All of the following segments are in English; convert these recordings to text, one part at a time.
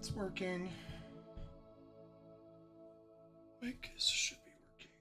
It's working. Mic should be working.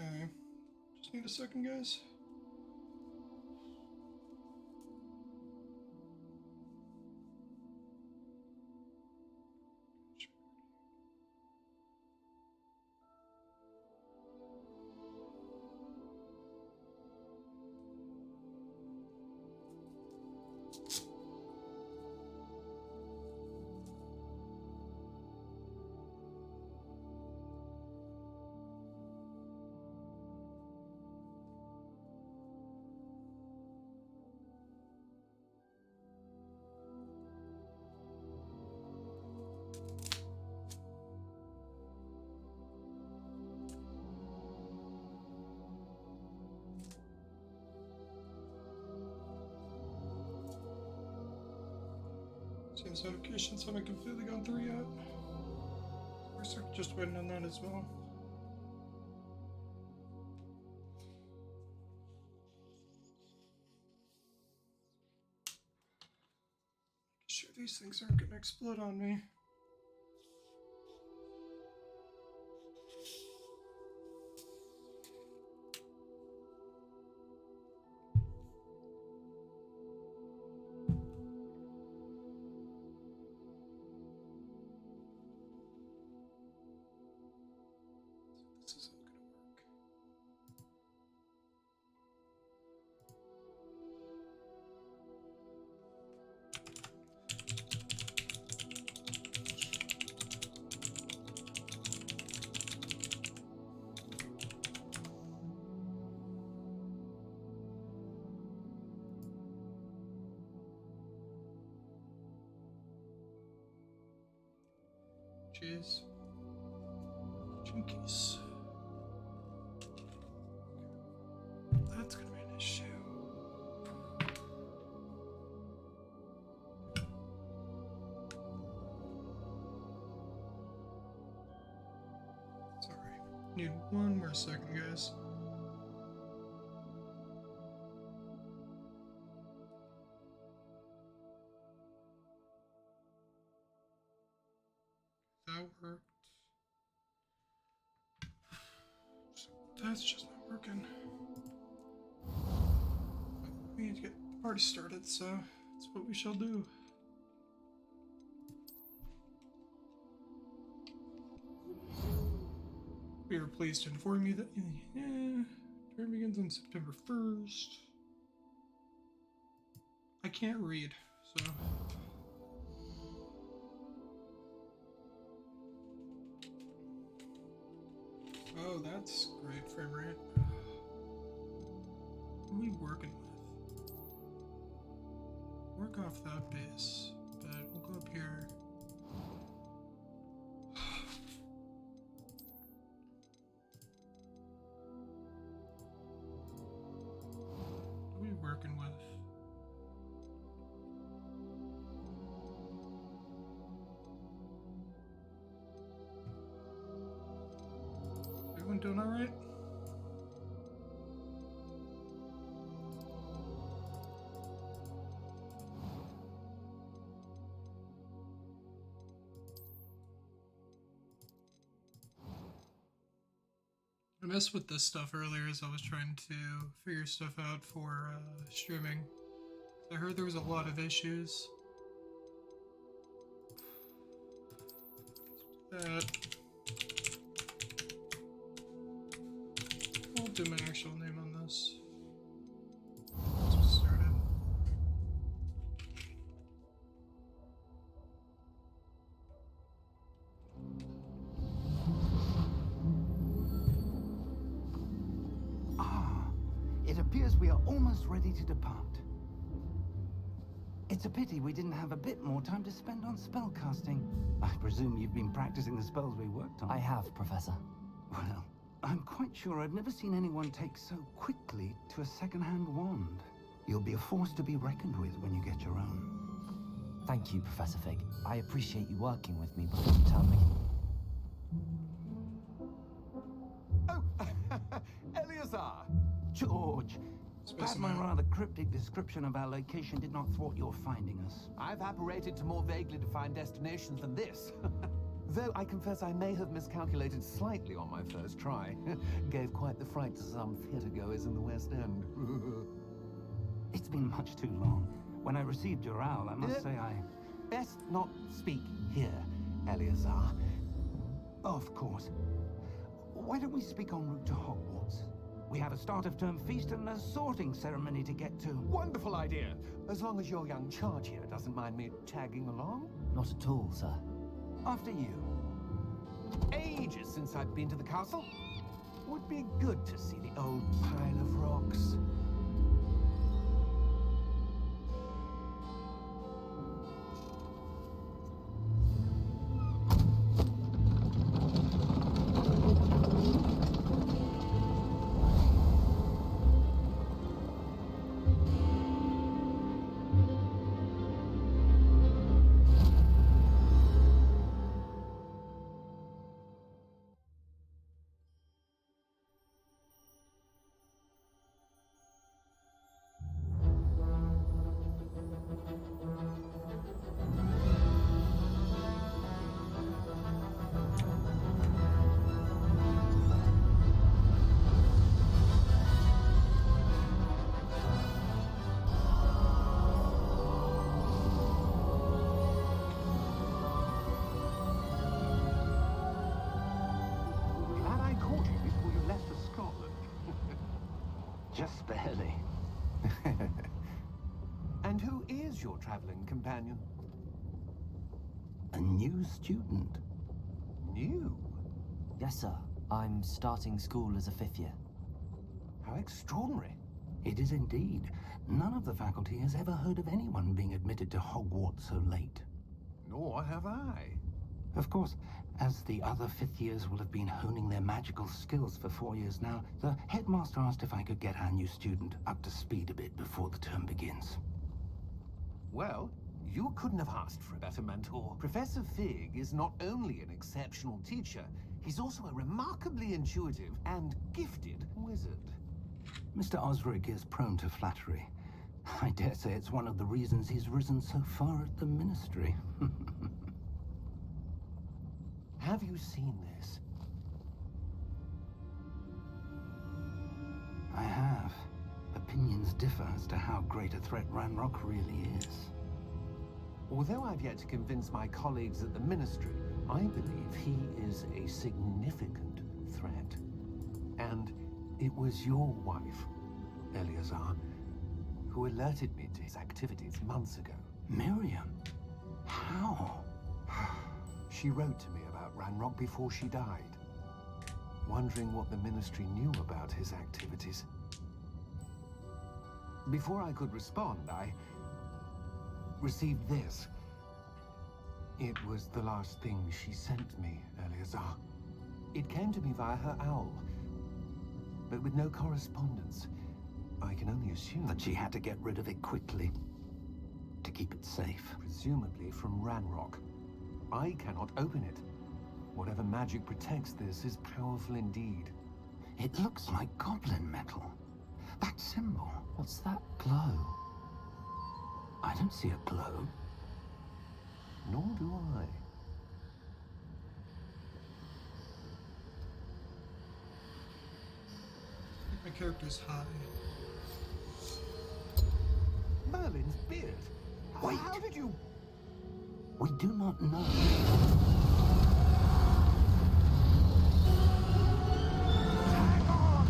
Okay, just need a second, guys. Seems notifications haven't completely gone through yet. We're just waiting on that as well. Making sure these things aren't gonna explode on me. This is all gonna work. Cheers. Jinkies. That's gonna be Need one more second, guys. That worked. That's just not working. We need to get the party started, so that's what we shall do. We are pleased to inform you that term begins on September 1st. I can't read, so. Oh, that's great frame rate. What are we working with? Work off that base, but we'll go up here. What are we working with? Everyone doing all right? I messed with this stuff earlier as I was trying to figure stuff out for streaming. I heard there was a lot of issues. That. I'll do my actual name on this. Let's get started. It appears we are almost ready to depart. It's a pity we didn't have a bit more time to spend on spellcasting. I presume you've been practicing the spells we worked on. I have, Professor. Well, I'm quite sure I've never seen anyone take so quickly to a second-hand wand. You'll be a force to be reckoned with when you get your own. Thank you, Professor Fig. I appreciate you working with me before the term begins. Oh, Eleazar! George! Glad my rather cryptic description of our location did not thwart your finding us. I've apparated to more vaguely defined destinations than this. Though I confess I may have miscalculated slightly on my first try. Gave quite the fright to some theatergoers in the West End. It's been much too long. When I received your owl, I must say I... Best not speak here, Eleazar. Of course. Why don't we speak en route to Hogwarts? We have a start-of-term feast and a sorting ceremony to get to. Wonderful idea! As long as your young charge here doesn't mind me tagging along. Not at all, sir. After you. Ages since I've been to the castle. Would be good to see the old pile of rocks. Just barely. And who is your traveling companion? A new student. New? Yes, sir. I'm starting school as a 5th year. How extraordinary. It is indeed. None of the faculty has ever heard of anyone being admitted to Hogwarts so late. Nor have I. Of course, as the other 5th years will have been honing their magical skills for 4 years now, the headmaster asked if I could get our new student up to speed a bit before the term begins. Well, you couldn't have asked for a better mentor. Professor Fig is not only an exceptional teacher, He's also a remarkably intuitive and gifted wizard. Mr. Osric is prone to flattery. I dare say it's one of the reasons he's risen so far at the Ministry. Have you seen this? I have. Opinions differ as to how great a threat Ranrock really is. Although I've yet to convince my colleagues at the Ministry, I believe he is a significant threat. And it was your wife, Eleazar, who alerted me to his activities months ago. Miriam? How? She wrote to me about Ranrock before she died, wondering what the Ministry knew about his activities. Before I could respond, I received this. It was the last thing she sent me, Eleazar. It came to me via her owl, but with no correspondence. I can only assume That she had to get rid of it quickly, to keep it safe. presumably from Ranrock. I cannot open it. Whatever magic protects this is powerful indeed. It looks like goblin metal. That symbol. What's that glow? I don't see a glow. Nor do I. My character's high. Merlin's beard. Wait. How did you... We do not know. Hang on!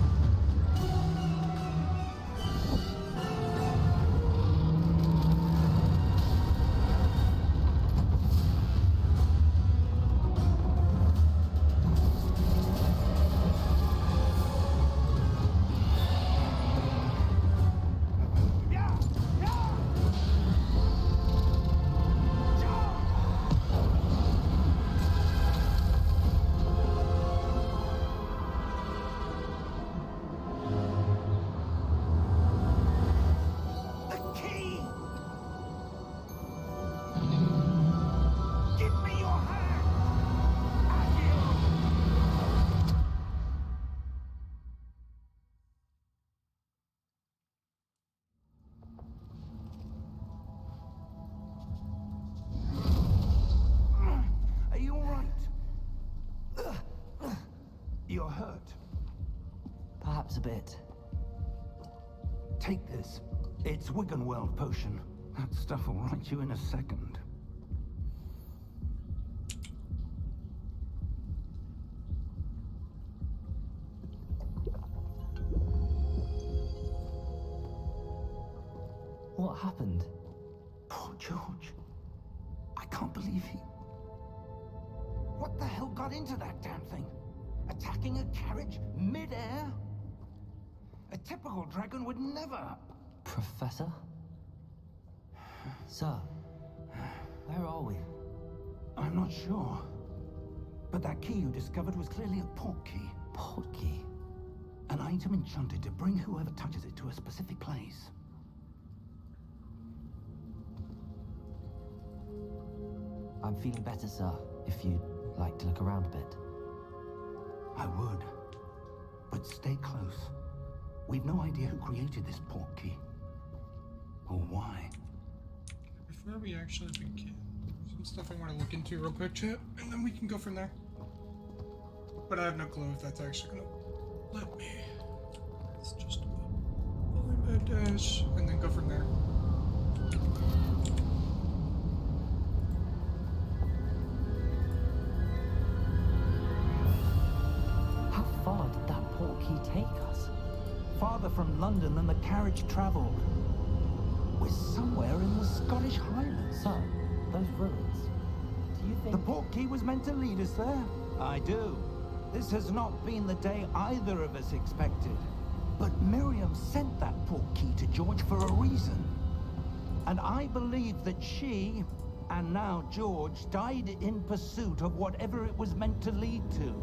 Yeah! Yeah! The key! Give me your hand! Adil! Are you all right? You're hurt. Perhaps a bit. Take this. It's Wiggenweld potion. That stuff will right you in a second. What happened? Poor George. I can't believe he... What the hell got into that damn thing? Attacking a carriage mid-air? A typical dragon would never... Professor? Sir, where are we? I'm not sure. But that key you discovered was clearly a portkey. Portkey? An item enchanted to bring whoever touches it to a specific place. I'm feeling better, sir, if you'd like to look around a bit. I would. But stay close. We've no idea who created this portkey. Or why. Before we actually begin, some stuff I want to look into real quick, chat, and then we can go from there. But I have no clue if that's actually gonna let me. It's just volume add dash, and then go from there. How far did that portkey take us? Farther from London than the carriage travelled. We're somewhere in the Scottish Highlands. Sir, those ruins. Do you think... The portkey was meant to lead us there? I do. This has not been the day either of us expected. But Miriam sent that portkey to George for a reason. And I believe that she, and now George, died in pursuit of whatever it was meant to lead to.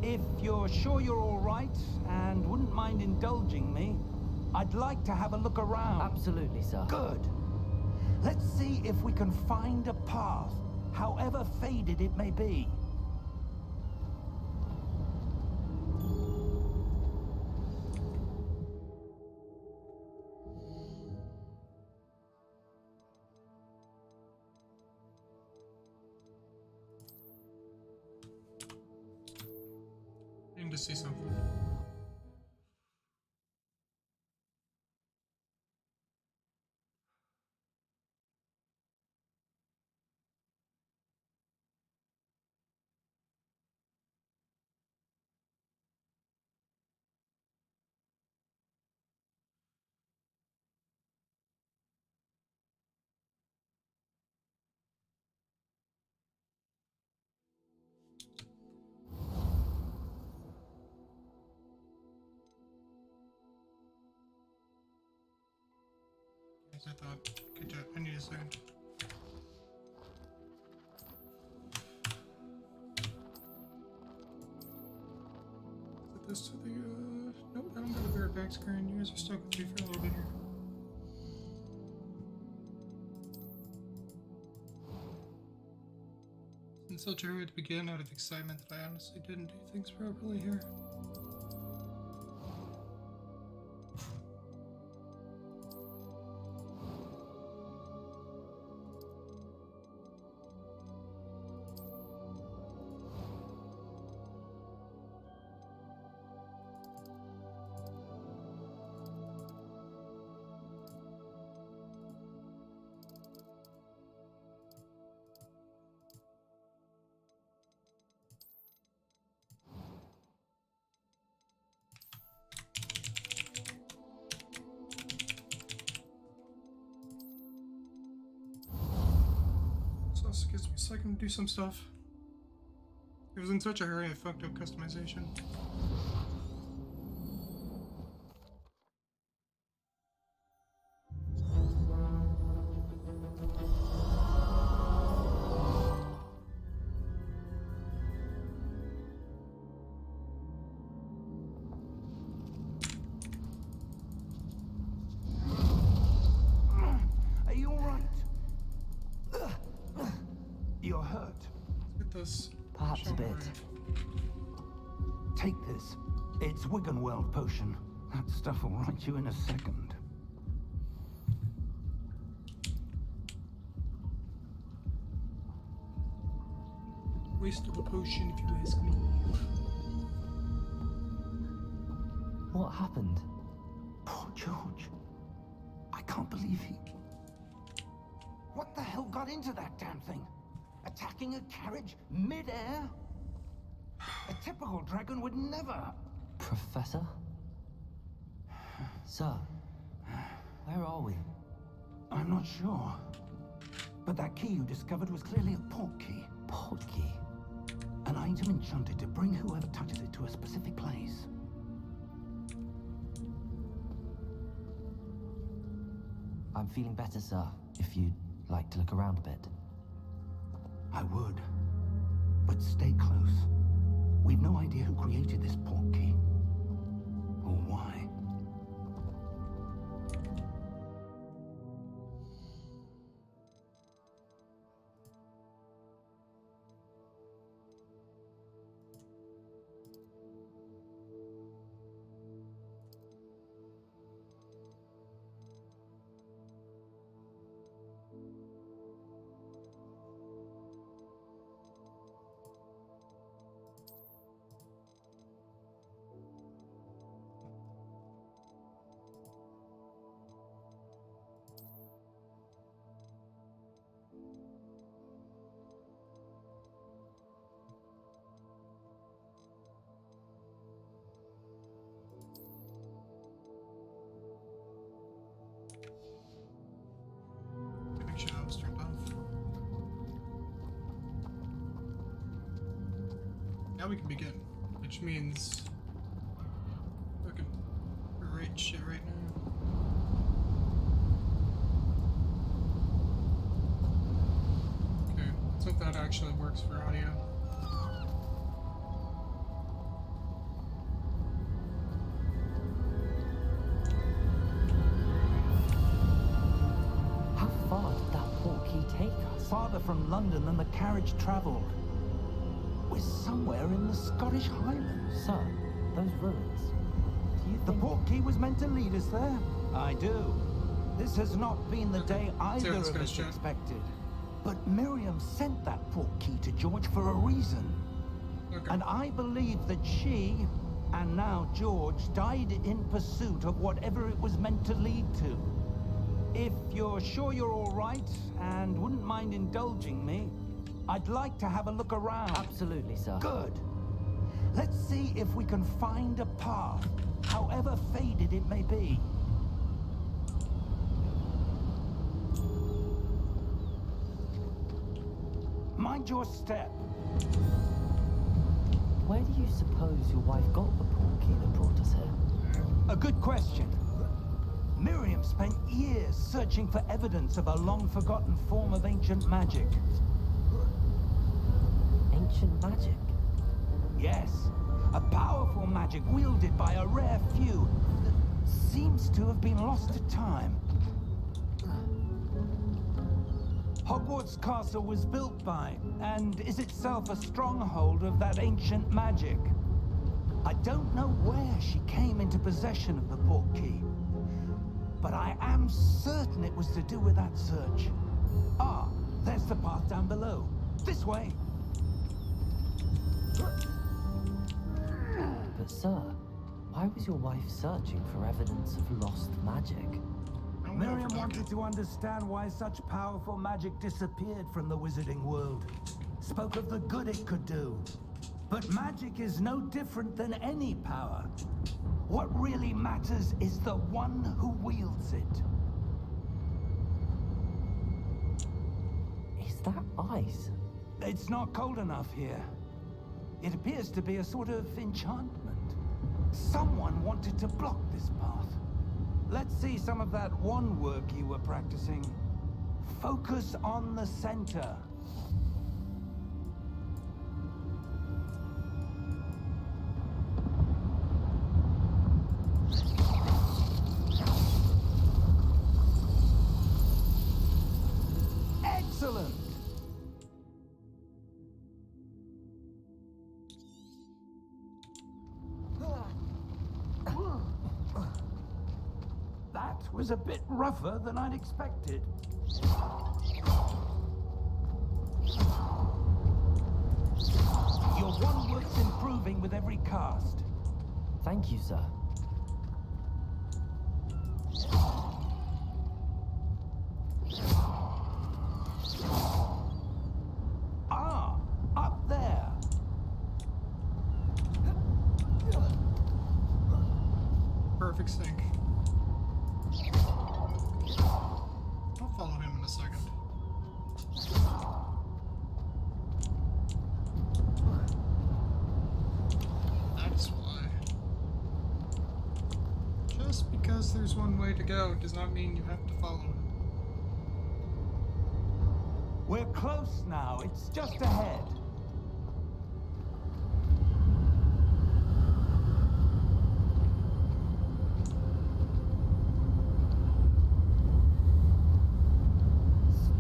If you're sure you're all right, and wouldn't mind indulging me, I'd like to have a look around. Absolutely, sir. Good. Let's see if we can find a path, however faded it may be. to see something. As I thought. Good job. I need a second. Set this to the, nope, I don't got a bear back screen. You guys are stuck with me for a little bit here. In such a hurry to begin out of excitement that I honestly didn't do things properly here. So this gives me a second to do some stuff. It was in such a hurry I fucked up customization. Are you alright? You're hurt. Let's get this. Perhaps a shown bit. right. Take this. It's Wiggenweld potion. That stuff will right you in a second. Waste of a potion, if you ask me. What happened? Poor George. I can't believe he... What the hell got into that damn thing? Attacking a carriage mid-air? A typical dragon would never... Professor? Sir, where are we? I'm not sure. But that key you discovered was clearly a port key. Port key? An item enchanted to bring whoever touches it to a specific place. I'm feeling better, sir, if you'd like to look around a bit. I would. But stay close. We've no idea who created this port key. Or why. Make sure that was turned off. Now we can begin, which means fucking great shit right now. Okay, let's hope that actually works for audio. How far did that port key take us? Farther from London than the carriage traveled. We're somewhere in the Scottish Highlands. Sir, those ruins. Do you The think... port key was meant to lead us there. I do. This has not been the day either this of goes, us Jack. expected. But Miriam sent that port key to George for a reason. Okay. And I believe that she, and now George, died in pursuit of whatever it was meant to lead to. If you're sure you're all right and wouldn't mind indulging me, I'd like to have a look around. Absolutely, sir. Good. Let's see if we can find a path, however faded it may be. Mind your step. Where do you suppose your wife got the portkey that brought us here? A good question. Miriam spent years searching for evidence of a long-forgotten form of ancient magic. Ancient magic? Yes, a powerful magic wielded by a rare few that seems to have been lost to time. Hogwarts Castle was built by, and is itself a stronghold of that ancient magic. I don't know where she came into possession of the portkey, but I am certain it was to do with that search. Ah, there's the path down below. This way. But sir, why was your wife searching for evidence of lost magic? I don't know Miriam if we're wanted talking- to understand why such powerful magic disappeared from the wizarding world. Spoke of the good it could do. But magic is no different than any power. What really matters is the one who wields it. Is that ice? It's not cold enough here. It appears to be a sort of enchantment. Someone wanted to block this path. Let's see some of that wand work you were practicing. Focus on the center. Excellent! That was a bit rougher than I'd expected. Your wand work's improving with every cast. Thank you, sir. Ah, up there. Perfect sync. I'll follow him in a second. That's why. Just because there's one way to go does not mean you have to follow it. We're close now. It's just ahead.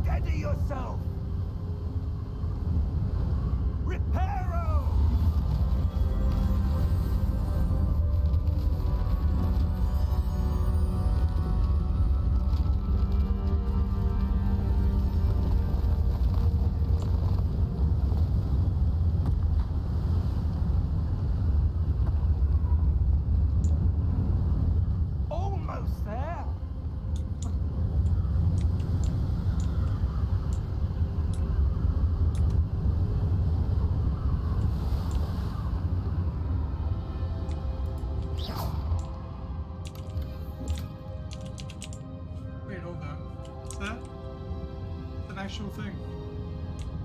Steady yourself. Reparo! Almost there. Wait, hold on. Is that an actual thing?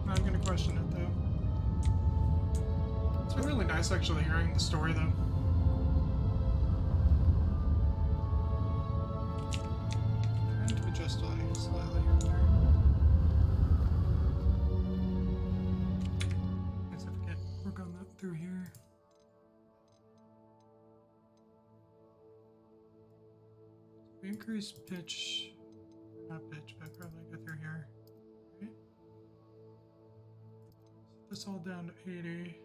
I'm gonna question it though. It's been really nice actually hearing the story though. Trying to adjust audio slightly here and there. Guess if I can work on that through here. We increase pitch, not pitch, but probably go through here. Okay. Set this all down to 80.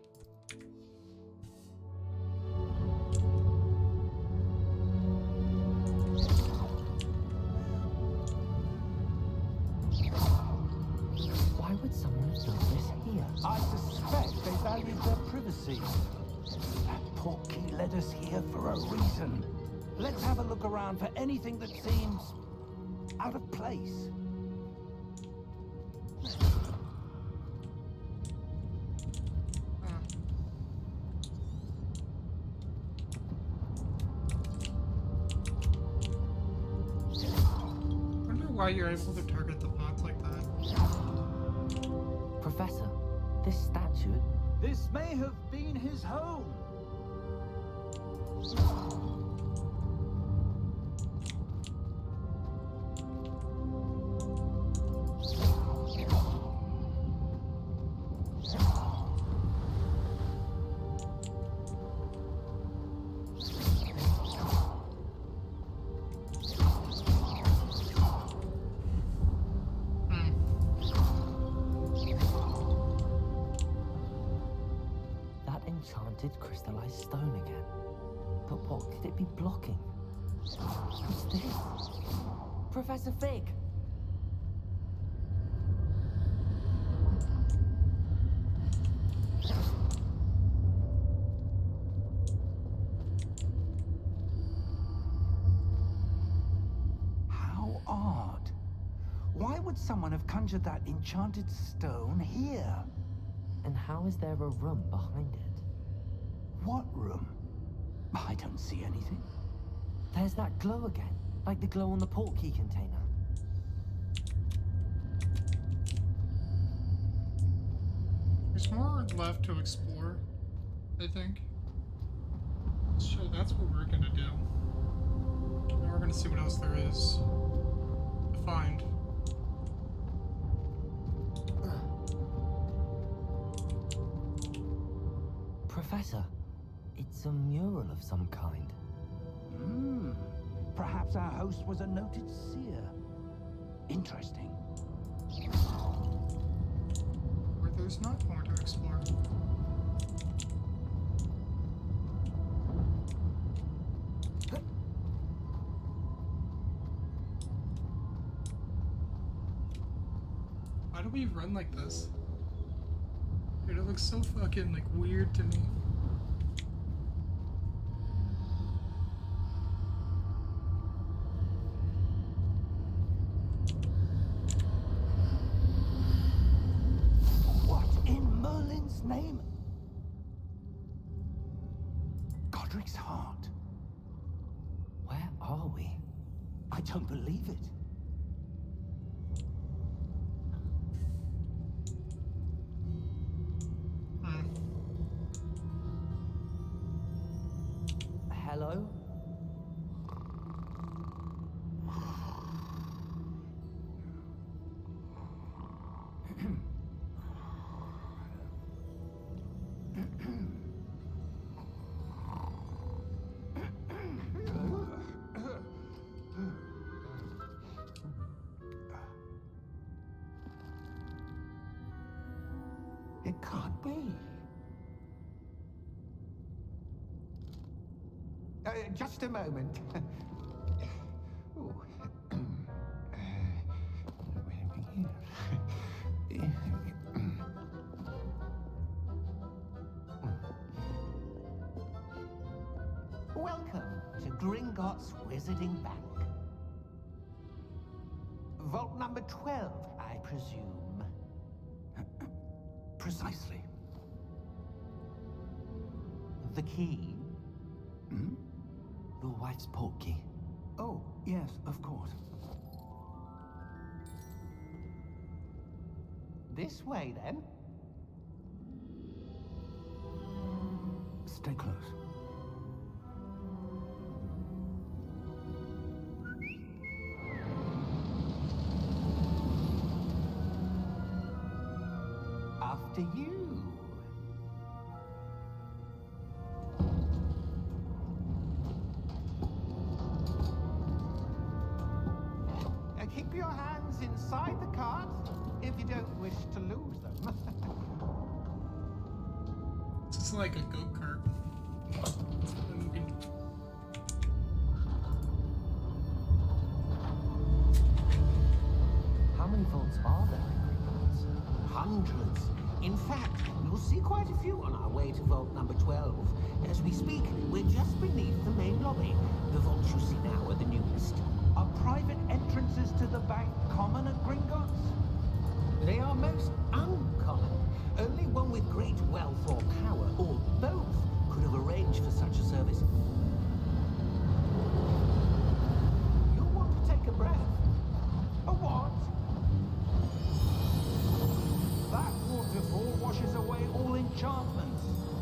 Why would someone have done this here? I suspect they valued their privacy. led us here for a reason. Let's have a look around for anything that seems out of place. Why you're able to target the pots like that. Professor, this statue... This may have been his home. Enchanted crystallized stone again. But what could it be blocking? What's this? Professor Fig! How odd. Why would someone have conjured that enchanted stone here? And how is there a room behind it? What room? I don't see anything. There's that glow again, like the glow on the portkey container. There's more left to explore, I think. So that's what we're gonna do. Now we're gonna see what else there is to find. Professor, it's a mural of some kind. Perhaps our host was a noted seer. Interesting. Where there's not more to explore. Why do we run like this? Dude, it looks so fucking like weird to me. What in Merlin's name? Godric's heart. Where are we? I don't believe it. Hello? It can't be. Just a moment. Ooh. Welcome to Gringotts Wizarding Bank. Vault number 12, I presume. Precisely. The key? Your wife's portkey. Oh, yes, of course. This way, then. Stay close. After you. Keep your hands inside the cart if you don't wish to lose them. It's like a go-kart. How many vaults are there in Gringotts? Hundreds. In fact, you'll see quite a few on our way to vault number 12. As we speak, We're just beneath the main lobby. The vaults you see now are the newest. Are private entrances to the bank common at Gringotts? They are most uncommon. Only one with great wealth or power, or both, could have arranged for such a service. You'll want to take a breath. A what? That waterfall washes away all enchantments.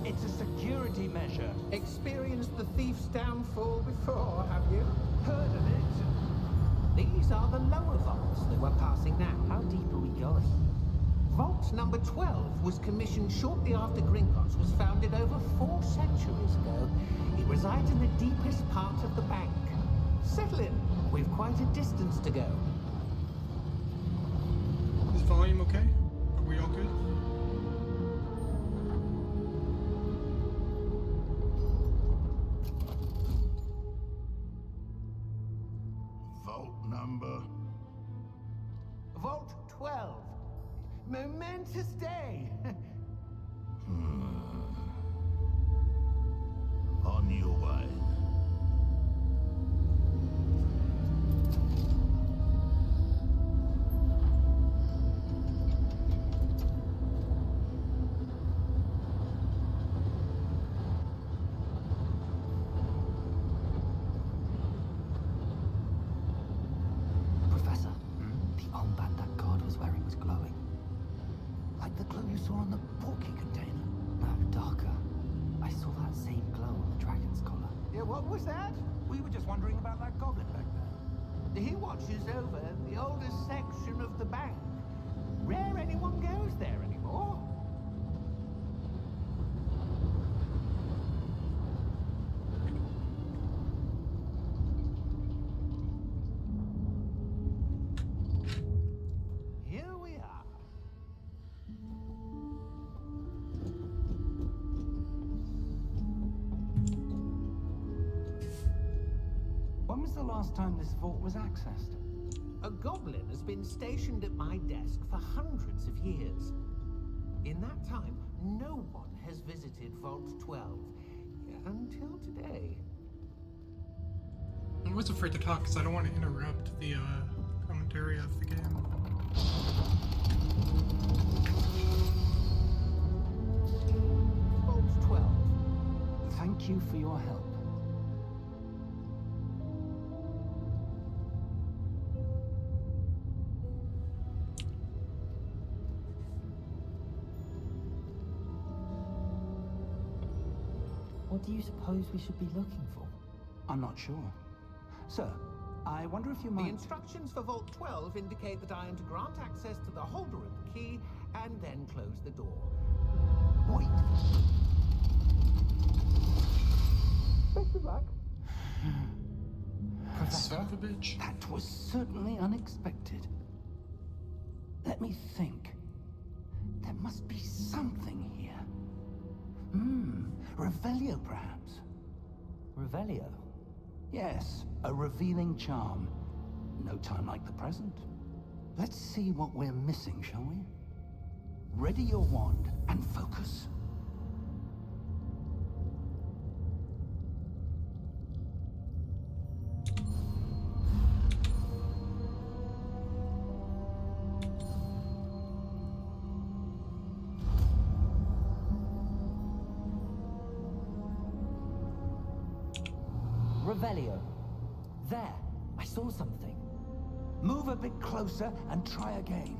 It's a security measure. Experienced the thief's downfall before, have you? Heard of it? These are the lower vaults that we're passing now. How deep are we going? Vault number 12 was commissioned shortly after Gringotts was founded over 4 centuries ago. It resides in the deepest part of the bank. Settle in. We've quite a distance to go. Is volume okay? Are we all good? Vault number. Vault 12. Momentous day. On your way. Professor, the armband that guard was wearing was glowing. Like the glow you saw on the porky container. No, darker. I saw that same glow on the dragon's collar. Yeah, what was that? We were just wondering about that goblin back there. He watches over the oldest section of the bank. Rare anyone goes there anymore. Here we are. When was the last time this vault was accessed? A goblin has been stationed at my desk for hundreds of years. In that time, no one has visited Vault 12 until today. I was afraid to talk because I don't want to interrupt the commentary of the game. Vault 12. Thank you for your help. What do you suppose we should be looking for? I'm not sure. Sir, I wonder if you The might... instructions for Vault 12 indicate that I am to grant access to the holder of the key and then close the door. Wait. Best of luck. Son of a bitch. That was certainly unexpected. Let me think. There must be something here. Revelio, perhaps? Revelio? Yes, a revealing charm. No time like the present. Let's see what we're missing, shall we? Ready your wand and focus. Revelio. There. I saw something. Move a bit closer and try again.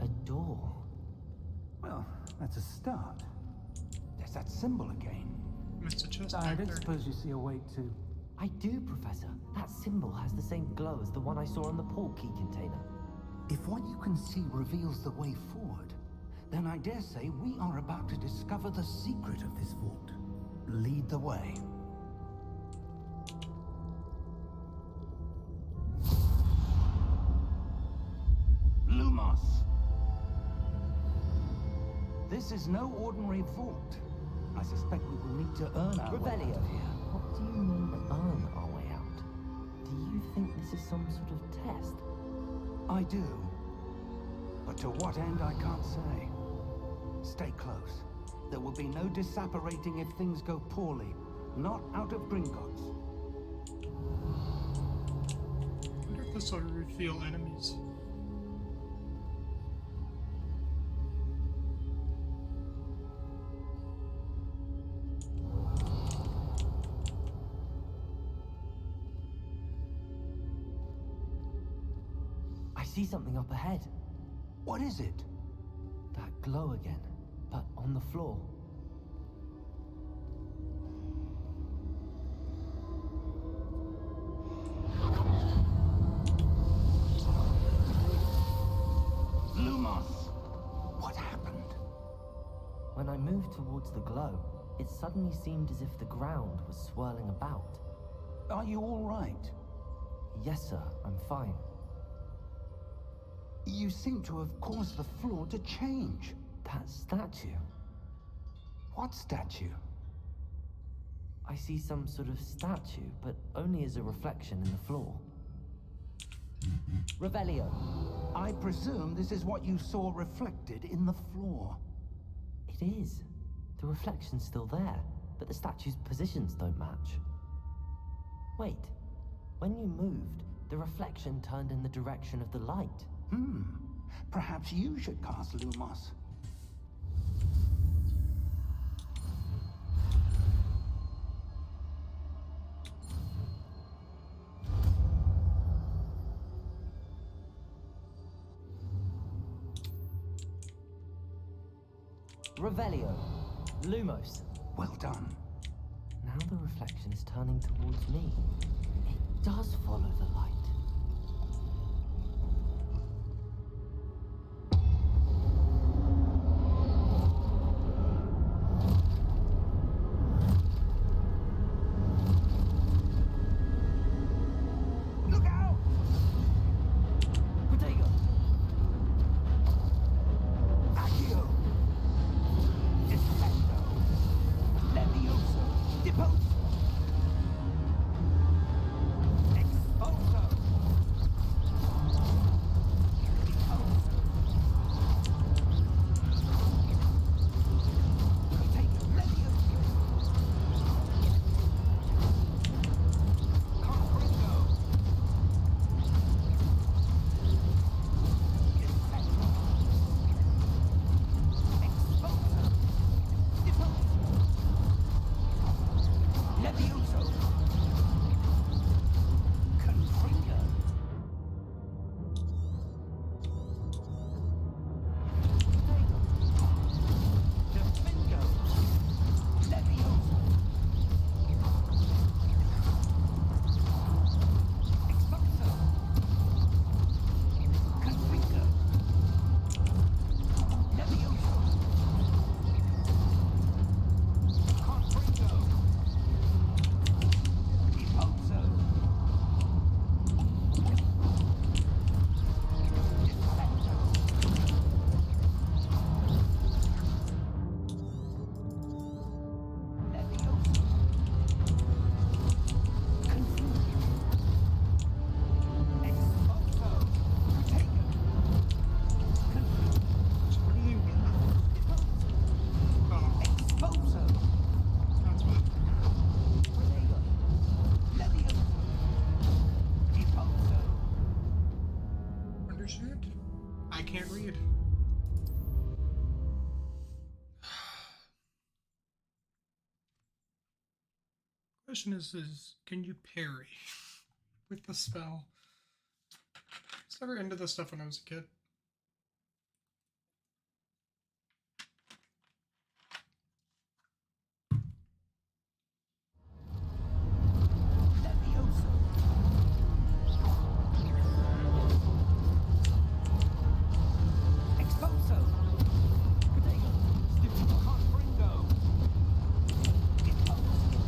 A door. Well, that's a start. There's that symbol again. Mr. Chest I back don't there. suppose you see a way to... I do, Professor. That symbol has the same glow as the one I saw on the port key container. If what you can see reveals the way forward, then I dare say we are about to discover the secret of this vault. Lead the way. Lumos! This is no ordinary vault. I suspect we will need to earn our way out Revelio. of here. What do you mean, earn our way out? Do you think this is some sort of test? I do. But to what end, I can't say. stay close. There will be no disapparating if things go poorly. Not out of Gringotts. I wonder if this will reveal enemies. I see something up ahead. What is it? That glow again, but on the floor. Lumos! What happened? When I moved towards the glow, it suddenly seemed as if the ground was swirling about. Are you all right? Yes, sir, I'm fine. You seem to have caused the floor to change. That statue. What statue? I see some sort of statue, but only as a reflection in the floor. Revelio. I presume this is what you saw reflected in the floor. It is. The reflection's still there, but the statue's positions don't match. Wait. When you moved, the reflection turned in the direction of the light. Perhaps you should cast Lumos. Revelio. Lumos. Well done. Now the reflection is turning towards me. It does follow the light. Look out! Protego. Accio! Defendo! Levioso! Deposo! Exposo! Protego! Levioso! Confringo! Defendo! Exposo! Deposo! Levioso! Confringo! Defendo! Levioso! Exposo! Confringo! Levioso! Confringo! Deposo! Defendo! Levioso! Confringo! Exposo! Protego! Confringo! So what do they want? Oh, Exposo! that's what. Protego! Levioso! Deposo! Understand? I can't read. Question is can you parry with the spell? I was never into this stuff when I was a kid. Levioso! Exposo! Protego! Stupendo! Confringo! Deposo!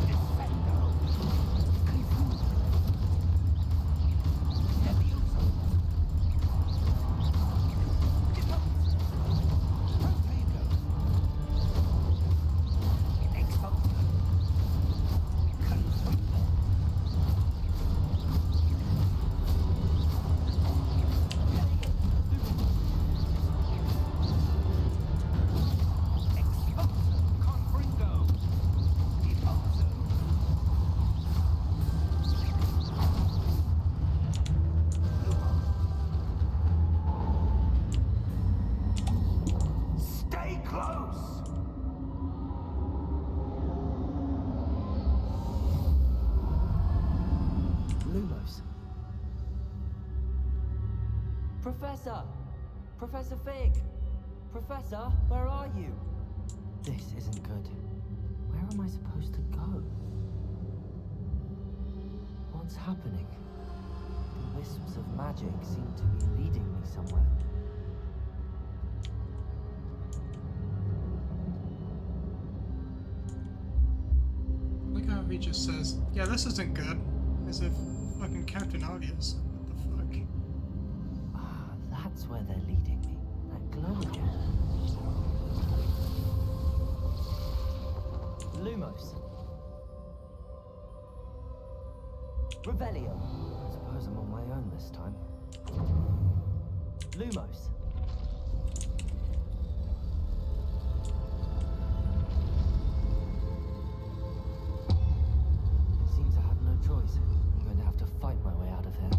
Defendo! Confringo! Levioso! Professor! Professor Fig! Professor, where are you? This isn't good. Where am I supposed to go? What's happening? The wisps of magic seem to be leading me somewhere. Look how he just says, yeah, this isn't good. As if fucking Captain Obvious. What the fuck? Ah, that's where they're leading me. That glow again. Lumos. Revelio. I suppose I'm on my own this time. Lumos. It seems I have no choice. I'm going to have to fight my way out of here.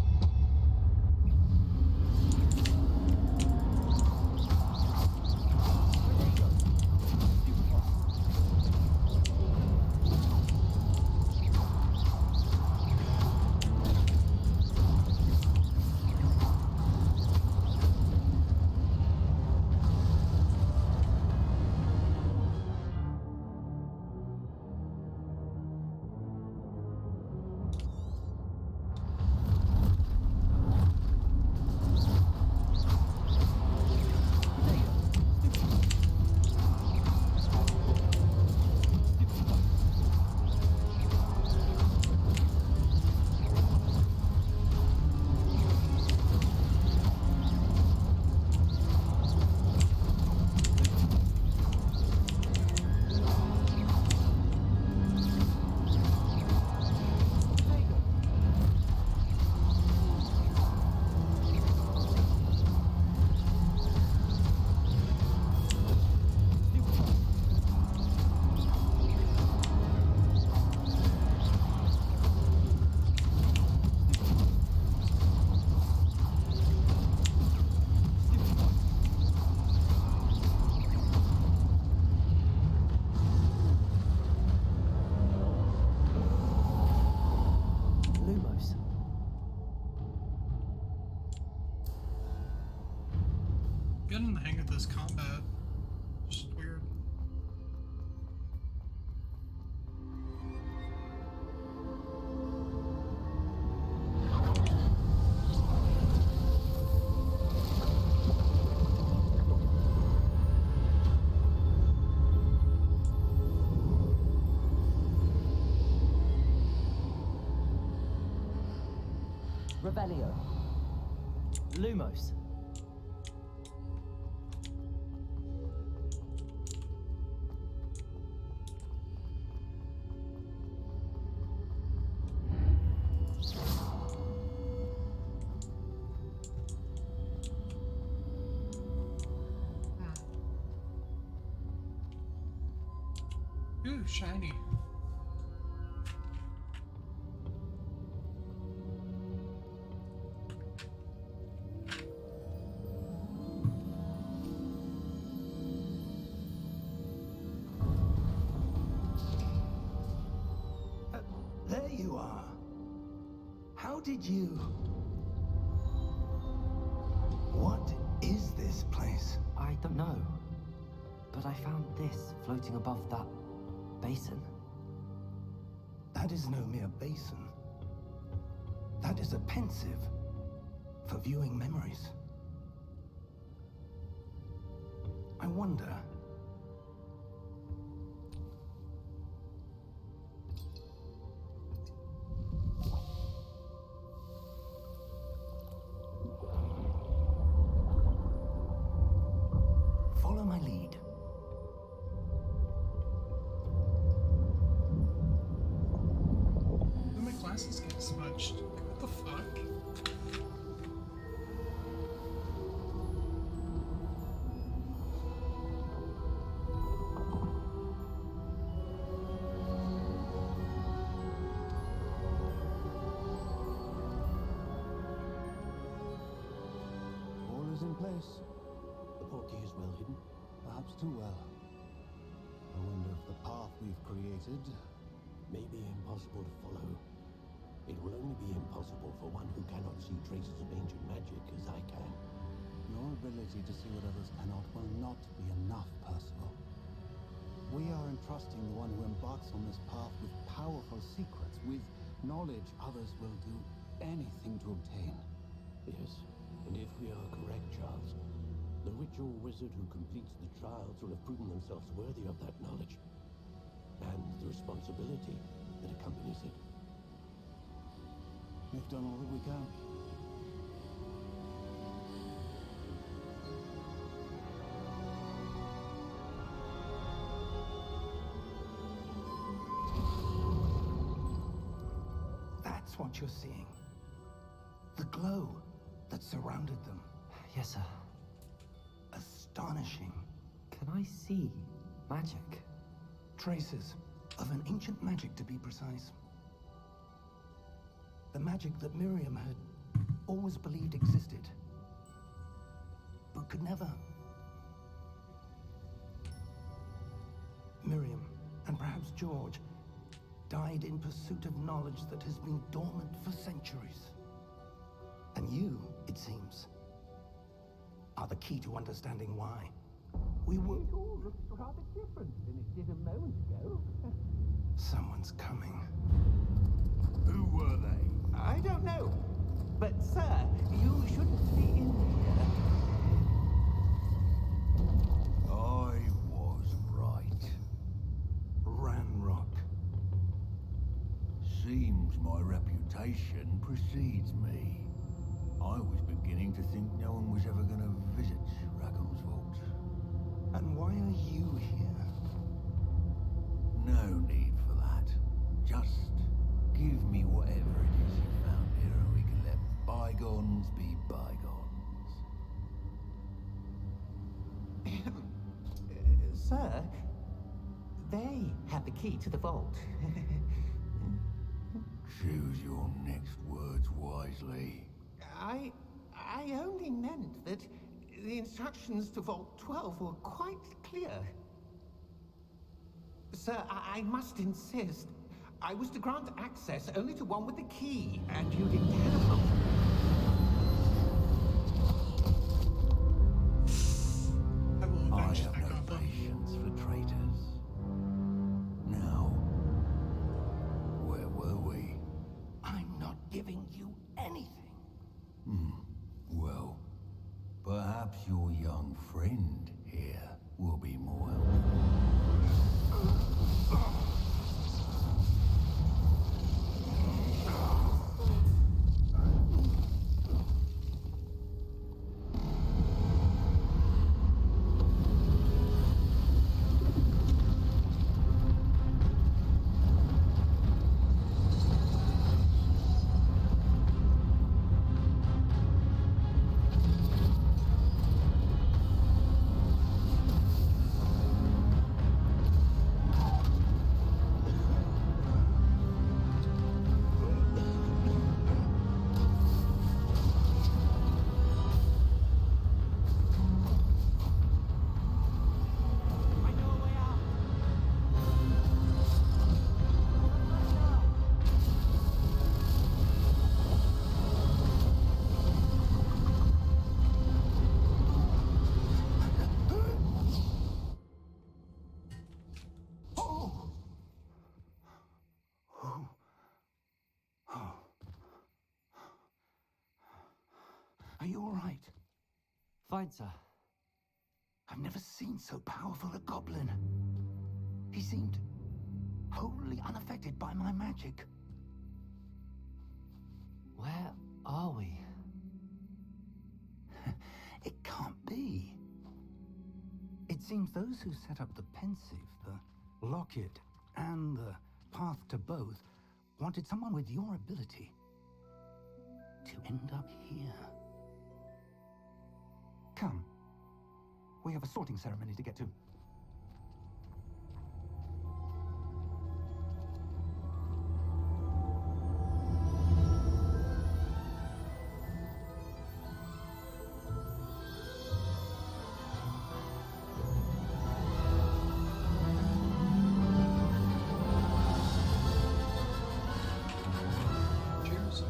Lumos. Getting the hang of this combat. Just weird. Revelio. Lumos. Ooh, shiny. There you are. How did you... What is this place? I don't know. But I found this floating above that basin. That is no mere basin. That is a pensive for viewing memories. I wonder... Follow my lead. Then my glasses get smudged. What the fuck? All is in place. The portkey is well hidden, perhaps too well. I wonder if the path we've created may be impossible to follow. It will only be impossible for one who cannot see traces of ancient magic as I can. Your ability to see what others cannot will not be enough, Percival. We are entrusting the one who embarks on this path with powerful secrets, with knowledge others will do anything to obtain. Yes, and if we are correct, Charles, the ritual wizard who completes the trials will have proven themselves worthy of that knowledge, and the responsibility that accompanies it. We've done all that we can. That's what you're seeing. The glow that surrounded them. Yes, sir. Astonishing. Can I see magic? Traces of an ancient magic, to be precise. The magic that Miriam had always believed existed, but could never. Miriam, and perhaps George, died in pursuit of knowledge that has been dormant for centuries. And you, it seems, are the key to understanding why. We were... It all looks rather different than it did a moment ago. Someone's coming. Who were they? I don't know. But, sir, you shouldn't be in here. I was right. Ranrock. Seems my reputation precedes me. I was beginning to think no one was ever going to visit Rackham's vault. And why are you here? No need for that. Just give me whatever it is you found here and we can let bygones be bygones. Sir, they have the key to the vault. Choose your next words wisely. I only meant that the instructions to Vault 12 were quite clear. Sir, I must insist. I was to grant access only to one with the key, and you didn't have them. I will I avenge have that no goblin. patience for traitors. Now, where were we? I'm not giving you anything. Well, perhaps your young friend here will be more helpful. Are you all right? Fine, sir. I've never seen so powerful a goblin. He seemed wholly unaffected by my magic. Where are we? It can't be. It seems those who set up the Pensive, the Locket, and the Path to Both wanted someone with your ability to end up here. Come. We have a sorting ceremony to get to. Cheers.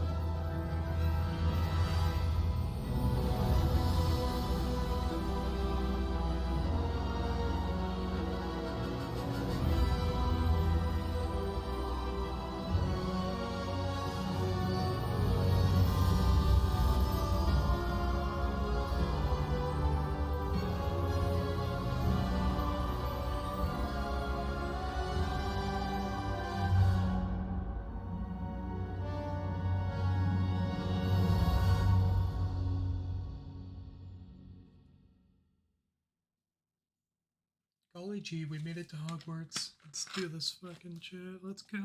Golly gee, we made it to Hogwarts. Let's do this fucking shit. Let's go.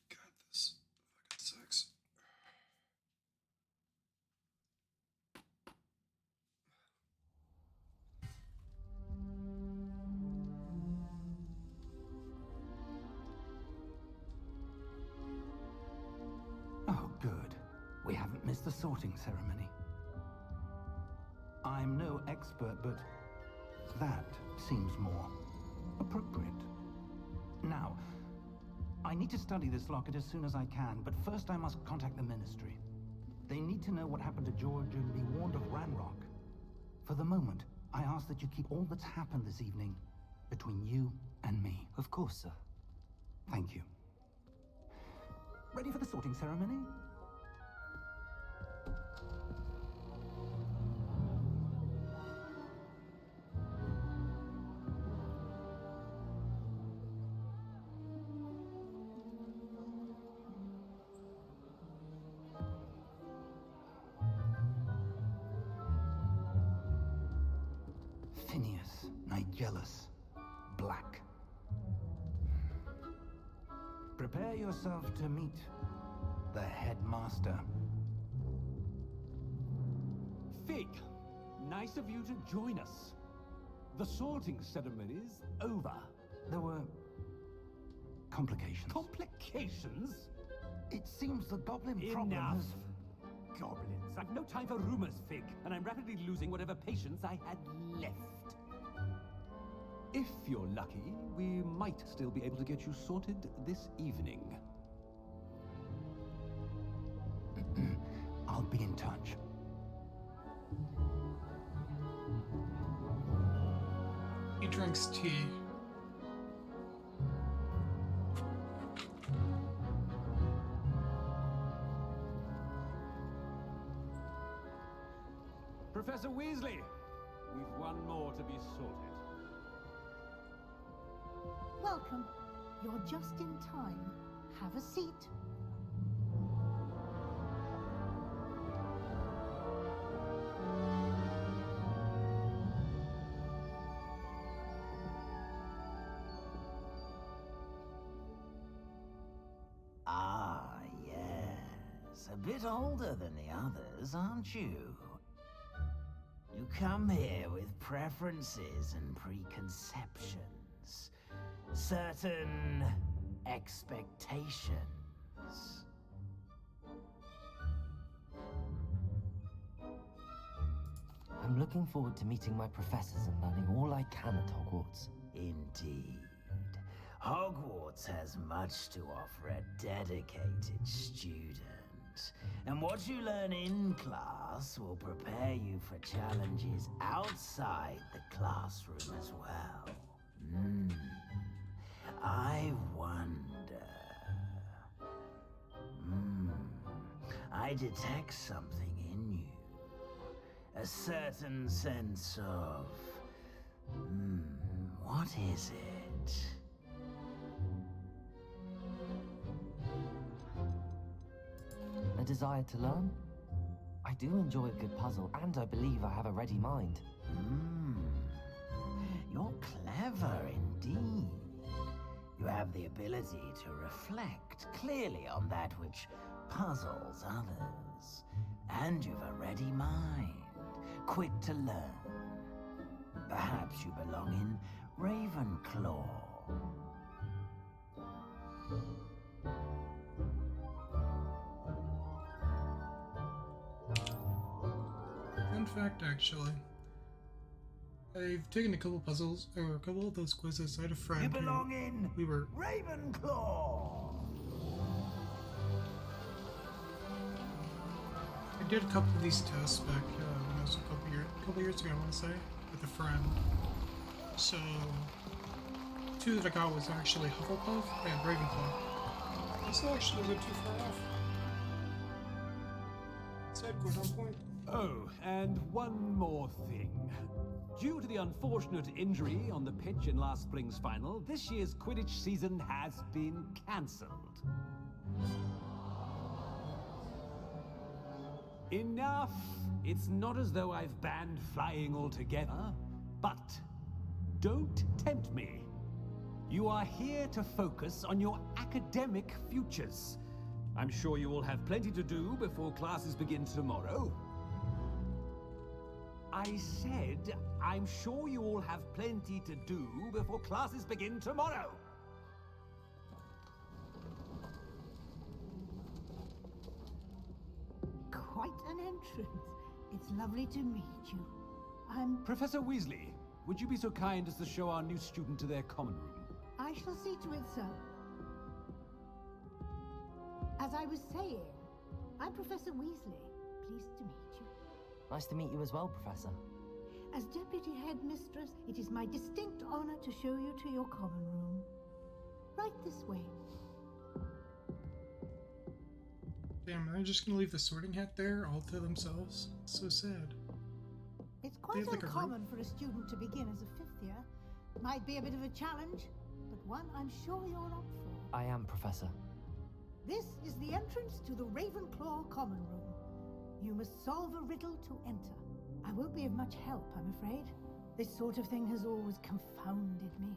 God, this fucking sucks. Oh, good. We haven't missed the sorting ceremony. I'm no expert, but that seems more appropriate. Now, I need to study this locket as soon as I can, but first I must contact the Ministry. They need to know what happened to George and be warned of Ranrock. For the moment, I ask that you keep all that's happened this evening between you and me. Of course, sir. Thank you. Ready for the sorting ceremony? Phineas Nigellus Black. Prepare yourself to meet the headmaster. Fig, nice of you to join us. The sorting ceremony's over. There were complications. Complications? It seems the goblin problem Enough. has... Goblins. I've no time for rumors, Fig, and I'm rapidly losing whatever patience I had left. If you're lucky, we might still be able to get you sorted this evening. I'll be in touch. He drinks tea. Professor Weasley, we've one more to be sorted. Welcome. You're just in time. Have a seat. Ah, yes. A bit older than the others, aren't you? You come here with preferences and preconceptions. Certain expectations. I'm looking forward to meeting my professors and learning all I can at Hogwarts. Indeed. Hogwarts has much to offer a dedicated student. And what you learn in class will prepare you for challenges outside the classroom as well. I wonder... I detect something in you. A certain sense of... what is it? A desire to learn? I do enjoy a good puzzle, and I believe I have a ready mind. You're clever indeed. You have the ability to reflect clearly on that which puzzles others. And you've a ready mind, quick to learn. Perhaps you belong in Ravenclaw. Fun fact, actually. I've taken a couple puzzles, or a couple of those quizzes. I had a friend You who belong in we were... Ravenclaw. I did a couple of these tests back when I was a couple years ago, I want to say, with a friend. So, two that I got was actually Hufflepuff and Ravenclaw. I still actually went too far off. Said good on point. Oh, and one more thing. Due to the unfortunate injury on the pitch in last spring's final, this year's Quidditch season has been cancelled. Enough! It's not as though I've banned flying altogether, but don't tempt me. You are here to focus on your academic futures. I'm sure you all have plenty to do before classes begin tomorrow. I said, I'm sure you all have plenty to do before classes begin tomorrow. Quite an entrance. It's lovely to meet you. I'm... Professor Weasley, would you be so kind as to show our new student to their common room? I shall see to it, sir. As I was saying, I'm Professor Weasley. Pleased to meet you. Nice to meet you as well, Professor. As Deputy Headmistress, it is my distinct honor to show you to your common room. Right this way. Damn, they're just gonna leave the Sorting Hat there all to themselves? So sad. It's quite have, like, a uncommon for a student to begin as a fifth year. Might be a bit of a challenge, but one I'm sure you're up for. I am, Professor. This is the entrance to the Ravenclaw common room. You must solve a riddle to enter. I won't be of much help, I'm afraid. This sort of thing has always confounded me.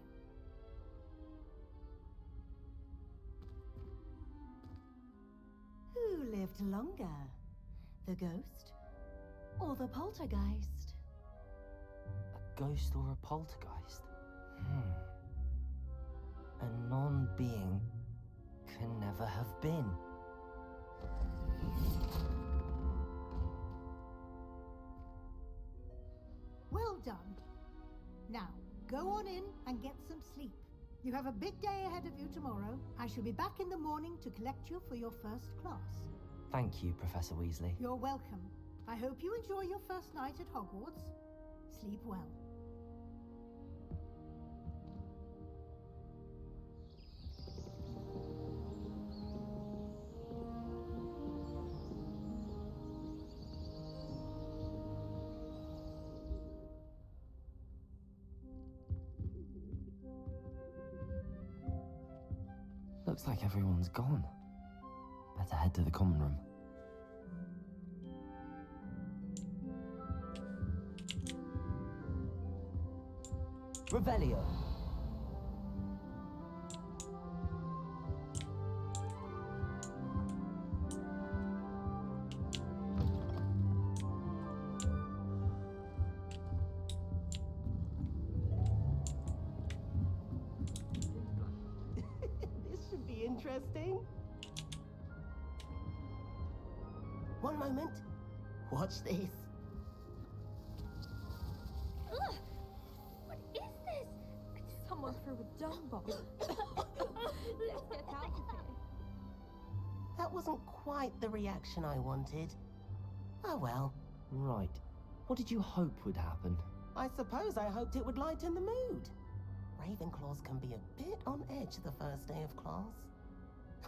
Who lived longer? The ghost or the poltergeist? A ghost or a poltergeist? A non-being can never have been. Well done. Now, go on in and get some sleep. You have a big day ahead of you tomorrow. I shall be back in the morning to collect you for your first class. Thank you, Professor Weasley. You're welcome. I hope you enjoy your first night at Hogwarts. Sleep well. Looks like everyone's gone. Better head to the common room. Revelio. This should be interesting. One moment. Watch this. Ugh! What is this? Someone threw a dung bomb. Let's get out of here. That wasn't quite the reaction I wanted. Oh well. Right. What did you hope would happen? I suppose I hoped it would lighten the mood. Ravenclaws can be a bit on edge the first day of class.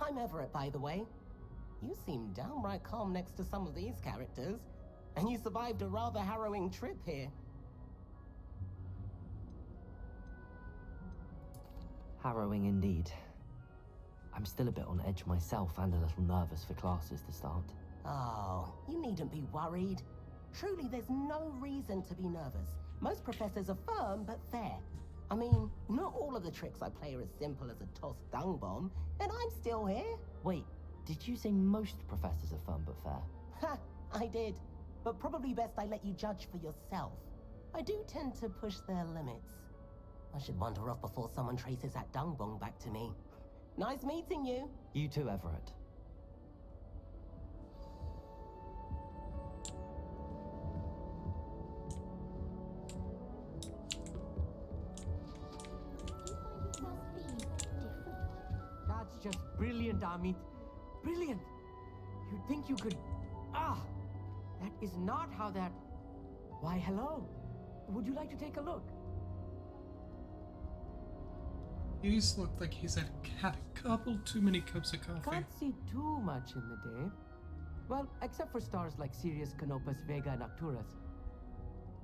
I'm Everett, by the way. You seem downright calm next to some of these characters, and you survived a rather harrowing trip here. Harrowing indeed. I'm still a bit on edge myself and a little nervous for classes to start. Oh, you needn't be worried. Truly, there's no reason to be nervous. Most professors are firm but fair. I mean, not all of the tricks I play are as simple as a tossed dung bomb, and I'm still here. Wait, did you say most professors are firm but fair? Ha, I did. But probably best I let you judge for yourself. I do tend to push their limits. I should wander off before someone traces that dung bomb back to me. Nice meeting you. You too, Everett. That's just brilliant, Amit. Brilliant! You'd think you could... Ah! That is not how that... Why, hello. Would you like to take a look? He's looked like he's had a couple too many cups of coffee. Can't see too much in the day. Well, except for stars like Sirius, Canopus, Vega, and Arcturus.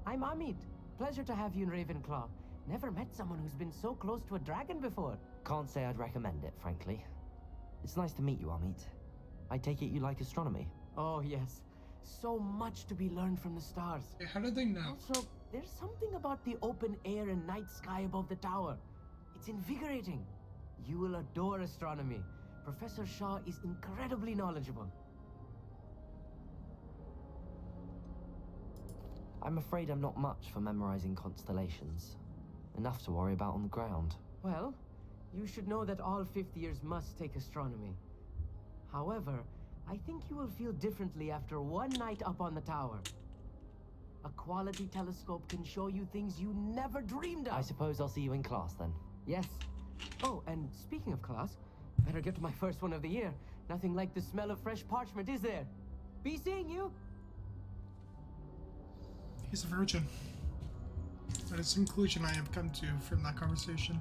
I'm Amit. Pleasure to have you in Ravenclaw. Never met someone who's been so close to a dragon before. Can't say I'd recommend it, frankly. It's nice to meet you, Amit. I take it you like astronomy? Oh, yes. So much to be learned from the stars. Hey, how did they know? Also, there's something about the open air and night sky above the tower. It's invigorating. You will adore astronomy. Professor Shaw is incredibly knowledgeable. I'm afraid I'm not much for memorizing constellations. Enough to worry about on the ground. Well, you should know that all fifth years must take astronomy. However, I think you will feel differently after one night up on the tower. A quality telescope can show you things you never dreamed of. I suppose I'll see you in class then. Yes. Oh, and speaking of class, better get to my first one of the year. Nothing like the smell of fresh parchment, is there? Be seeing you. He's a virgin. That is the conclusion I have come to from that conversation.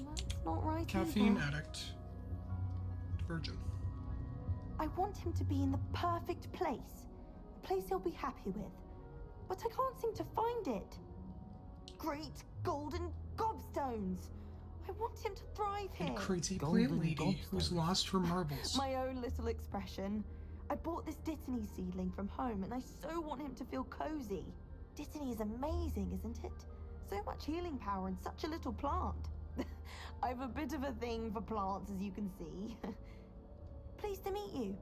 That's not right. Caffeine either. addict. Virgin. I want him to be in the perfect place. A place he'll be happy with. But I can't seem to find it. Great golden gobstones. I want him to thrive here. And crazy Golden plant lady who's gobstones. lost her marbles. My own little expression. I bought this Dittany seedling from home and I so want him to feel cozy. Dittany is amazing, isn't it? So much healing power in such a little plant. I've a bit of a thing for plants, as you can see. Pleased to meet you.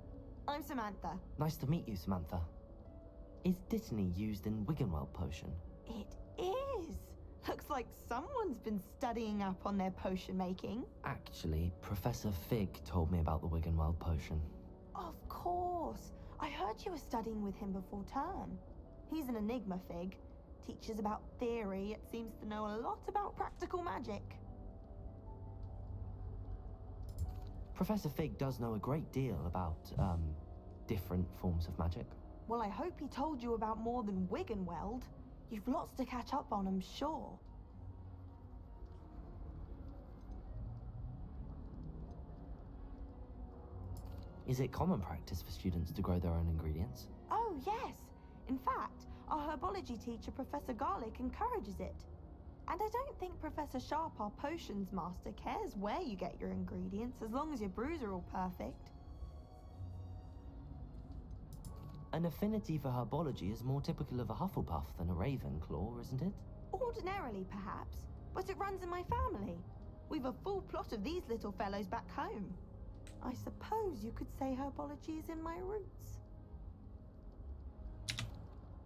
I'm Samantha. Nice to meet you, Samantha. Is Dittany used in Wiggenweld potion? It is. Looks like someone's been studying up on their potion making. Actually, Professor Fig told me about the Wiggenweld potion. Of course. I heard you were studying with him before term. He's an enigma, Fig. Teaches about theory, yet seems to know a lot about practical magic. Professor Fig does know a great deal about, different forms of magic. Well, I hope he told you about more than Wiggenweld. You've lots to catch up on, I'm sure. Is it common practice for students to grow their own ingredients? Oh, yes. In fact, our herbology teacher, Professor Garlick, encourages it. And I don't think Professor Sharp, our potions master, cares where you get your ingredients, as long as your brews are all perfect. An affinity for herbology is more typical of a Hufflepuff than a Ravenclaw, isn't it? Ordinarily, perhaps, but it runs in my family. We've a full plot of these little fellows back home. I suppose you could say herbology is in my roots.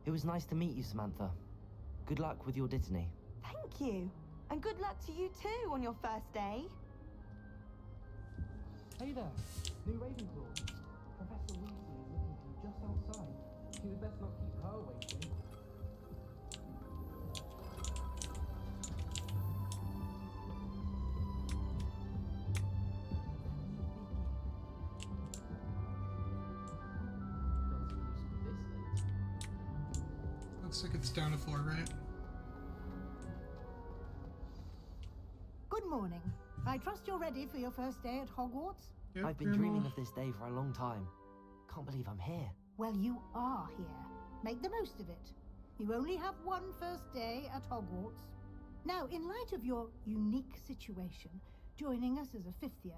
It was nice to meet you, Samantha. Good luck with your Dittany. Thank you. And good luck to you too on your first day. Hey there, new Ravenclaw. Professor Weasley is looking for you just outside. You had best not keep her waiting. Looks like it's down a floor, right? Good morning. I trust you're ready for your first day at Hogwarts? Yep, I've been dreaming of this day for a long time. Can't believe I'm here. Well, you are here. Make the most of it. You only have one first day at Hogwarts. Now, in light of your unique situation, joining us as a fifth year,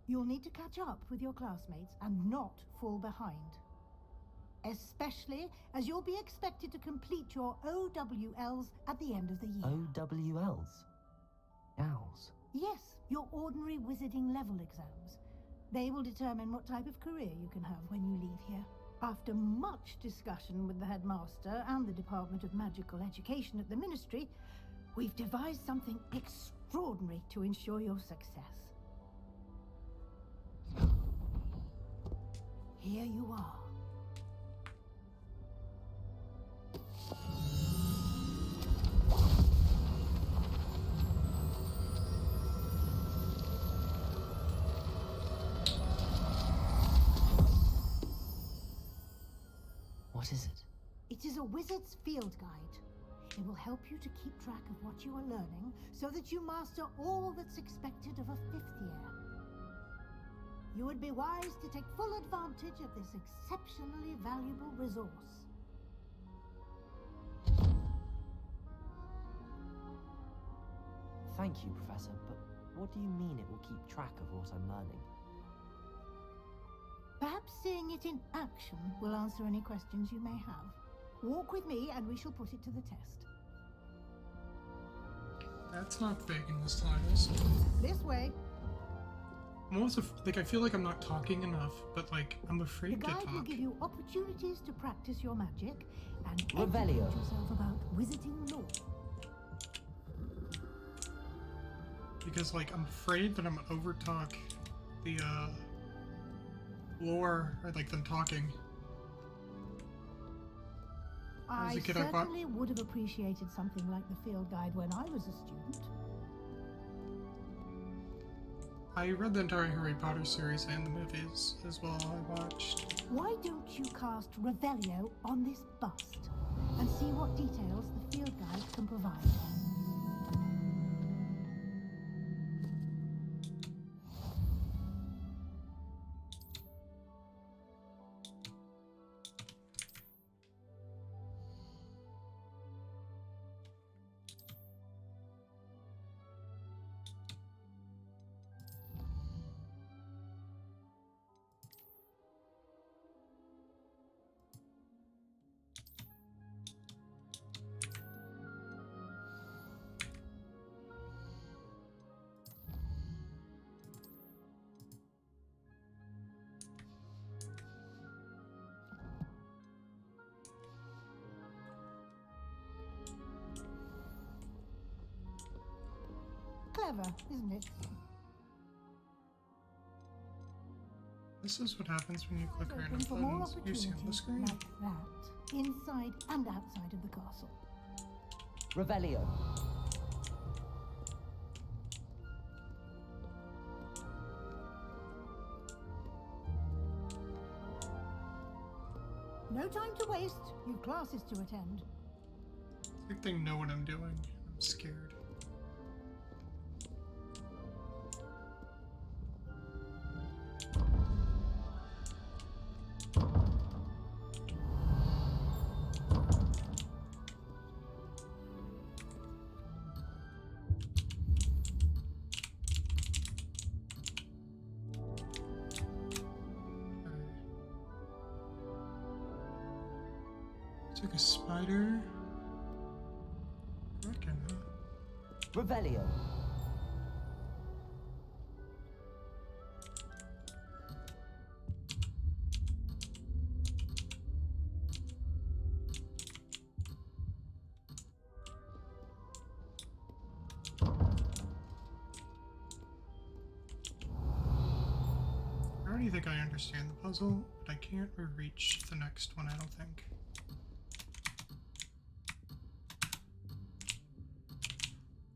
you'll need to catch up with your classmates and not fall behind. Especially as you'll be expected to complete your OWLs at the end of the year. OWLs? Owls? Yes, your ordinary wizarding level exams. They will determine what type of career you can have when you leave here. After much discussion with the headmaster and the Department of Magical Education at the Ministry, we've devised something extraordinary to ensure your success. Here you are. What is it? It is a wizard's field guide. It will help you to keep track of what you are learning so that you master all that's expected of a fifth year. You would be wise to take full advantage of this exceptionally valuable resource. Thank you, Professor, but what do you mean it will keep track of what I'm learning? Perhaps seeing it in action will answer any questions you may have. Walk with me and we shall put it to the test. That's not vague in the slightest. This way. I'm also, like, I feel like I'm not talking enough, but, like, I'm The afraid to guide will talk. give you opportunities to practice your magic and Revelio. educate yourself about wizarding lore. Because, like, I'm afraid that I'm gonna overtalk the, lore, or, like, them talking. As I a kid, I bought- certainly would have appreciated something like the field guide when I was a student. I read the entire Harry Potter series and the movies as well. I watched. Why don't you cast Revelio on this bust and see what details the field guide can provide? Clever, isn't it? This is what happens when you click Open random for more buttons you see on the opportunities screen. like that, inside and outside of the castle. Revelio. No time to waste. You've classes to attend. I think they know what I'm doing. I'm scared. Took a spider. Reckon, huh? Revelio. I already think I understand the puzzle, but I can't reach the next one, I don't think.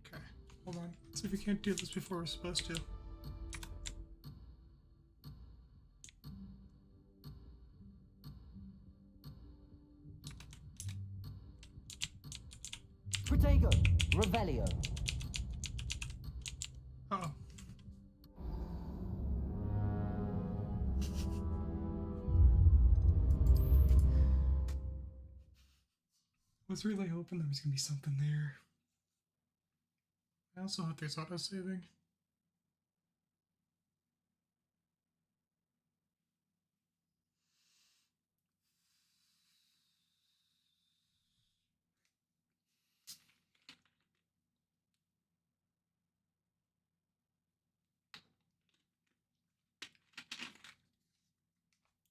Okay, hold on. Let's see if we can't do this before we're supposed to. Protego. Revelio. Uh-oh. Was really hoping there was gonna be something there. I also hope there's auto-saving.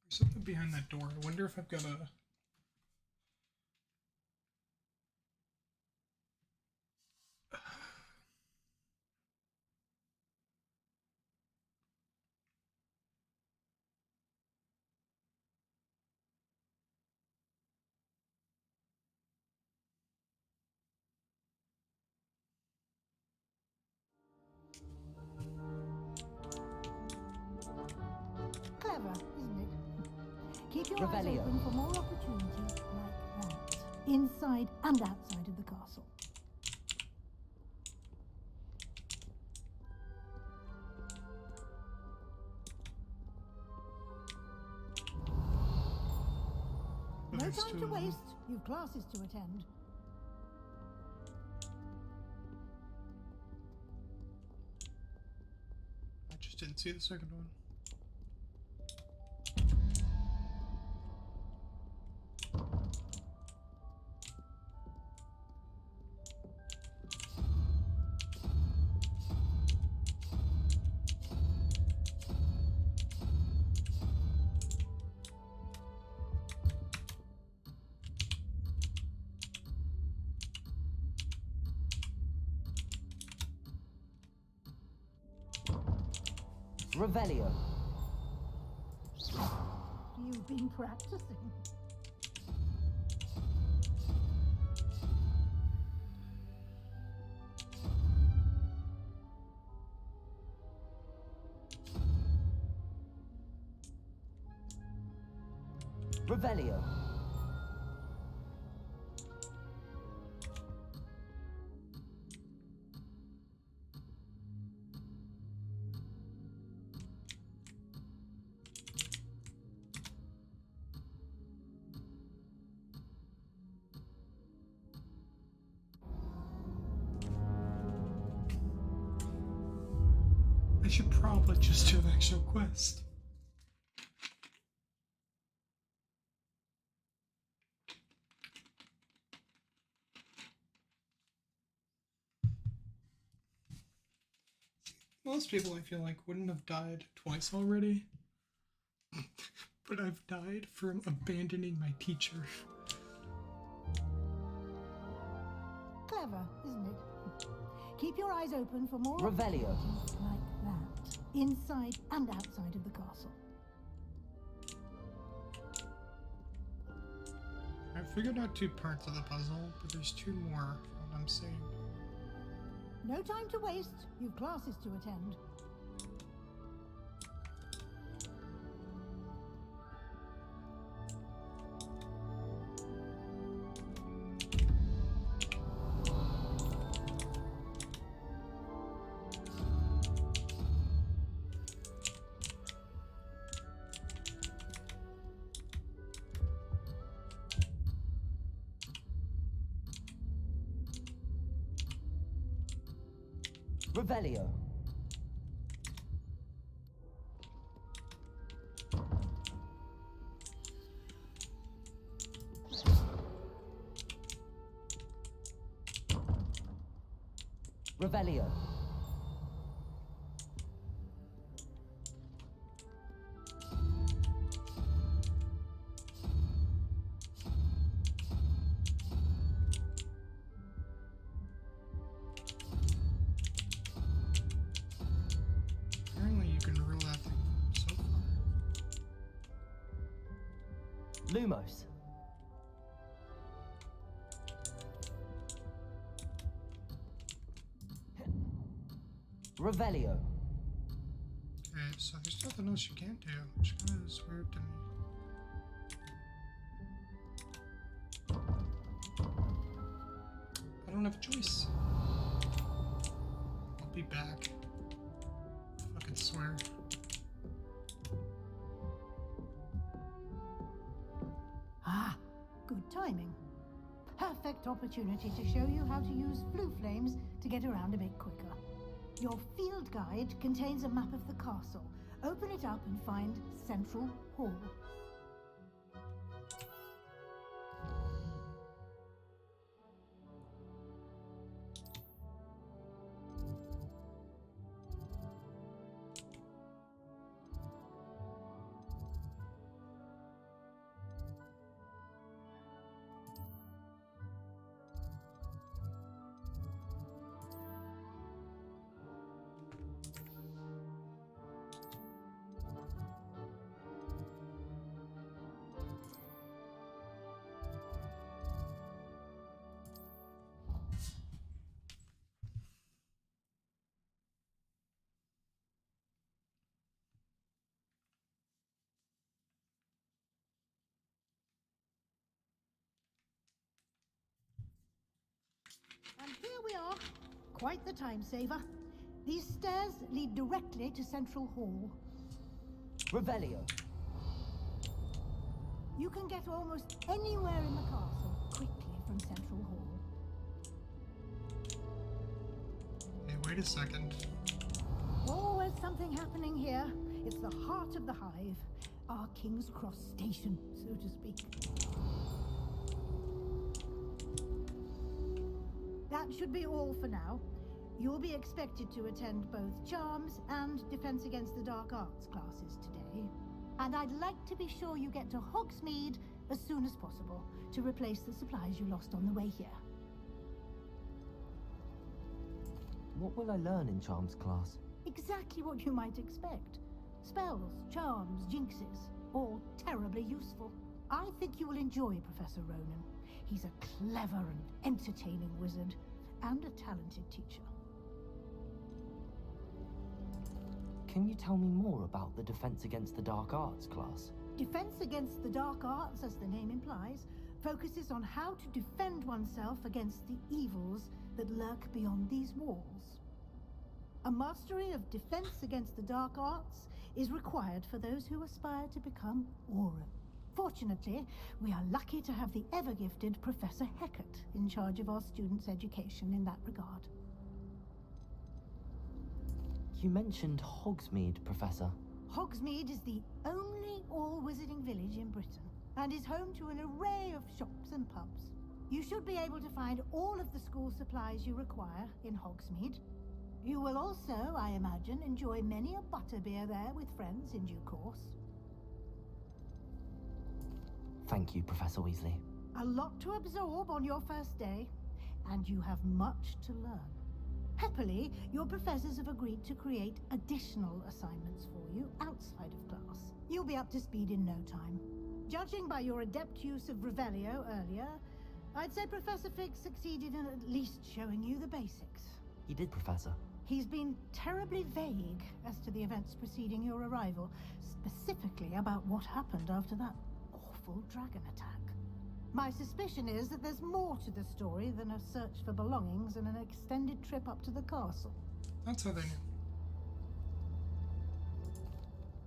There's something behind that door. I wonder if I've got a... Clever, isn't it? Keep your eyes Revelio. open for more opportunities like that, inside and outside of the castle. No next time to waste. You've classes to attend. I just didn't see the second one. Revelio. You've been practicing. Revelio. I should probably just do an actual quest. Most people, I feel like, wouldn't have died twice already. But I've died from abandoning my teacher. Clever, isn't it? Keep your eyes open for more Revelio. opportunities like that, inside and outside of the castle. I figured out 2 parts of the puzzle, but there's 2 more from what I'm seeing. No time to waste. You've classes to attend. Revelio. Revelio. Apparently you can rule that thing so far. Lumos. Revelio. Okay, so there's nothing else you can't do, which kind of is weird to me. I don't have a choice. I'll be back. I fucking swear. Ah, good timing. Perfect opportunity to show you how to use flue flames to get around a bit quicker. Your field guide contains a map of the castle. Open it up and find Central Hall. And here we are. Quite the time saver. These stairs lead directly to Central Hall. Revelio. You can get almost anywhere in the castle quickly from Central Hall. Hey, wait a second. Always something happening here. It's the heart of the hive. Our King's Cross station, so to speak. That should be all for now. You'll be expected to attend both Charms and Defense Against the Dark Arts classes today. And I'd like to be sure you get to Hogsmeade as soon as possible to replace the supplies you lost on the way here. What will I learn in Charms class? Exactly what you might expect. Spells, charms, jinxes, all terribly useful. I think you will enjoy Professor Ronan. He's a clever and entertaining wizard, and a talented teacher. Can you tell me more about the Defense Against the Dark Arts class? Defense Against the Dark Arts, as the name implies, focuses on how to defend oneself against the evils that lurk beyond these walls. A mastery of Defense Against the Dark Arts is required for those who aspire to become Auror. Fortunately, we are lucky to have the ever-gifted Professor Hecat in charge of our students' education in that regard. You mentioned Hogsmeade, Professor. Hogsmeade is the only all-wizarding village in Britain, and is home to an array of shops and pubs. You should be able to find all of the school supplies you require in Hogsmeade. You will also, I imagine, enjoy many a butterbeer there with friends in due course. Thank you, Professor Weasley. A lot to absorb on your first day, and you have much to learn. Happily, your professors have agreed to create additional assignments for you outside of class. You'll be up to speed in no time. Judging by your adept use of Revelio earlier, I'd say Professor Fig succeeded in at least showing you the basics. He did, Professor. He's been terribly vague as to the events preceding your arrival, specifically about what happened after that awful dragon attack. My suspicion is that there's more to the story than a search for belongings and an extended trip up to the castle. That's how they knew.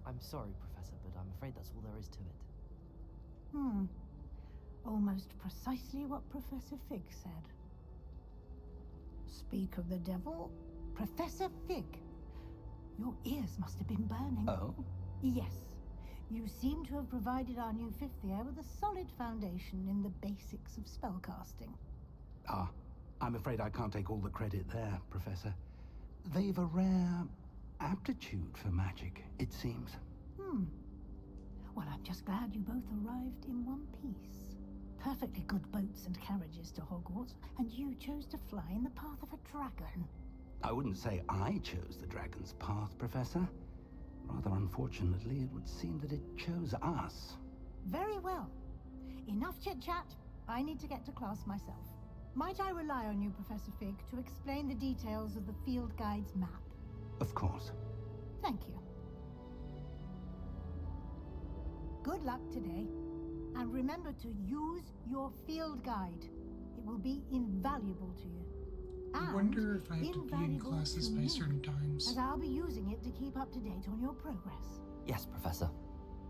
I'm sorry, Professor, but I'm afraid that's all there is to it. Almost precisely what Professor Fig said. Speak of the devil, Professor Fig. Your ears must have been burning. Oh? Yes. You seem to have provided our new fifth year with a solid foundation in the basics of spellcasting. Ah, I'm afraid I can't take all the credit there, Professor. They've a rare aptitude for magic, it seems. Well, I'm just glad you both arrived in one piece. Perfectly good boats and carriages to Hogwarts, and you chose to fly in the path of a dragon. I wouldn't say I chose the dragon's path, Professor. Rather unfortunately, it would seem that it chose us. Very well. Enough chit-chat. I need to get to class myself. Might I rely on you, Professor Fig, to explain the details of the field guide's map? Of course. Thank you. Good luck today. And remember to use your field guide. It will be invaluable to you. I wonder if I have to be in classes by certain times. As I'll be using it to keep up to date on your progress. Yes, Professor.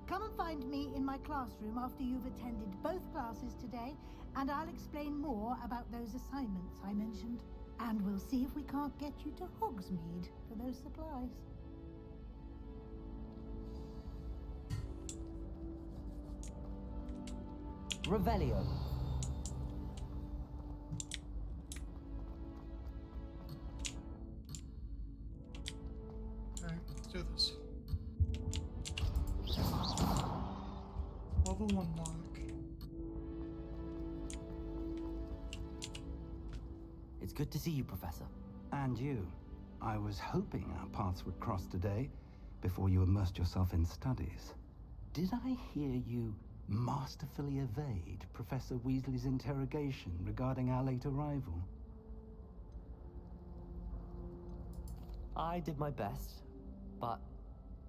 Come and find me in my classroom after you've attended both classes today, and I'll explain more about those assignments I mentioned. And we'll see if we can't get you to Hogsmeade for those supplies. Revelio. Alright, let's do this. Level 1 lock. It's good to see you, Professor. And you. I was hoping our paths would cross today, before you immersed yourself in studies. Did I hear you masterfully evade Professor Weasley's interrogation regarding our late arrival? I did my best, but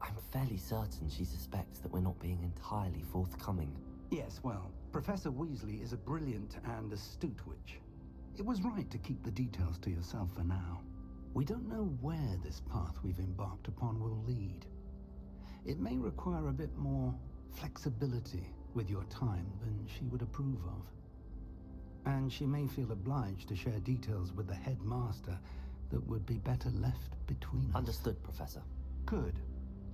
I'm fairly certain she suspects that we're not being entirely forthcoming. Yes, well, Professor Weasley is a brilliant and astute witch. It was right to keep the details to yourself for now. We don't know where this path we've embarked upon will lead. It may require a bit more flexibility with your time than she would approve of. And she may feel obliged to share details with the headmaster that would be better left between us. Understood, Professor. Good.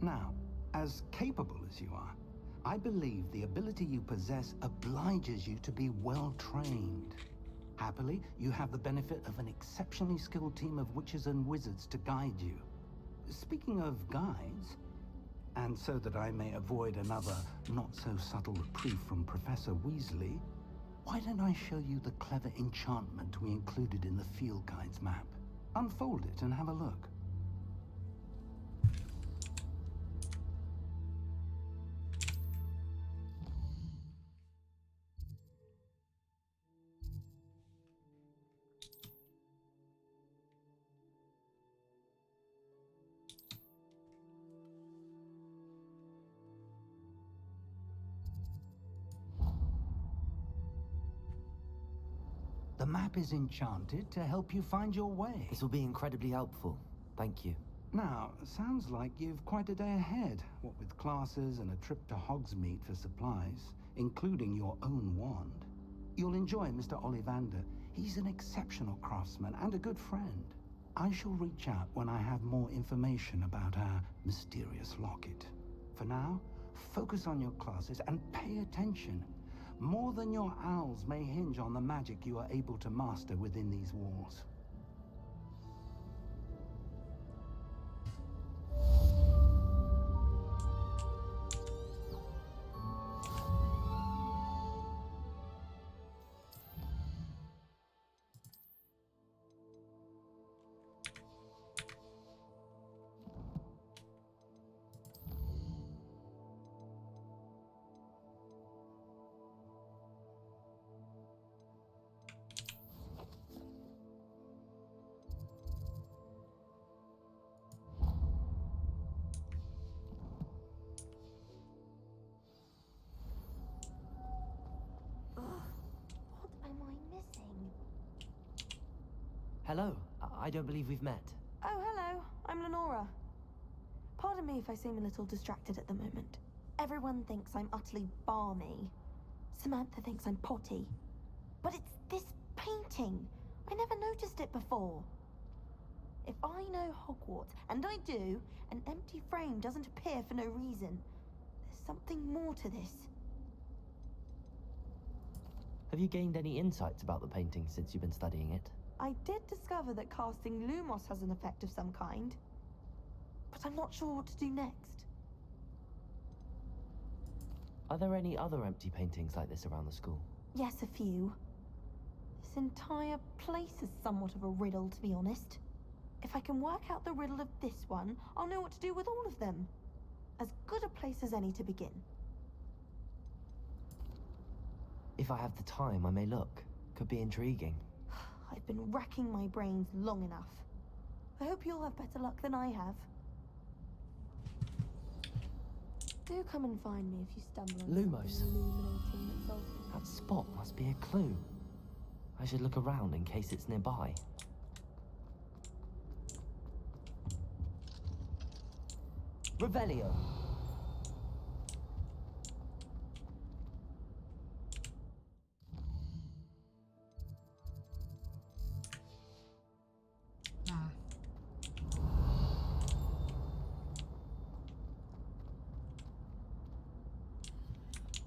Now, as capable as you are, I believe the ability you possess obliges you to be well trained. Happily, you have the benefit of an exceptionally skilled team of witches and wizards to guide you. Speaking of guides, and so that I may avoid another not-so-subtle reproof from Professor Weasley, why don't I show you the clever enchantment we included in the field guide's map? Unfold it and have a look. The map is enchanted to help you find your way. This will be incredibly helpful. Thank you. Now, sounds like you've quite a day ahead, what with classes and a trip to Hogsmeade for supplies, including your own wand. You'll enjoy Mr. Ollivander. He's an exceptional craftsman and a good friend. I shall reach out when I have more information about our mysterious locket. For now, focus on your classes and pay attention. More than your owls may hinge on the magic you are able to master within these walls. Hello. I don't believe we've met. Oh, hello. I'm Lenora. Pardon me if I seem a little distracted at the moment. Everyone thinks I'm utterly balmy. Samantha thinks I'm potty. But it's this painting. I never noticed it before. If I know Hogwarts, and I do, an empty frame doesn't appear for no reason. There's something more to this. Have you gained any insights about the painting since you've been studying it? I did discover that casting Lumos has an effect of some kind. But I'm not sure what to do next. Are there any other empty paintings like this around the school? Yes, a few. This entire place is somewhat of a riddle, to be honest. If I can work out the riddle of this one, I'll know what to do with all of them. As good a place as any to begin. If I have the time, I may look. Could be intriguing. I've been racking my brains long enough. I hope you'll have better luck than I have. Do come and find me if you stumble on Lumos. something illuminating that's also... That spot must be a clue. I should look around in case it's nearby. Revelio.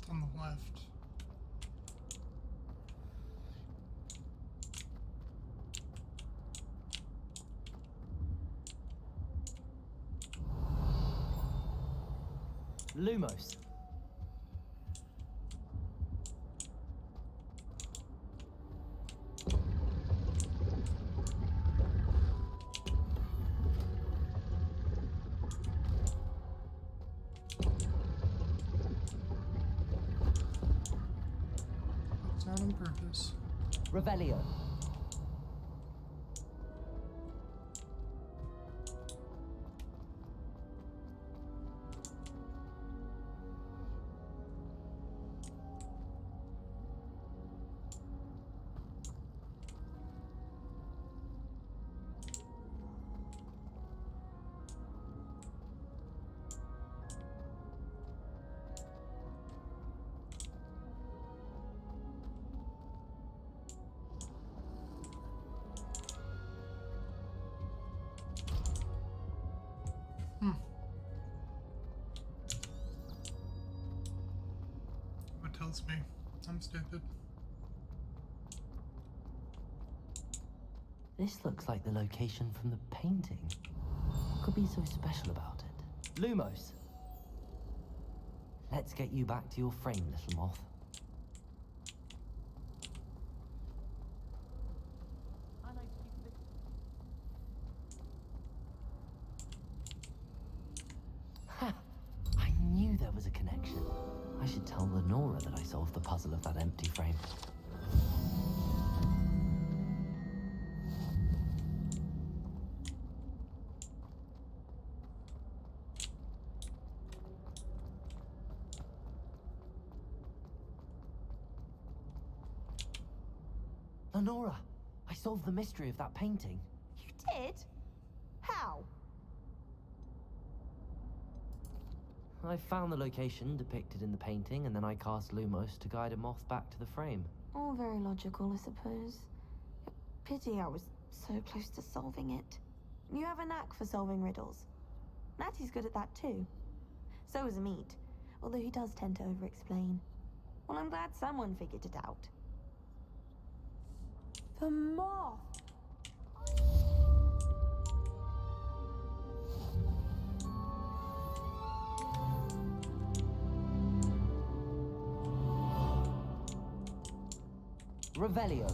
On the left. Lumos. It's not on purpose. Revelio. tells me. I'm stupid. This looks like the location from the painting. What could be so special about it? Lumos! Let's get you back to your frame, little moth. Ha! I knew there was a connection. I should tell Lenora that I solved the puzzle of that empty frame. Lenora, I solved the mystery of that painting. You did? How? I found the location depicted in the painting, and then I cast Lumos to guide a moth back to the frame. All very logical, I suppose. Pity I was so close to solving it. You have a knack for solving riddles. Natty's good at that too. So is Amit, although he does tend to over-explain. Well, I'm glad someone figured it out. The moth! Revelio.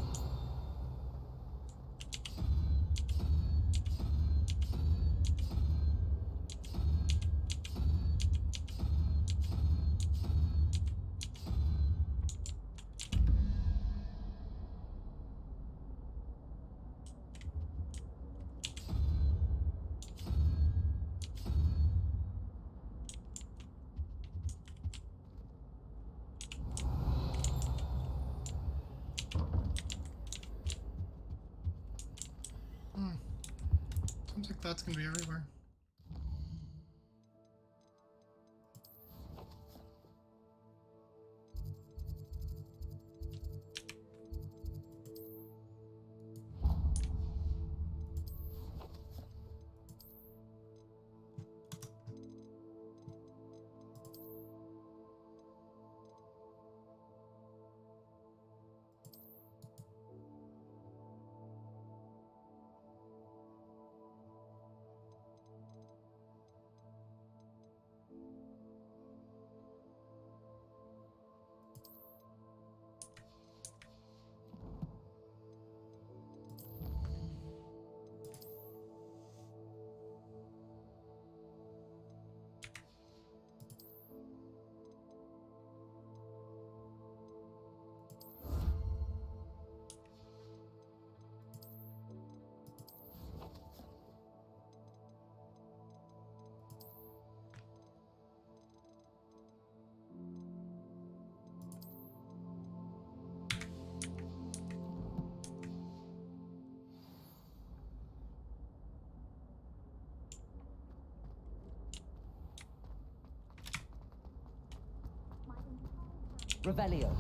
Seems like that's gonna be everywhere. Revelio.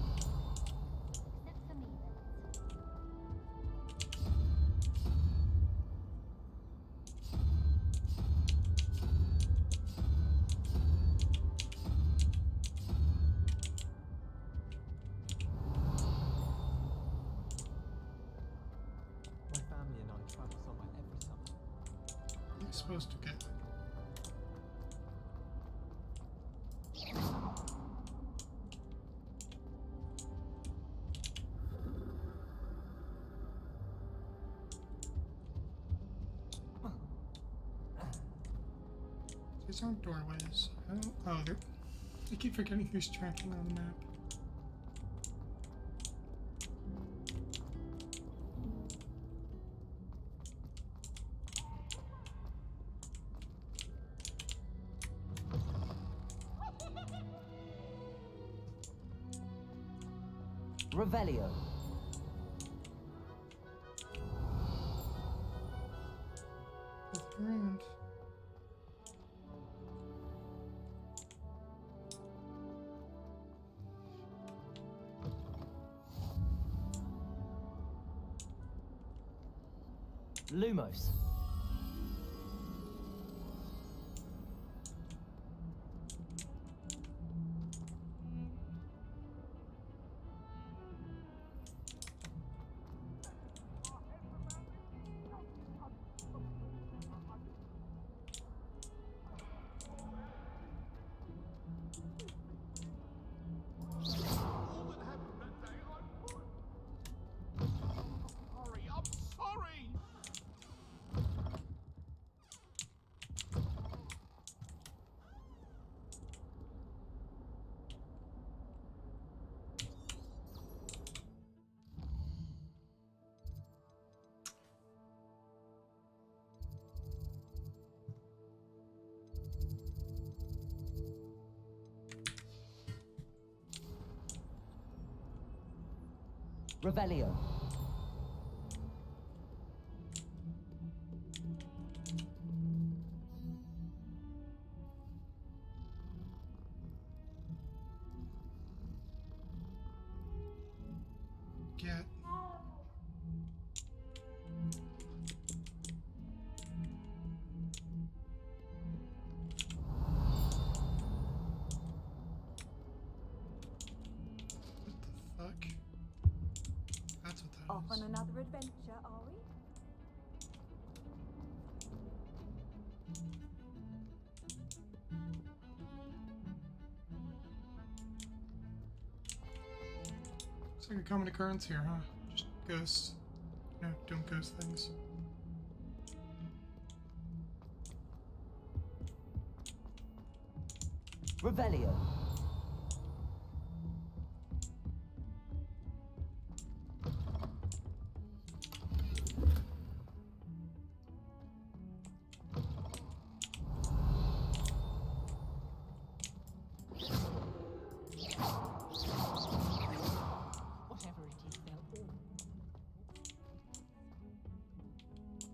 My family and I travel somewhere every summer. I'm supposed to get. These aren't doorways. Oh, I keep forgetting who's tracking on the map. Revelio. Look around. Lumos. Revelio. Get. What the fuck? That's what that Off is. on another adventure, are we? Looks like a common occurrence here, huh? Just ghosts. No, don't ghost things. Revelio. Whatever it is, they'll all.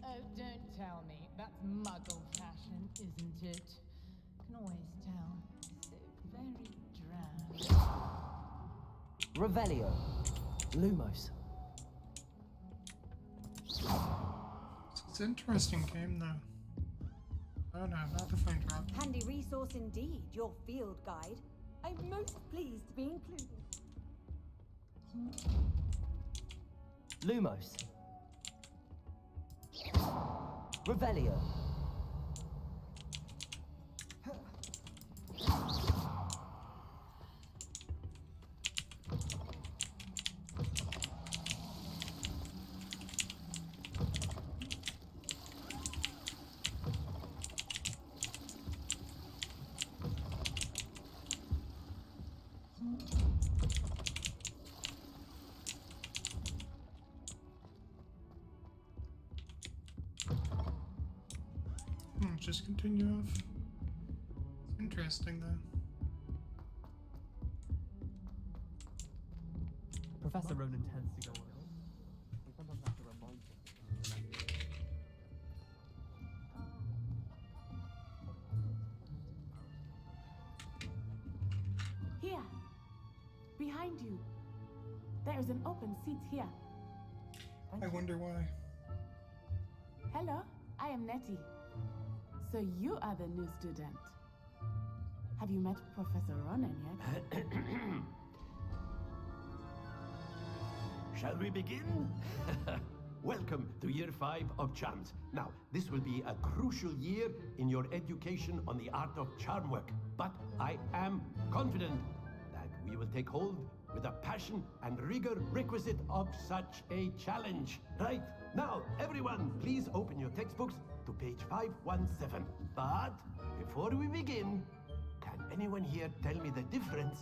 Oh, don't tell me. That's muggle fashion, isn't it? Can always tell. So very drab. Revelio. Lumos. It's an interesting game, though. Oh no, not the flame drop. Handy resource indeed, your field guide. I'm most pleased to be included. Lumos. Revelio. Just continue off. It's interesting, though. Professor Ronan tends to go on ill. We sometimes have to remind him. Here, behind you. There is an open seat here. I wonder why. Hello, I am Nettie. So you are the new student. Have you met Professor Ronan yet? Shall we begin? Welcome to year 5 of Charms. Now, this will be a crucial year in your education on the art of charm work. But I am confident that we will take hold with the passion and rigor requisite of such a challenge. Right, now, everyone, please open your textbooks to page 517. But before we begin, can anyone here tell me the difference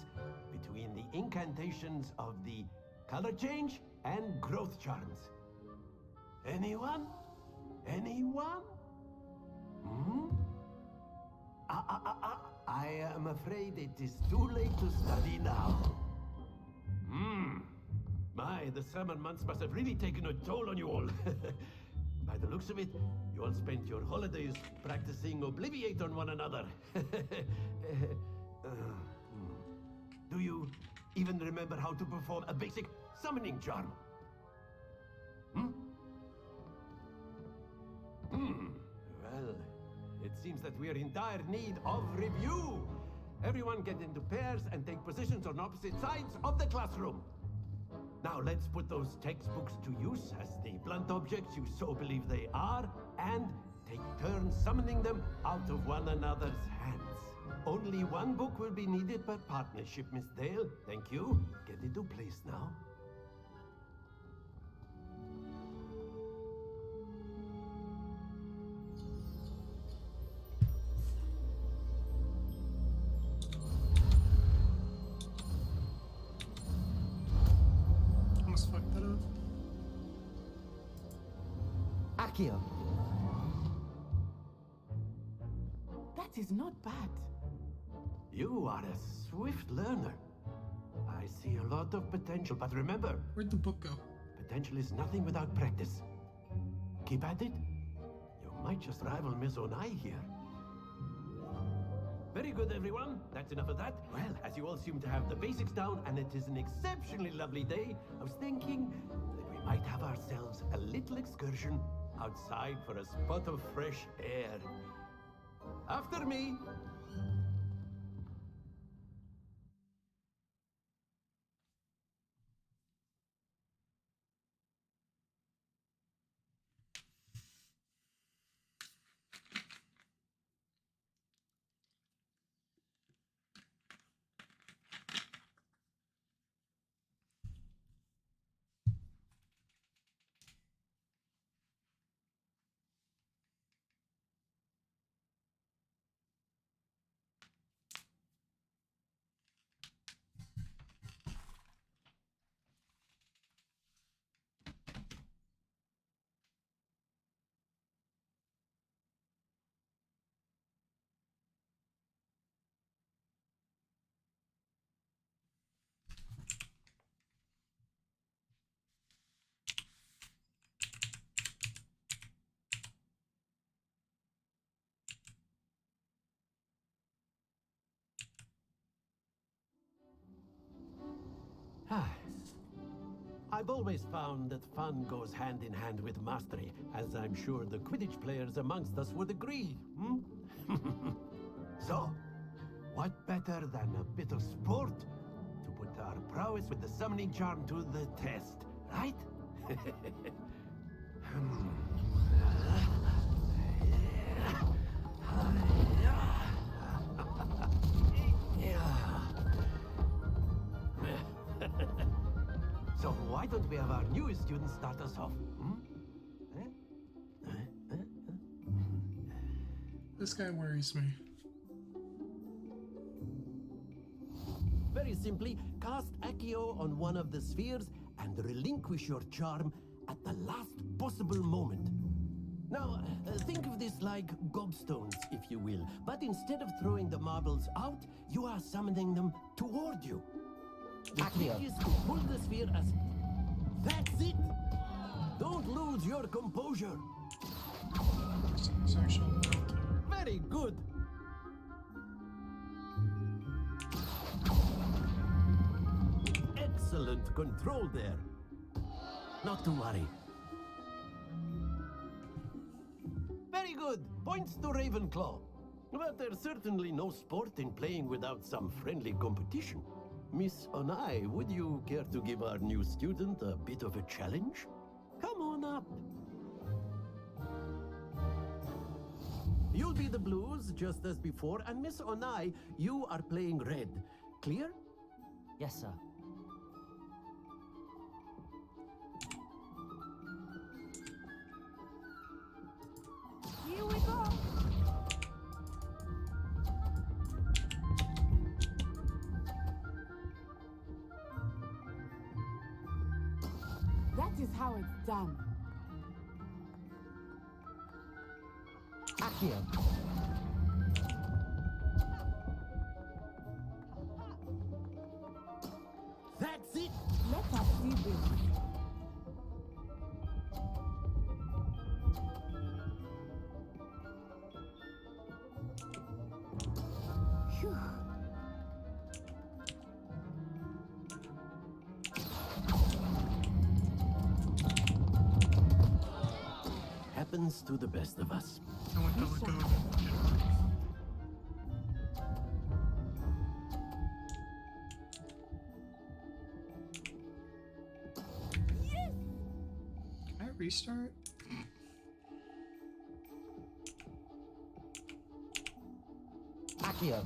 between the incantations of the color change and growth charms? Anyone? Anyone? Hmm? I am afraid it is too late to study now. My, the summer months must have really taken a toll on you all. By the looks of it, you all spent your holidays practicing Obliviate on one another. Do you even remember how to perform a basic summoning charm? Well, it seems that we are in dire need of review. Everyone get into pairs and take positions on opposite sides of the classroom. Now let's put those textbooks to use as the blunt objects you so believe they are, and take turns summoning them out of one another's hands. Only one book will be needed per partnership, Miss Dale. Thank you. Get into place now. Almost fucked that up. Accio. That is not bad. You are a swift learner. I I see a lot of potential, but remember, where'd the book go? Potential is nothing without practice. Keep at it. You might just rival Miss Onai here. Very good, everyone. That's enough of that. Well, as you all seem to have the basics down, and it is an exceptionally lovely day, I was thinking that we might have ourselves a little excursion outside for a spot of fresh air. After me. I've always found that fun goes hand in hand with mastery, as I'm sure the Quidditch players amongst us would agree. So, what better than a bit of sport to put our prowess with the summoning charm to the test, right? So why don't we have our newest student start us off? This guy worries me. Very simply, cast Accio on one of the spheres and relinquish your charm at the last possible moment. Now, think of this like gobstones, if you will, but instead of throwing the marbles out, you are summoning them toward you. The trick is to pull the sphere as... That's it! Don't lose your composure! Very good! Excellent control there. Not to worry. Very good. Points to Ravenclaw. But there's certainly no sport in playing without some friendly competition. Miss Onai, would you care to give our new student a bit of a challenge? Come on up. You'll be the blues, just as before, and Miss Onai, you are playing red. Clear? Yes, sir. Here we go. That is how it's done. Accio. That's it! Let us see this. Phew. Happens to the best of us. I went to let go of it. Yes! Can I restart? Accio.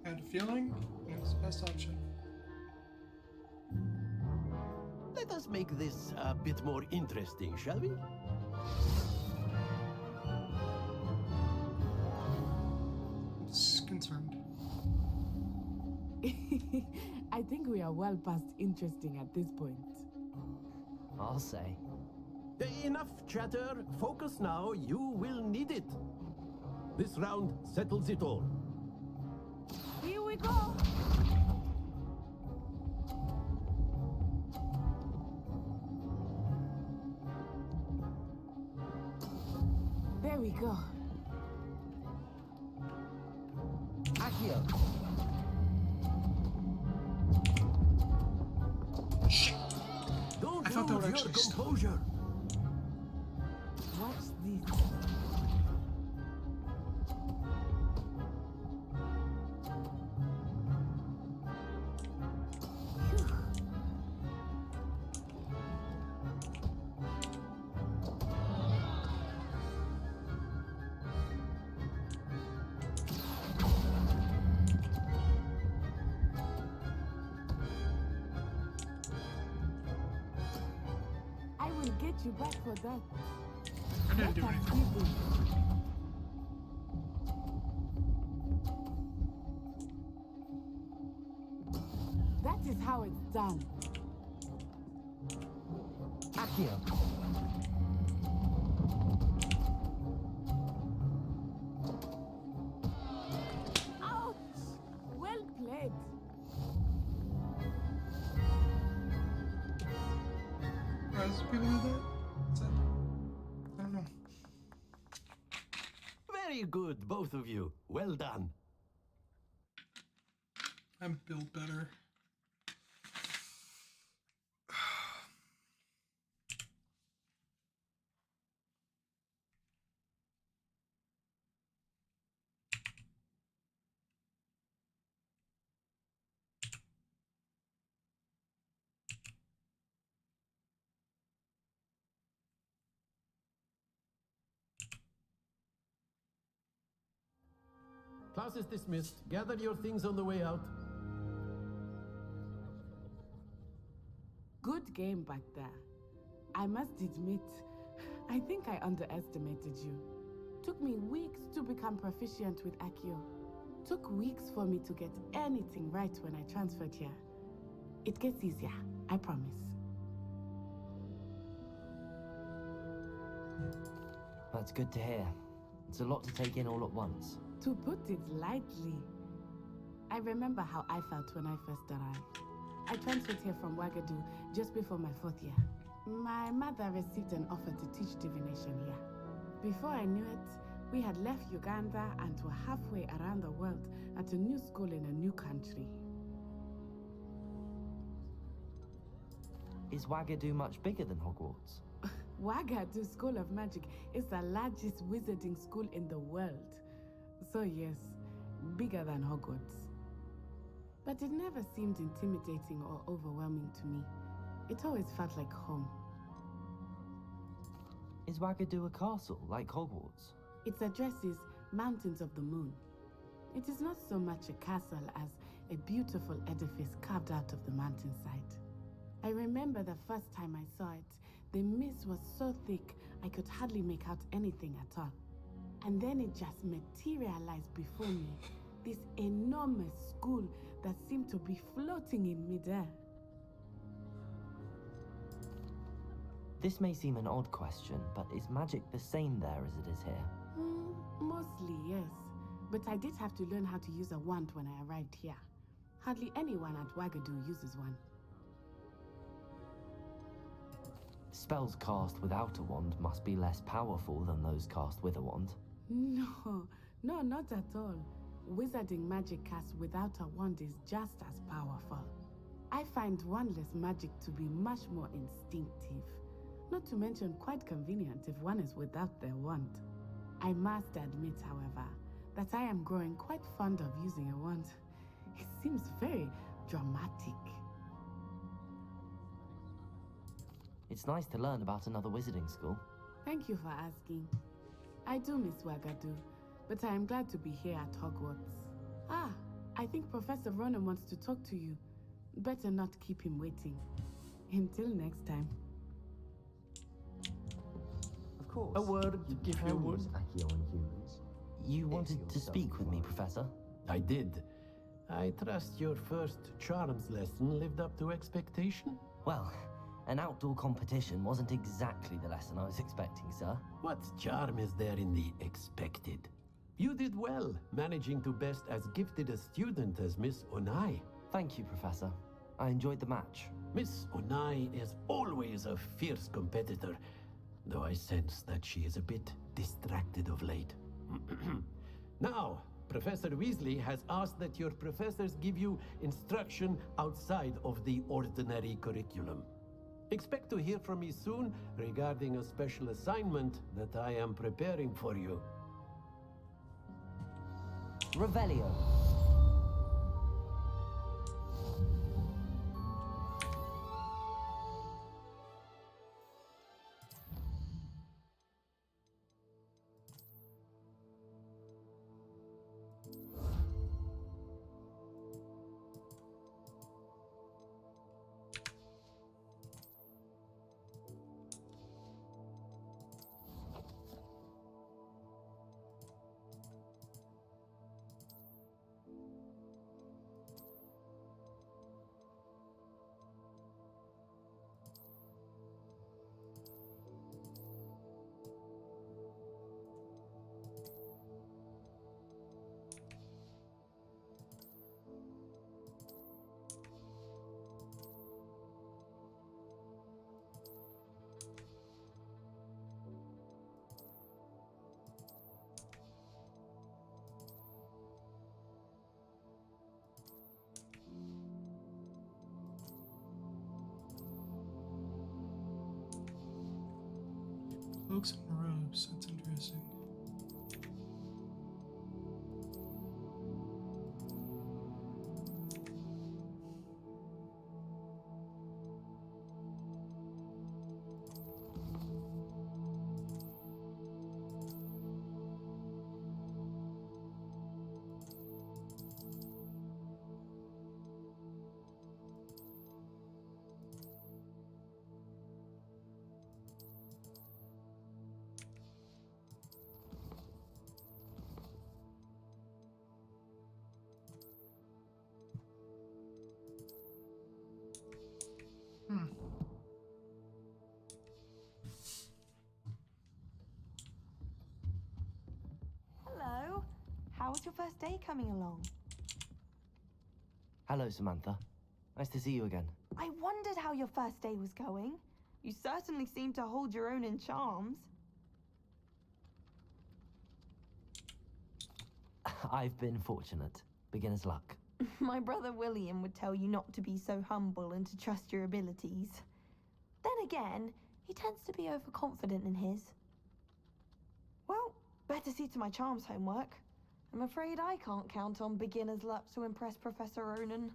I had a feeling it was the best option. Let us make this a bit more interesting, shall we? I'm concerned. I think we are well past interesting at this point. I'll say. Enough chatter. Focus now. You will need it. This round settles it all. Here we go. There we go. Accio. Don't I thought that would lose actually your stop. composure. Watch this. I will get you back for that. I didn't do Let us anything. begin. That is how it's done. Accio. Ouch! Well played. Guys, people do that? Is that? I don't know. Very good, both of you. Well done. I'm built better. Class is dismissed. Gather your things on the way out. Good game back there. I must admit, I think I underestimated you. Took me weeks to become proficient with Accio. Took weeks for me to get anything right when I transferred here. It gets easier, I promise. That's good to hear. It's a lot to take in all at once. To put it lightly, I remember how I felt when I first arrived. I transferred here from Wagadu just before my 4th year. My mother received an offer to teach divination here. Before I knew it, we had left Uganda and were halfway around the world at a new school in a new country. Is Wagadu much bigger than Hogwarts? Wagadu School of Magic is the largest wizarding school in the world. So yes, bigger than Hogwarts. But it never seemed intimidating or overwhelming to me. It always felt like home. Is Wagadu a castle, like Hogwarts? Its address is Mountains of the Moon. It is not so much a castle as a beautiful edifice carved out of the mountainside. I remember the first time I saw it, the mist was so thick I could hardly make out anything at all. And then it just materialized before me, this enormous school that seemed to be floating in midair. This may seem an odd question, but is magic the same there as it is here? Mostly, yes. But I did have to learn how to use a wand when I arrived here. Hardly anyone at Wagadu uses one. Spells cast without a wand must be less powerful than those cast with a wand. No, not at all. Wizarding magic cast without a wand is just as powerful. I find wandless magic to be much more instinctive. Not to mention quite convenient if one is without their wand. I must admit, however, that I am growing quite fond of using a wand. It seems very dramatic. It's nice to learn about another wizarding school. Thank you for asking. I do miss Wagadu, but I am glad to be here at Hogwarts. Ah, I think Professor Ronen wants to talk to you. Better not keep him waiting. Until next time. Of course. A word, if you would. Accio on humans. You wanted to speak with me, Professor? I did. I trust your first charms lesson lived up to expectation? Well, An outdoor competition wasn't exactly the lesson I was expecting, sir. What charm is there in the expected? You did well, managing to best as gifted a student as Miss Onai. Thank you, Professor. I enjoyed the match. Miss Onai is always a fierce competitor, though I sense that she is a bit distracted of late. Now, Professor Weasley has asked that your professors give you instruction outside of the ordinary curriculum. Expect to hear from me soon regarding a special assignment that I am preparing for you. Revelio. Cloaks and robes, that's interesting. Hello. How's your first day coming along? Hello, Samantha. Nice to see you again. I wondered how your first day was going. You certainly seem to hold your own in charms. I've been fortunate. Beginner's luck. My brother William would tell you not to be so humble and to trust your abilities. Then again, he tends to be overconfident in his. Well, better see to my charms homework. I'm afraid I can't count on beginner's luck to impress Professor Ronen.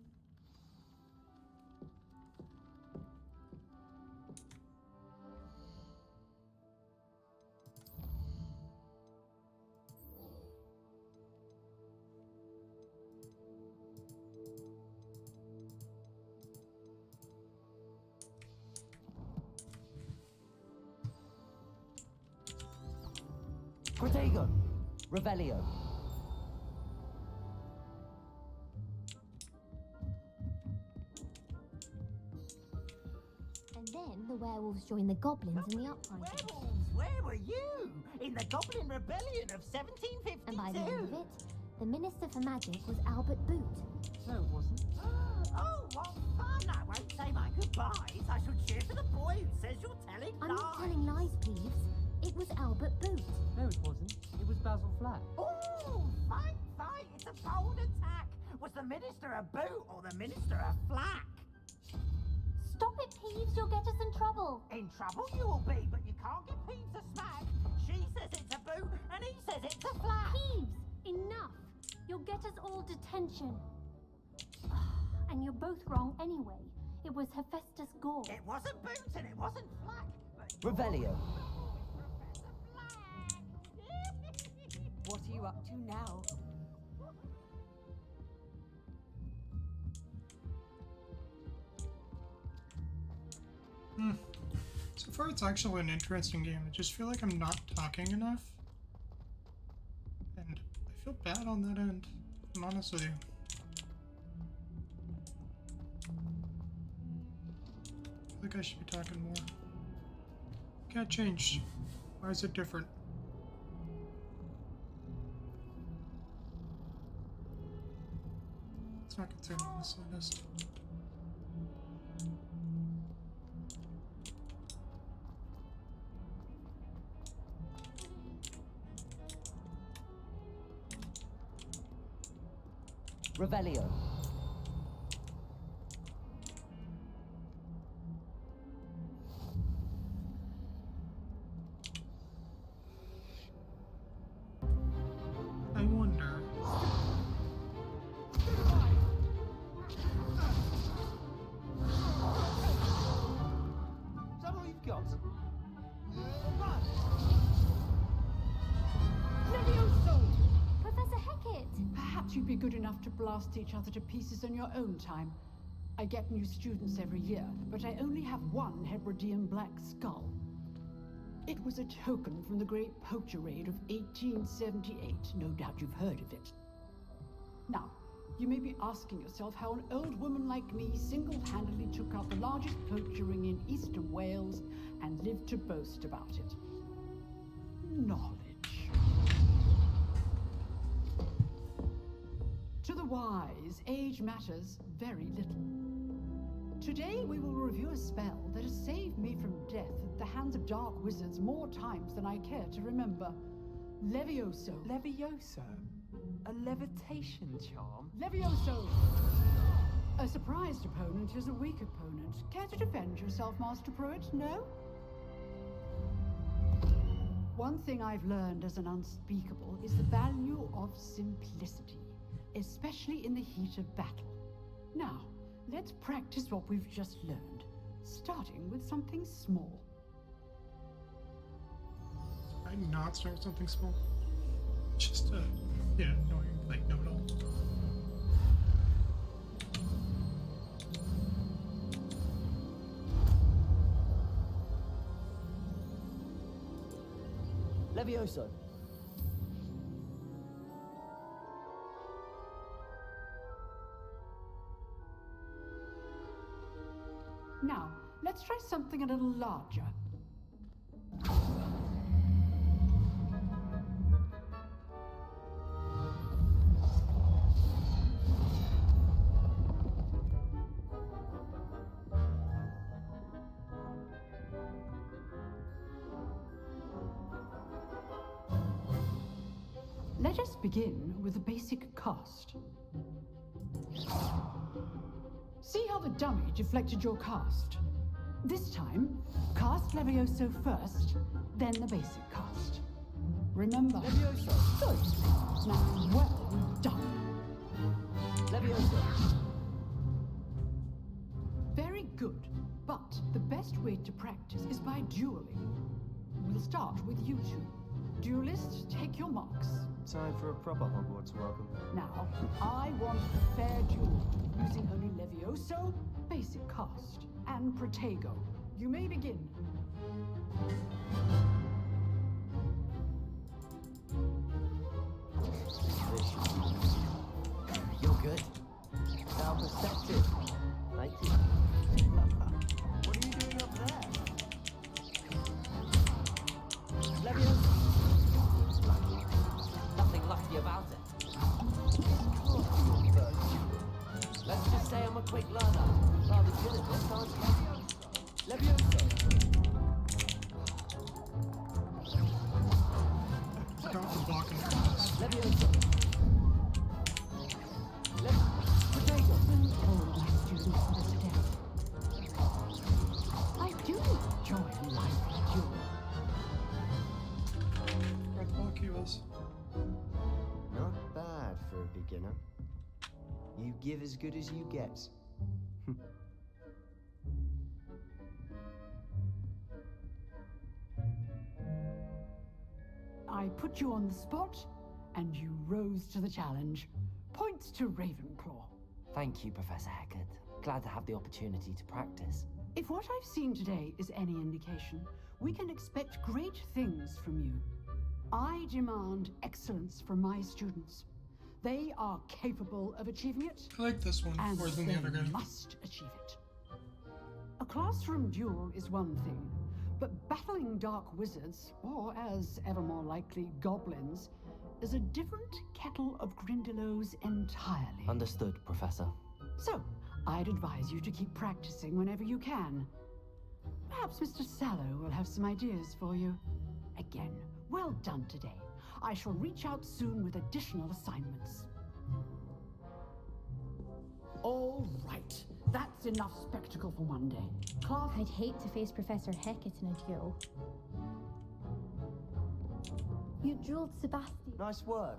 Protego! Revelio. And then the werewolves joined the goblins in the uprising. Werewolves, where were you? In the Goblin Rebellion of 1752? And by the end of it, the Minister for Magic was Albert Boot. No, it wasn't. Oh, what fun! I won't say my goodbyes. I shall cheer for the boy who says you're telling I'm lies. not telling lies, Peeves. It was Albert Boot. No, it wasn't. It was Basil Flat. Oh, fight, fight! It's a bold attack. Was the Minister a boot or the Minister a flack? Stop it, Peeves. You'll get us in trouble. In trouble you will be, but you can't give Peeves a smack. She says it's a boot, and he says it's a flack. Peeves, enough. You'll get us all detention. And you're both wrong anyway. It was Hephaestus Gore. It wasn't boot and it wasn't flack. Revelio. What are you up to now? So far, it's actually an interesting game. I just feel like I'm not talking enough. And I feel bad on that end, if I'm honest with you. feel like I should be talking more. Can't change. Why is it different? It's not concerning the slightest. Revelio. I wonder. Is that all you've got? Levioso! Professor Hecat! Perhaps you'd be good enough to blast each other to pieces on your own time. I get new students every year, but I only have one Hebridean black skull. It was a token from the Great Poacher Raid of 1878. No doubt you've heard of it. Now, you may be asking yourself how an old woman like me single-handedly took out the largest poacher ring in eastern Wales and lived to boast about it. Knowledge. To the wise, age matters very little. Today we will review a spell that has saved me from death at the hands of dark wizards more times than I care to remember. Levioso. Levioso? A levitation charm? Levioso! A surprised opponent is a weak opponent. Care to defend yourself, Master Pruitt? No? One thing I've learned as an unspeakable is the value of simplicity, especially in the heat of battle. Now, let's practice what we've just learned, starting with something small. I not start with something small. Just yeah, annoying, like know-it-all. Levioso. Now, let's try something a little larger. Let us begin with the basic cast. See how the dummy deflected your cast? This time, cast Levioso first, then the basic cast. Remember? Levioso. Good. Now, well done. Levioso. Very good. But the best way to practice is by dueling. We'll start with you two. Duelists, take your marks. Time for a proper Hogwarts welcome. Now, I want a fair duel, using only Levioso, basic cast, and Protego. You may begin. You're good. Now perceptive. Thank you. What are you doing up there? Levioso. Lucky. Nothing lucky about it. Let's just say I'm a quick learner. Rather good at this, aren't you? Levioso. Forgot to block in class. Levioso. Protego. All my students for this day. I do enjoy a lively duel. Forgot to block he was. Not bad for a beginner. You give as good as you get. I put you on the spot, and you rose to the challenge. Points to Ravenclaw. Thank you, Professor Hecat. Glad to have the opportunity to practice. If what I've seen today is any indication, we can expect great things from you. I demand excellence from my students. They are capable of achieving it. I like this one and more than the other guy. they must achieve it. A classroom duel is one thing, but battling dark wizards, or as ever more likely, goblins, is a different kettle of Grindylows entirely. Understood, Professor. So, I'd advise you to keep practicing whenever you can. Perhaps Mr. Sallow will have some ideas for you. Again, well done today. I shall reach out soon with additional assignments. All right. That's enough spectacle for one day. Class... I'd hate to face Professor Hecat in a duel. You drilled Sebastian. Nice work.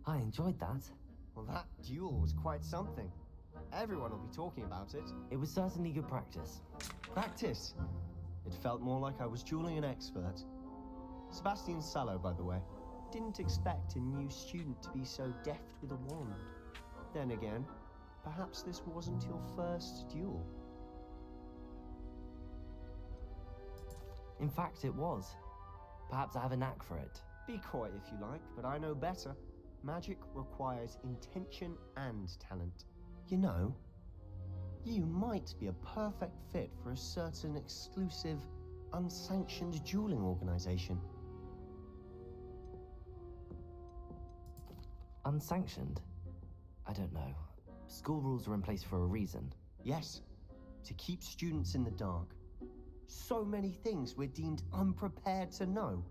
I enjoyed that. Well, that duel was quite something. Everyone will be talking about it. It was certainly good practice. Practice? It felt more like I was dueling an expert. Sebastian Sallow, by the way. Didn't expect a new student to be so deft with a wand. Then again, perhaps this wasn't your first duel. In fact, it was. Perhaps I have a knack for it. Be coy if you like, but I know better. Magic requires intention and talent. You know, you might be a perfect fit for a certain exclusive, unsanctioned dueling organization. Unsanctioned? I don't know. School rules are in place for a reason. Yes, to keep students in the dark. So many things we're deemed unprepared to know.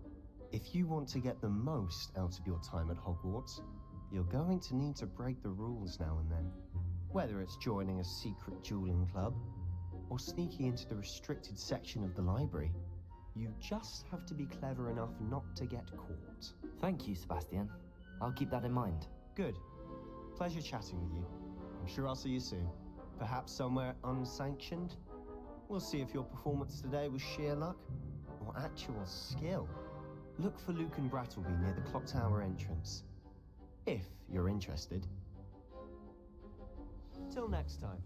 If you want to get the most out of your time at Hogwarts, you're going to need to break the rules now and then. Whether it's joining a secret dueling club, or sneaking into the restricted section of the library, you just have to be clever enough not to get caught. Thank you, Sebastian. I'll keep that in mind. Good. Pleasure chatting with you. I'm sure I'll see you soon. Perhaps somewhere unsanctioned? We'll see if your performance today was sheer luck, or actual skill. Look for Luke and Brattleby near the clock tower entrance. If you're interested. Till next time.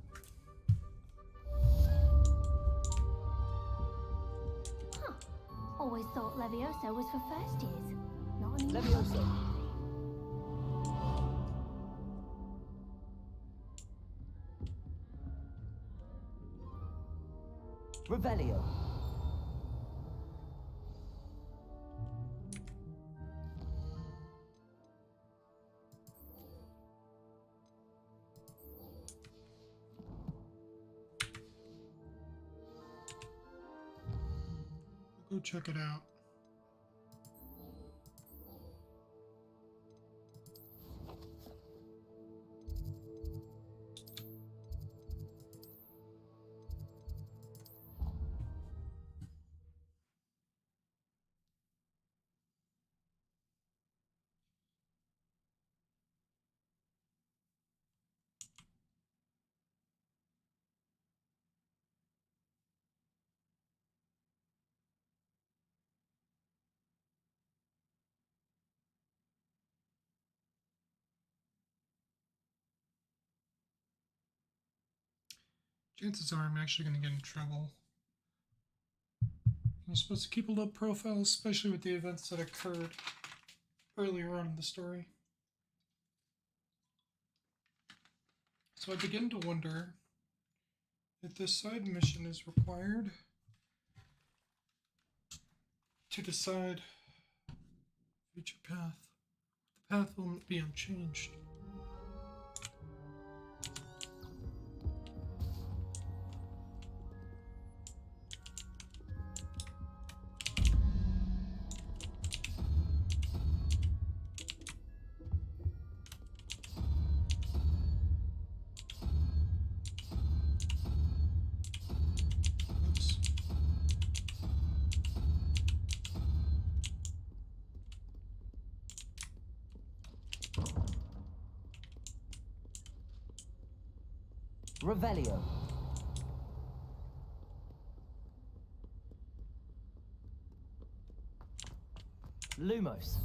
Huh. Always thought Levioso was for first years. Not anymore. Levioso. Revelio. Go check it out. Chances are I'm actually going to get in trouble. I'm supposed to keep a low profile, especially with the events that occurred earlier on in the story. So I begin to wonder if this side mission is required to decide future path. The path will be unchanged. Revelio. Lumos.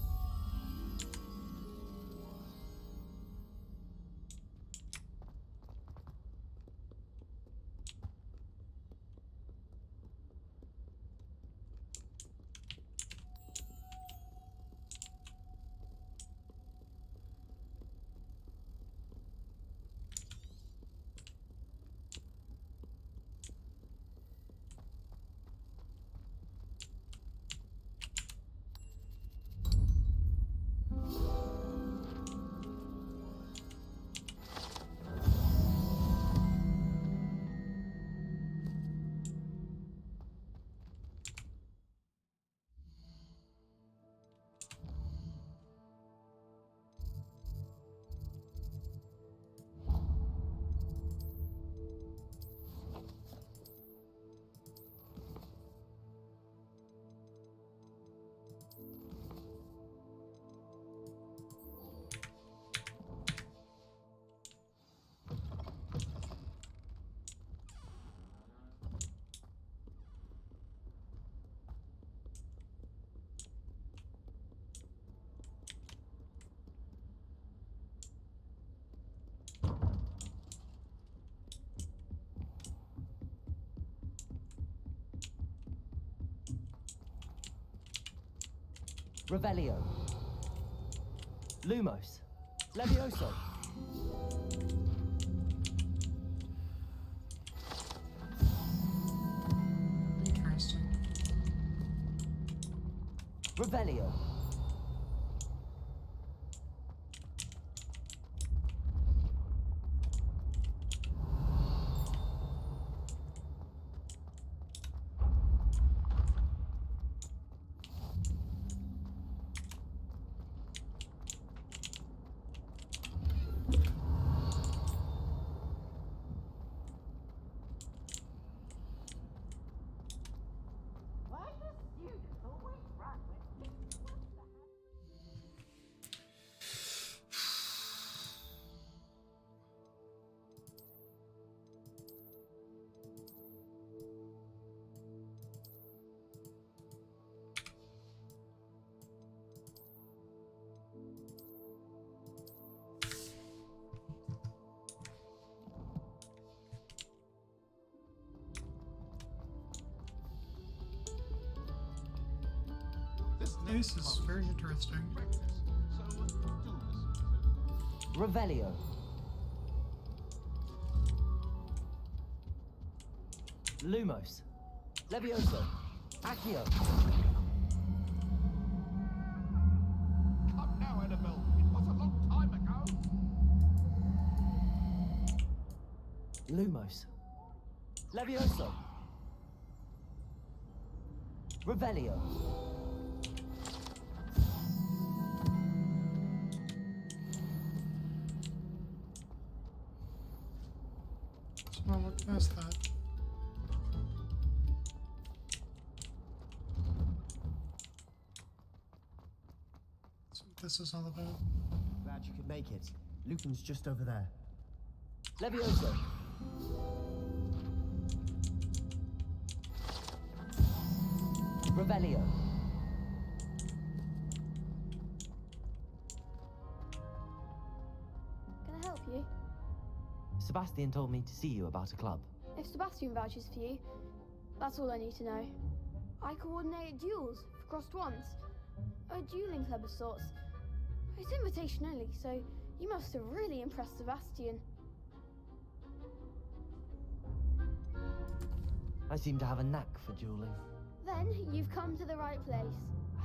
Revelio. Lumos. Levioso. Interesting. Revelio. This is very interesting. Revelio. Lumos. Levioso. Accio. Come now, Annabelle. It was a long time ago. Lumos. Levioso. Revelio. I'll look past that. That's what this is all about. Glad you could make it. Lucan's just over there. Levioso. Revelio. Can I help you? Sebastian told me to see you about a club. If Sebastian vouches for you, that's all I need to know. I coordinate duels for crossed ones. A dueling club of sorts. It's invitation only, so you must have really impressed Sebastian. I seem to have a knack for dueling. Then you've come to the right place.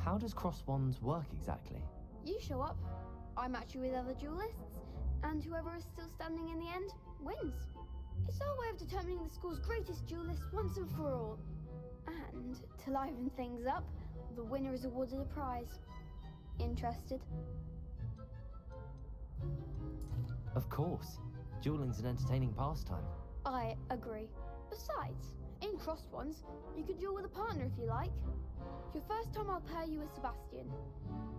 How does cross wands work exactly? You show up, I match you with other duelists, and whoever is still standing in the end wins. It's our way of determining the school's greatest duelist once and for all. And to liven things up, the winner is awarded a prize. Interested? Of course. Dueling's an entertaining pastime. I agree. Besides, in crossed ones, you could duel with a partner if you like. Your first time I'll pair you with Sebastian.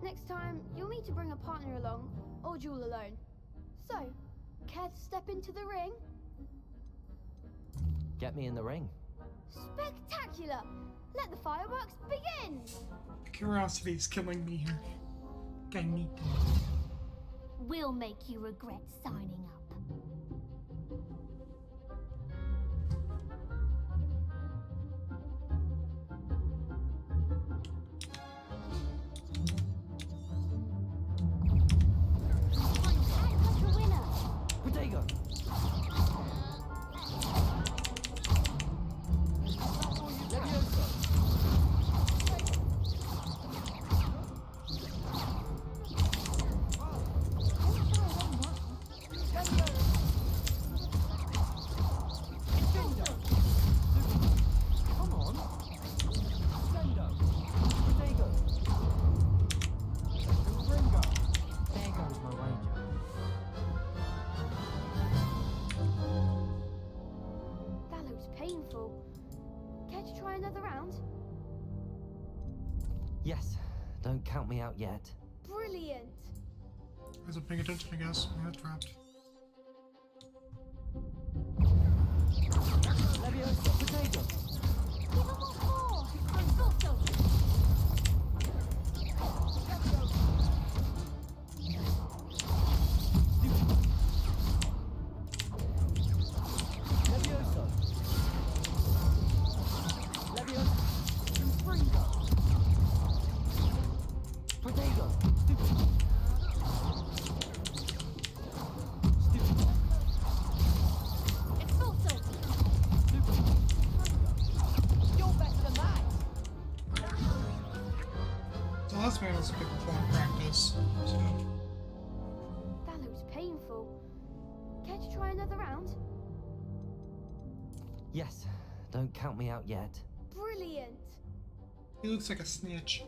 Next time, you'll need to bring a partner along, or duel alone. So, care to step into the ring? Get me in the ring. Spectacular! Let the fireworks begin! Curiosity is killing me here. I need to. We'll make you regret signing up. Protego! Come on! Sendo! Protego! Ringo! There goes my wager. That looks painful. Care to try another round? Yes, don't count me out yet. Brilliant! I wasn't paying attention, I guess. I got trapped. Levioso, Protego! Give him what more! I'm also. Levioso! Levioso! Ringo! The last man was a bit before practice, so. That looks painful. Care to try another round? Yes, don't count me out yet. Brilliant. He looks like a snitch.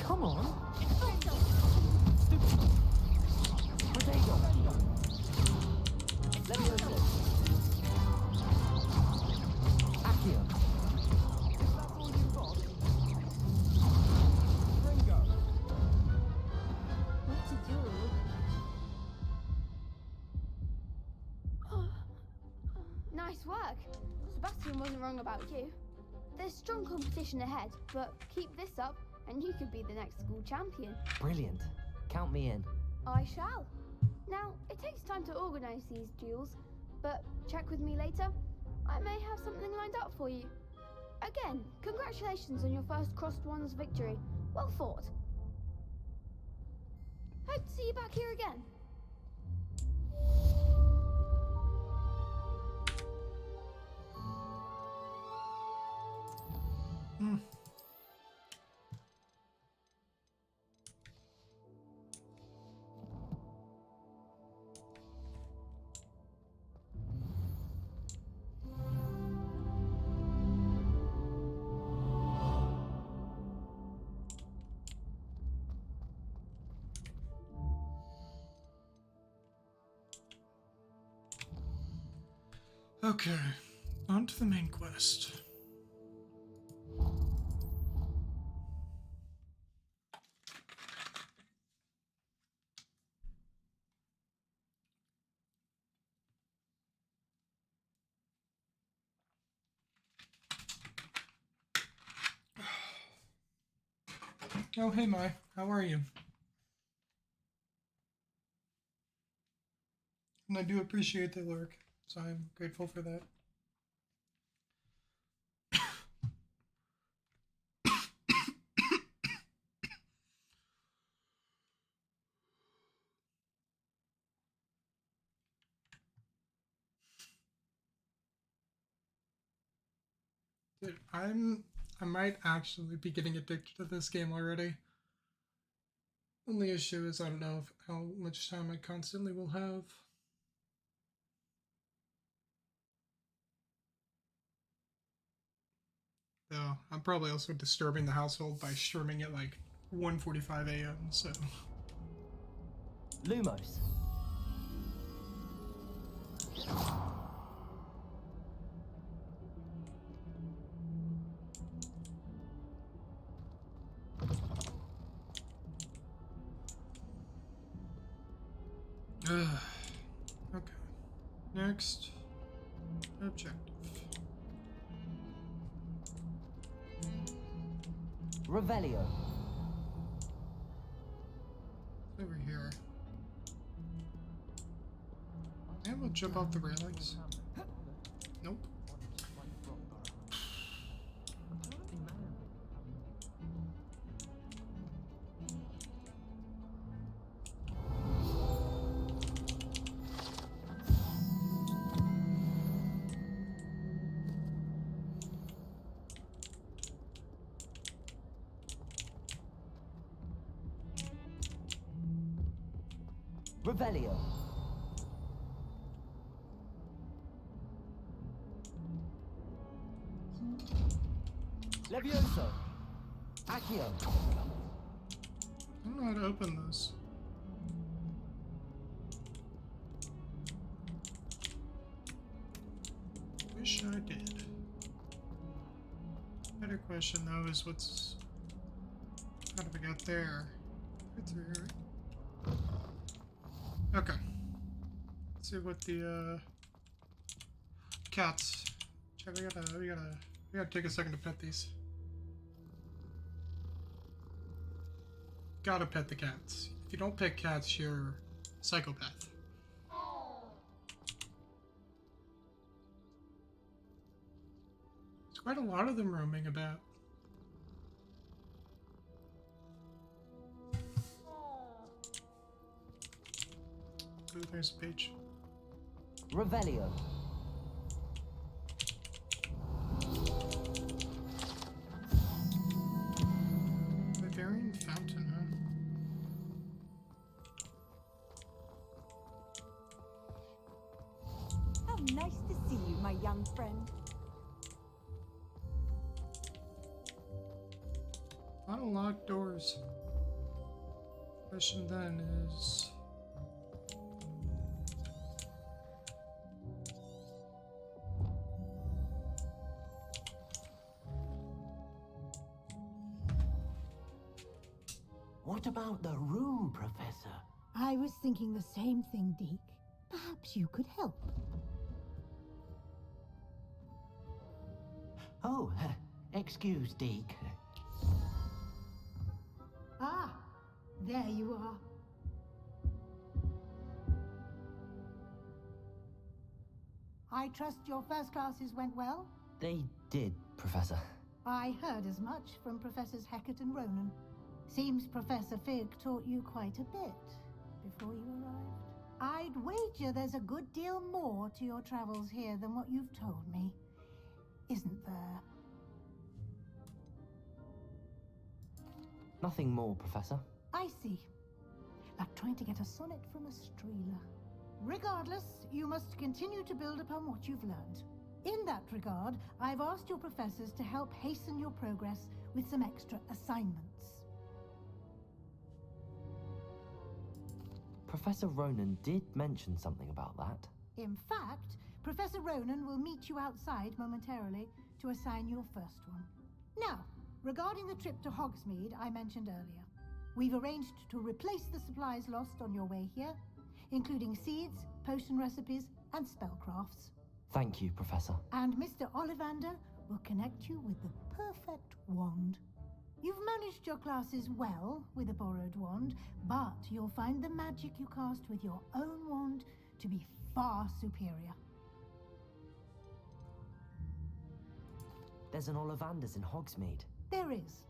Come on. Nice work. Sebastian wasn't wrong about you. There's strong competition ahead, but keep this up and you could be the next school champion. Brilliant. Count me in. I shall. Now, it takes time to organize these duels, but check with me later. I may have something lined up for you. Again, congratulations on your first Crossed Ones victory. Well fought. Hope to see you back here again. Okay, on to the main quest. Oh, hey Mai, how are you? And I do appreciate the lurk, so I'm grateful for that. Dude, I might actually be getting addicted to this game already. Only issue is I don't know how much time I constantly will have. Though I'm probably also disturbing the household by streaming at like 1:45 a.m. So. Lumos. Okay. Next objective. Revelio. Over here. And we'll jump off the railings. Nope. Revelio. Levioso. Accio. I don't know how to open this. Wish I did. Better question though is how to What do we got there? Right through here, right? Okay. Let's see what the cats. Check, we gotta take a second to pet these. Gotta pet the cats. If you don't pet cats, you're a psychopath. There's quite a lot of them roaming about. Ooh, there's a page. Revelio. Bavarian fountain, huh? How nice to see you, my young friend. A lot of locked doors. Question then is... What about the room, Professor? I was thinking the same thing, Deke. Perhaps you could help. Oh, excuse, Deke. Ah, there you are. I trust your first classes went well? They did, Professor. I heard as much from Professors Hecat and Ronan. Seems Professor Fig taught you quite a bit before you arrived. I'd wager there's a good deal more to your travels here than what you've told me. Isn't there? Nothing more, Professor. I see. Like trying to get a sonnet from a Streeler. Regardless, you must continue to build upon what you've learned. In that regard, I've asked your professors to help hasten your progress with some extra assignments. Professor Ronan did mention something about that. In fact, Professor Ronan will meet you outside momentarily to assign your first one. Now, regarding the trip to Hogsmeade I mentioned earlier, we've arranged to replace the supplies lost on your way here, including seeds, potion recipes, and spellcrafts. Thank you, Professor. And Mr. Ollivander will connect you with the perfect wand. You've managed your classes well with a borrowed wand, but you'll find the magic you cast with your own wand to be far superior. There's an Ollivander's in Hogsmeade. There is.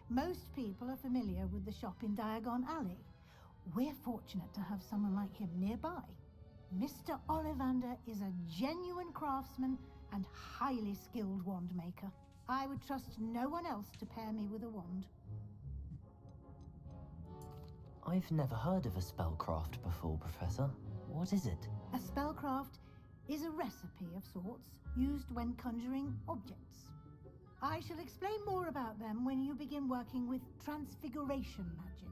Most people are familiar with the shop in Diagon Alley. We're fortunate to have someone like him nearby. Mr. Ollivander is a genuine craftsman and highly skilled wand maker. I would trust no one else to pair me with a wand. I've never heard of a spellcraft before, Professor. What is it? A spellcraft is a recipe of sorts used when conjuring objects. I shall explain more about them when you begin working with transfiguration magic.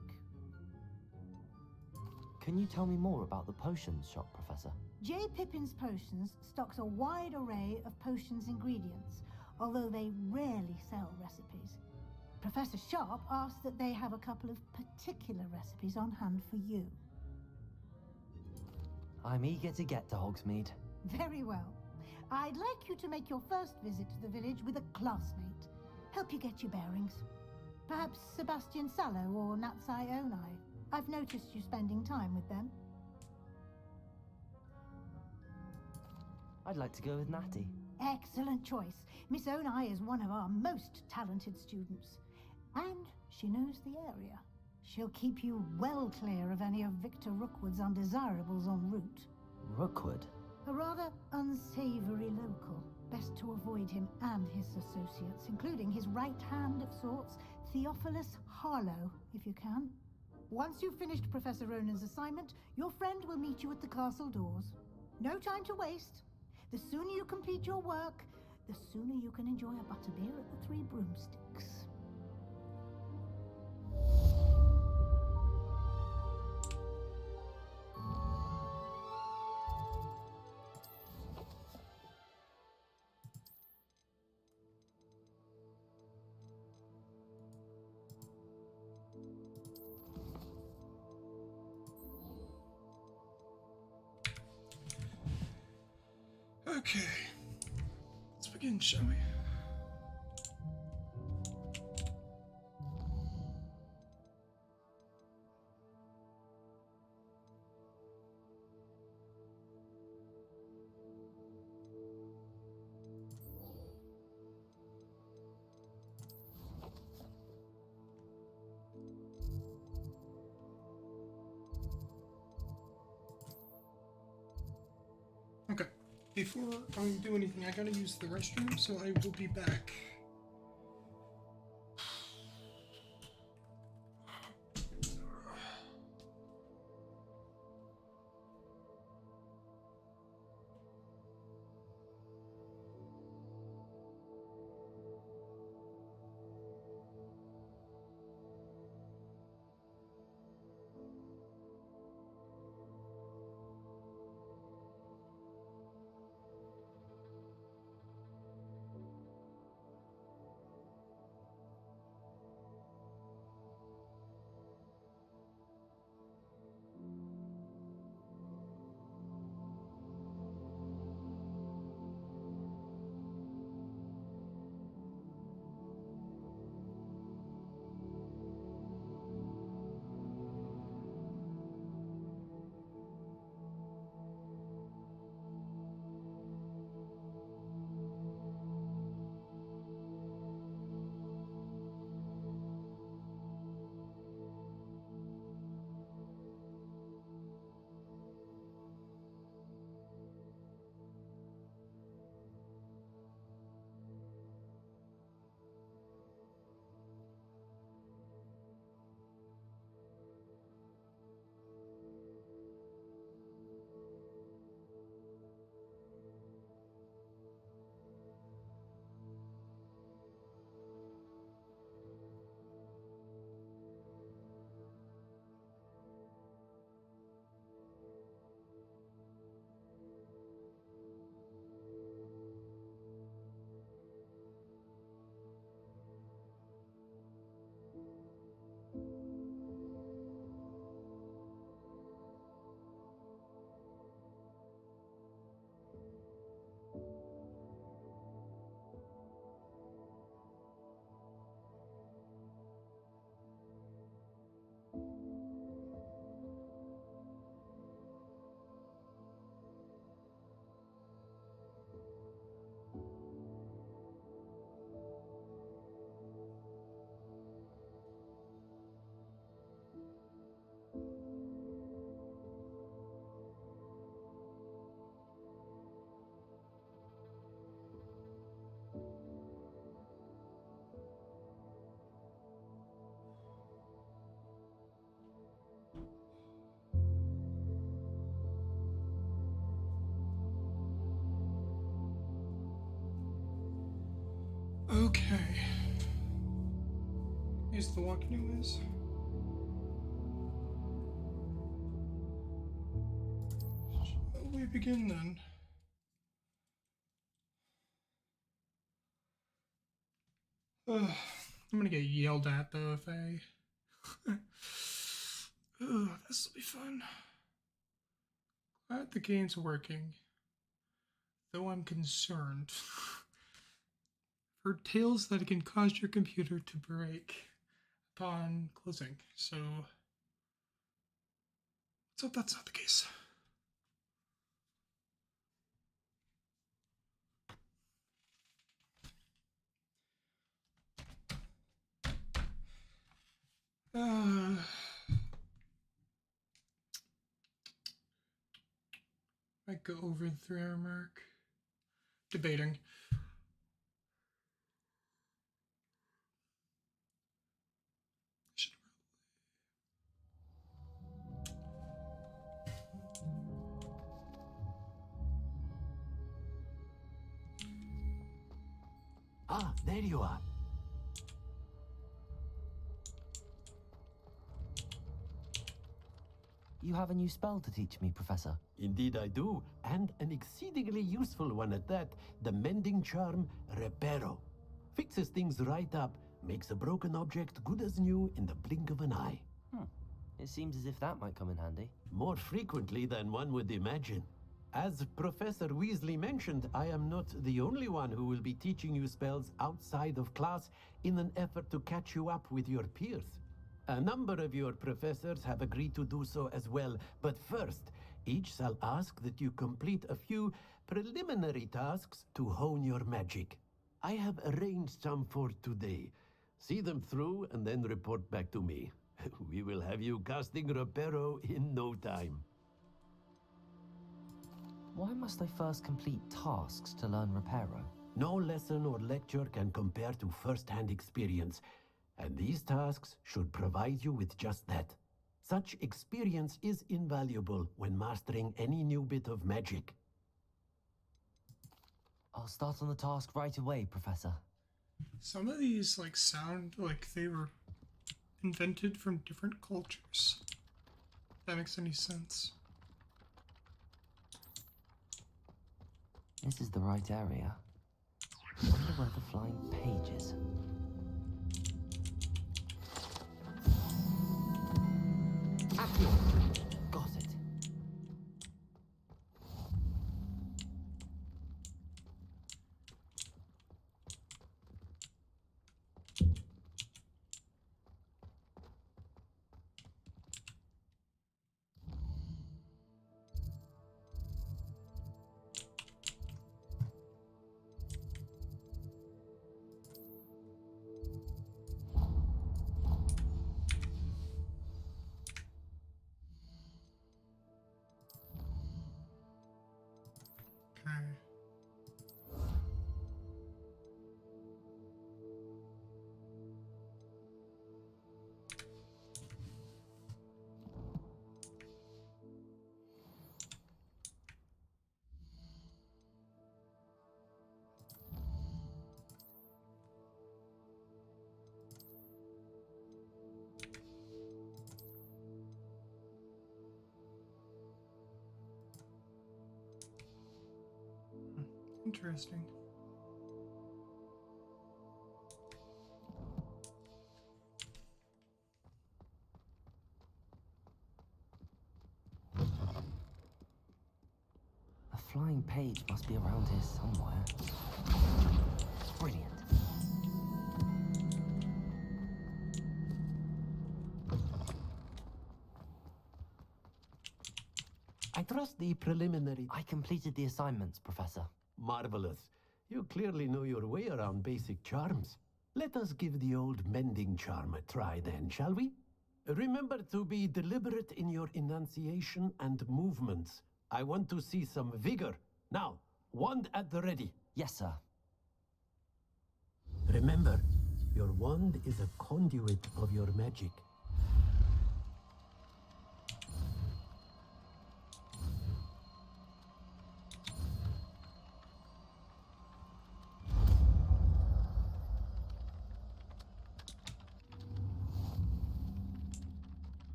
Can you tell me more about the potions shop, Professor? J. Pippin's Potions stocks a wide array of potions ingredients, although they rarely sell recipes. Professor Sharp asked that they have a couple of particular recipes on hand for you. I'm eager to get to Hogsmeade. Very well. I'd like you to make your first visit to the village with a classmate. Help you get your bearings. Perhaps Sebastian Sallow or Natsai Onai. I've noticed you spending time with them. I'd like to go with Natty. Excellent choice. Miss Onai is one of our most talented students. And she knows the area. She'll keep you well clear of any of Victor Rookwood's undesirables en route. Rookwood? A rather unsavory local. Best to avoid him and his associates, including his right hand of sorts, Theophilus Harlow, if you can. Once you've finished Professor Ronan's assignment, your friend will meet you at the castle doors. No time to waste. The sooner you complete your work, the sooner you can enjoy a butterbeer at the Three Broomsticks. Okay. Let's begin, shall we? Okay. Before I do anything, I gotta use the restroom, so I will be back. Okay. Here's the walking is. Shall we begin then? I'm gonna get yelled at though if I. This will be fun. Glad the game's working, though I'm concerned. Heard tales that it can cause your computer to break upon closing, so let's hope that's not the case. Might go over the 3 hour mark. Debating. Ah, there you are. You have a new spell to teach me, Professor. Indeed I do, and an exceedingly useful one at that. The mending charm, Reparo. Fixes things right up, makes a broken object good as new in the blink of an eye. It seems as if that might come in handy. More frequently than one would imagine. As Professor Weasley mentioned, I am not the only one who will be teaching you spells outside of class in an effort to catch you up with your peers. A number of your professors have agreed to do so as well, but first, each shall ask that you complete a few preliminary tasks to hone your magic. I have arranged some for today. See them through and then report back to me. We will have you casting Reparo in no time. Why must I first complete tasks to learn Reparo? No lesson or lecture can compare to first-hand experience, and these tasks should provide you with just that. Such experience is invaluable when mastering any new bit of magic. I'll start on the task right away, Professor. Some of these like sound like they were invented from different cultures. If that makes any sense. This is the right area. I wonder where the flying page is. Accio! Got it. Interesting. A flying page must be around here somewhere. Brilliant. I trust the preliminary... I completed the assignments, Professor. Marvelous. You clearly know your way around basic charms. Let us give the old mending charm a try then, shall we? Remember to be deliberate in your enunciation and movements. I want to see some vigor. Now, wand at the ready. Yes, sir. Remember, your wand is a conduit of your magic.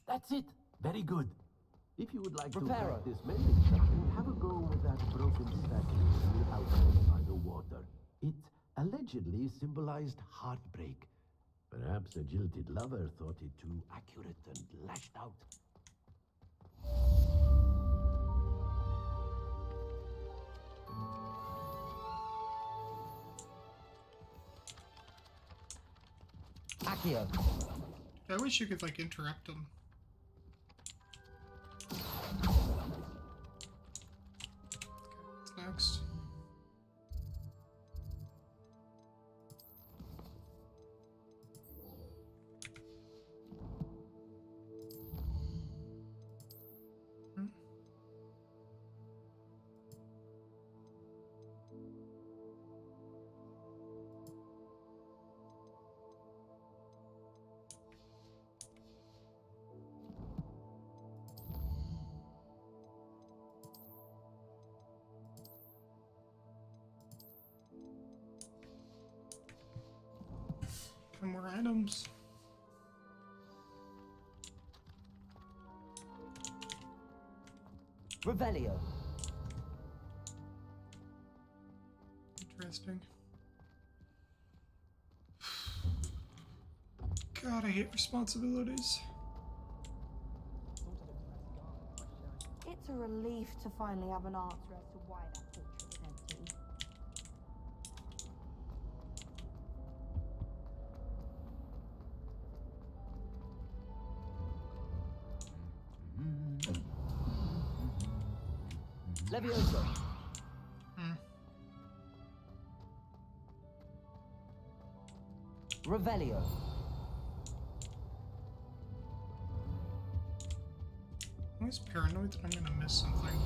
That's it. Very good. If you would like to practice mending something, have a go with that broken statue outside by the water. It allegedly symbolized heartbreak. Perhaps a jilted lover thought it too accurate and lashed out. Accio. I wish you could like interrupt them. What's next? More items. Revelio. Interesting. God, I hate responsibilities. It's a relief to finally have an answer as to why that portrait was empty. Levioso. Revelio. I'm always paranoid that I'm gonna miss something.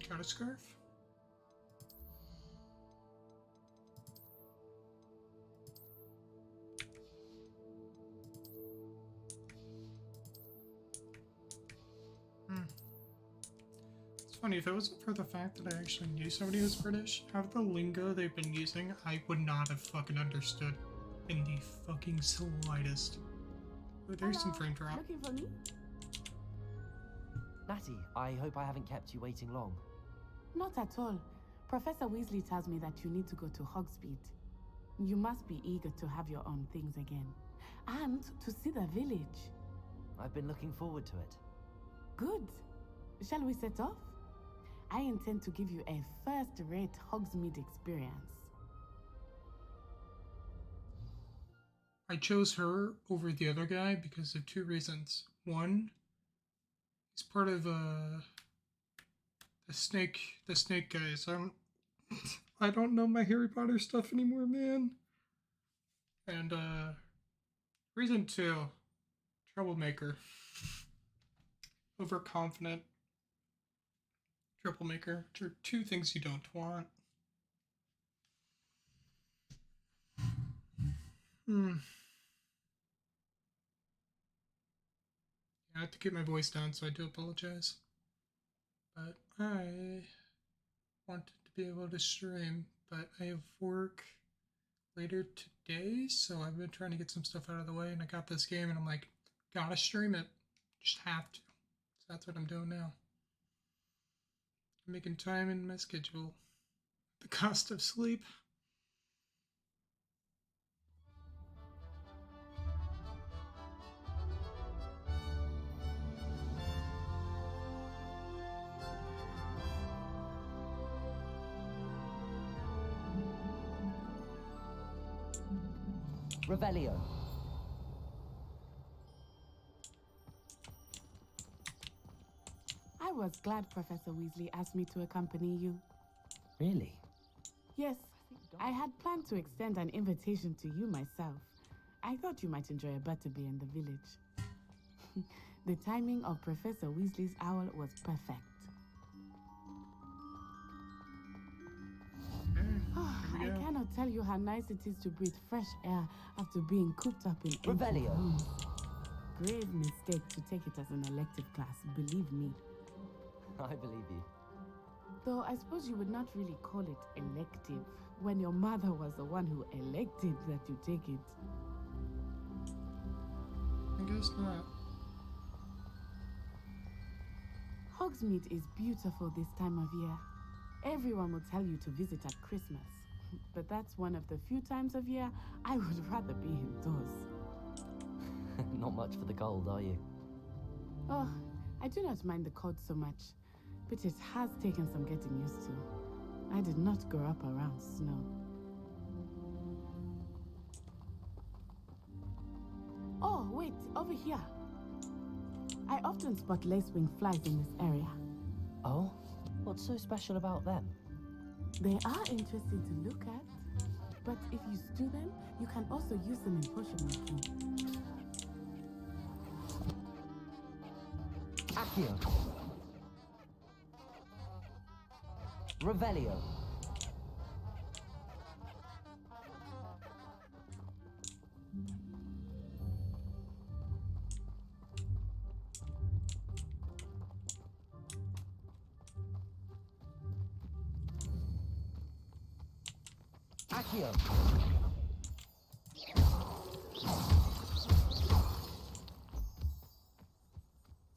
Got a scarf? Funny, if it wasn't for the fact that I actually knew somebody who was British, out of the lingo they've been using, I would not have fucking understood in the fucking slightest. Oh, there's some frame drop. Looking for me? Natty, I hope I haven't kept you waiting long. Not at all. Professor Weasley tells me that you need to go to Hogsmeade. You must be eager to have your own things again. And to see the village. I've been looking forward to it. Good. Shall we set off? I intend to give you a first-rate Hogsmeade experience. I chose her over the other guy because of two reasons. One, he's part of the snake guys. I don't know my Harry Potter stuff anymore, man. And reason two, troublemaker. Overconfident. Troublemaker, which are two things you don't want. I have to keep my voice down, so I do apologize. But I wanted to be able to stream, but I have work later today, so I've been trying to get some stuff out of the way, and I got this game, and I'm like, gotta stream it. Just have to. So that's what I'm doing now. Making time in my schedule. The cost of sleep. Revelio. I was glad Professor Weasley asked me to accompany you. Really? Yes, I had planned to extend an invitation to you myself. I thought you might enjoy a butterbeer in the village. The timing of Professor Weasley's owl was perfect. I cannot tell you how nice it is to breathe fresh air after being cooped up in Revelio. rooms. Grave mistake to take it as an elective class, believe me. I believe you. Though I suppose you would not really call it elective when your mother was the one who elected that you take it. I guess not. Hogsmeade is beautiful this time of year. Everyone will tell you to visit at Christmas. But that's one of the few times of year I would rather be indoors. Not much for the cold, are you? Oh, I do not mind the cold so much, but it has taken some getting used to. I did not grow up around snow. Oh, wait, over here. I often spot lacewing flies in this area. Oh? What's so special about them? They are interesting to look at, but if you stew them, you can also use them in potion making. Accio. Revelio. Accio.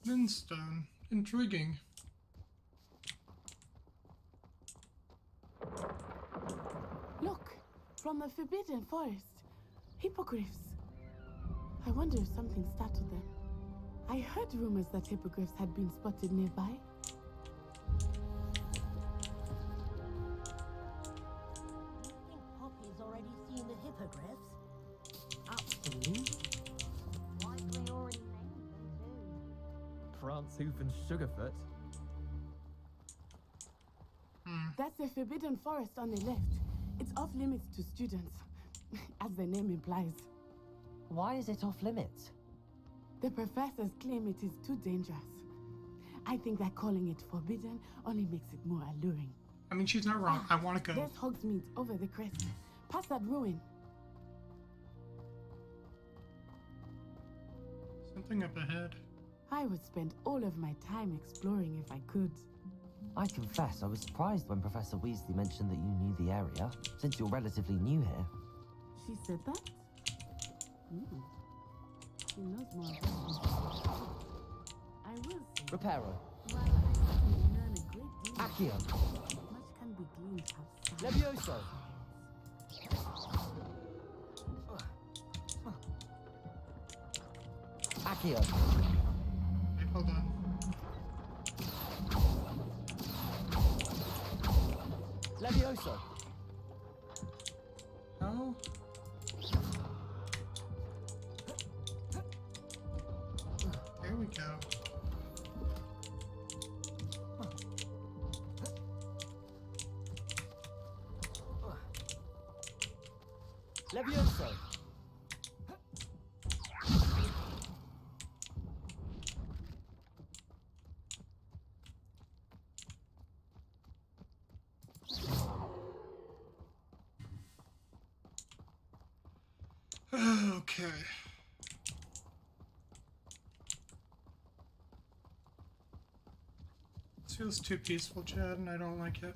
Moonstone. Intriguing. from the Forbidden Forest. Hippogriffs. I wonder if something startled them. I heard rumors that hippogriffs had been spotted nearby. You think Poppy's already seen the hippogriffs? Absolutely. Likely already named them too. Prancehoof and Sugarfoot. That's the Forbidden Forest on the left. It's off limits to students, as the name implies. Why is it off limits? The professors claim it is too dangerous. I think that calling it forbidden only makes it more alluring. I mean, she's not wrong. I want to go. There's Hogsmeade over the crest. Past that ruin. Something up ahead. I would spend all of my time exploring if I could. I confess, I was surprised when Professor Weasley mentioned that you knew the area, since you're relatively new here. She said that? She knows more about me. I will say. Reparo. While I can learn a great deal, Accio. much can be gleaned outside. Levioso. Accio. Wait, hold on. Levioso. Oh. There we go. Levioso. Okay. This feels too peaceful, Chad, and I don't like it.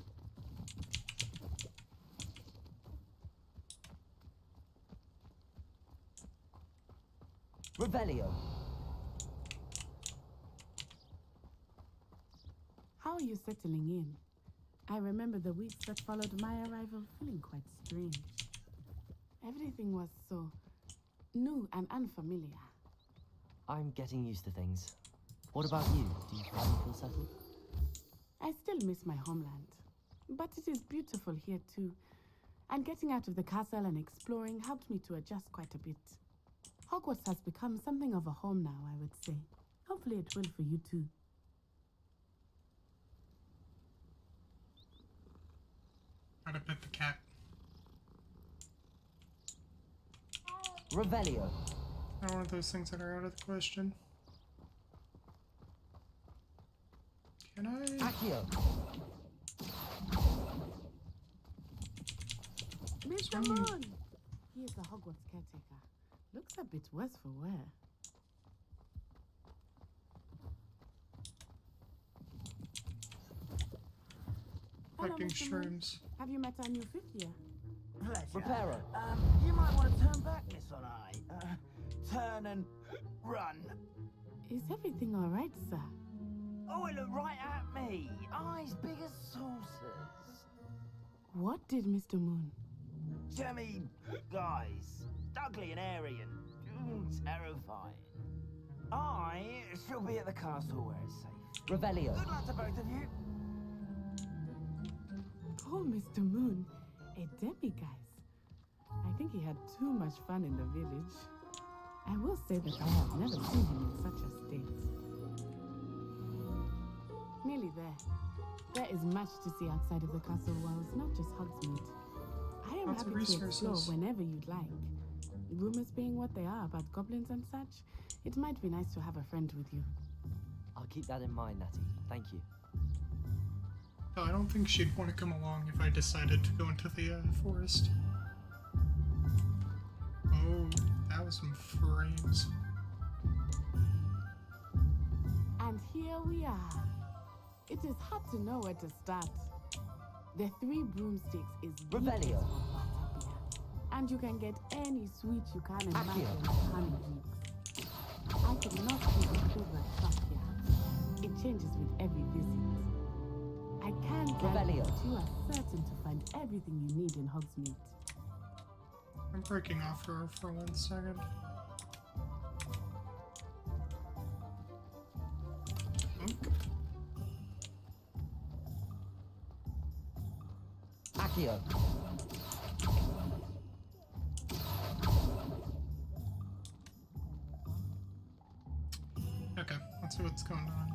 Revelio. How are you settling in? I remember the weeks that followed my arrival feeling quite strange. Everything was so new and unfamiliar. I'm getting used to things. What about you? Do you finally feel settled? I still miss my homeland, but it is beautiful here too. And getting out of the castle and exploring helped me to adjust quite a bit. Hogwarts has become something of a home now, I would say. Hopefully it will for you too. Gotta pet the cat. Revelio. Not one of those things that are out of the question. Can I? Accio. Mr. Moon! He is the Hogwarts caretaker. Looks a bit worse for wear. Collecting Mr. Moon. shrooms. Have you met our new fifth year? Pleasure. Reparo. You might want to turn back, Miss Onai. Turn and run. Is everything all right, sir? Oh, it looked right at me. Eyes big as saucers. What did Mr. Moon? Jemmy, guys. Ugly and airy and terrifying. I shall be at the castle where it's safe. Revelio. Good luck to both of you. Oh, Mr. Moon, a demiguise. I think he had too much fun in the village. I will say that I have never seen him in such a state. Nearly there. There is much to see outside of the castle walls, not just Hogsmeade. I am Lots of happy to explore resources. whenever you'd like. Rumors being what they are about goblins and such, it might be nice to have a friend with you. I'll keep that in mind, Natty. Thank you. No, I don't think she'd want to come along if I decided to go into the forest. Oh, that was some frames. And here we are. It is hard to know where to start. The Three Broomsticks is Revelio. And you can get any sweet you can imagine Accio. with honeydews. I could not keep a favorite shop here. It changes with every visit. I can't guarantee Revelio. that you are certain to find everything you need in Hogsmeade. I'm breaking off her for 1 second. Accio. Okay, let's see what's going on.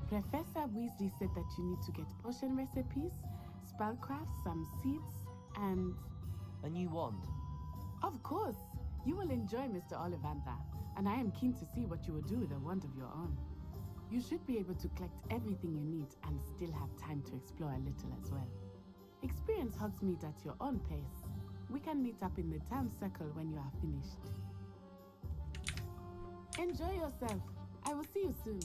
Professor Weasley said that you need to get potion recipes, spellcraft, some seeds, and... A new wand. Of course! You will enjoy Mr. Ollivander, and I am keen to see what you will do with a wand of your own. You should be able to collect everything you need and still have time to explore a little as well. Experience Hogsmeade at your own pace. We can meet up in the town circle when you are finished. Enjoy yourself. I will see you soon.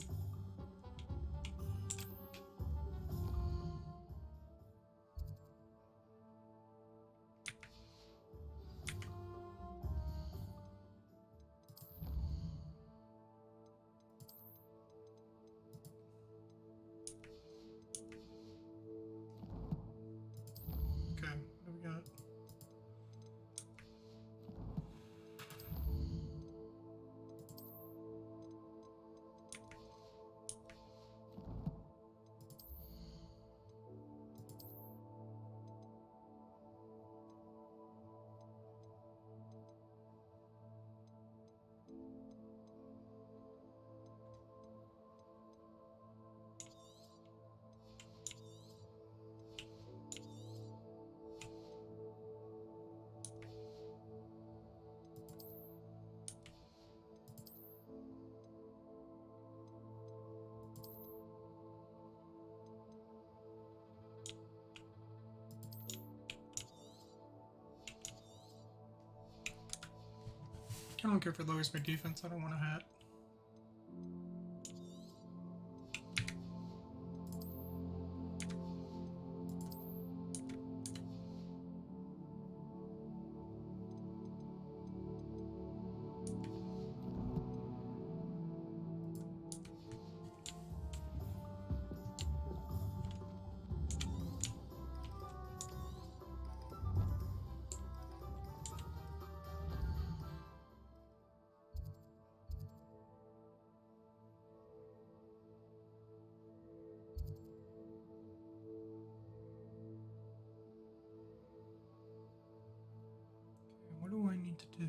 I don't care if it lowers my defense, I don't want a hat. What do I need to do?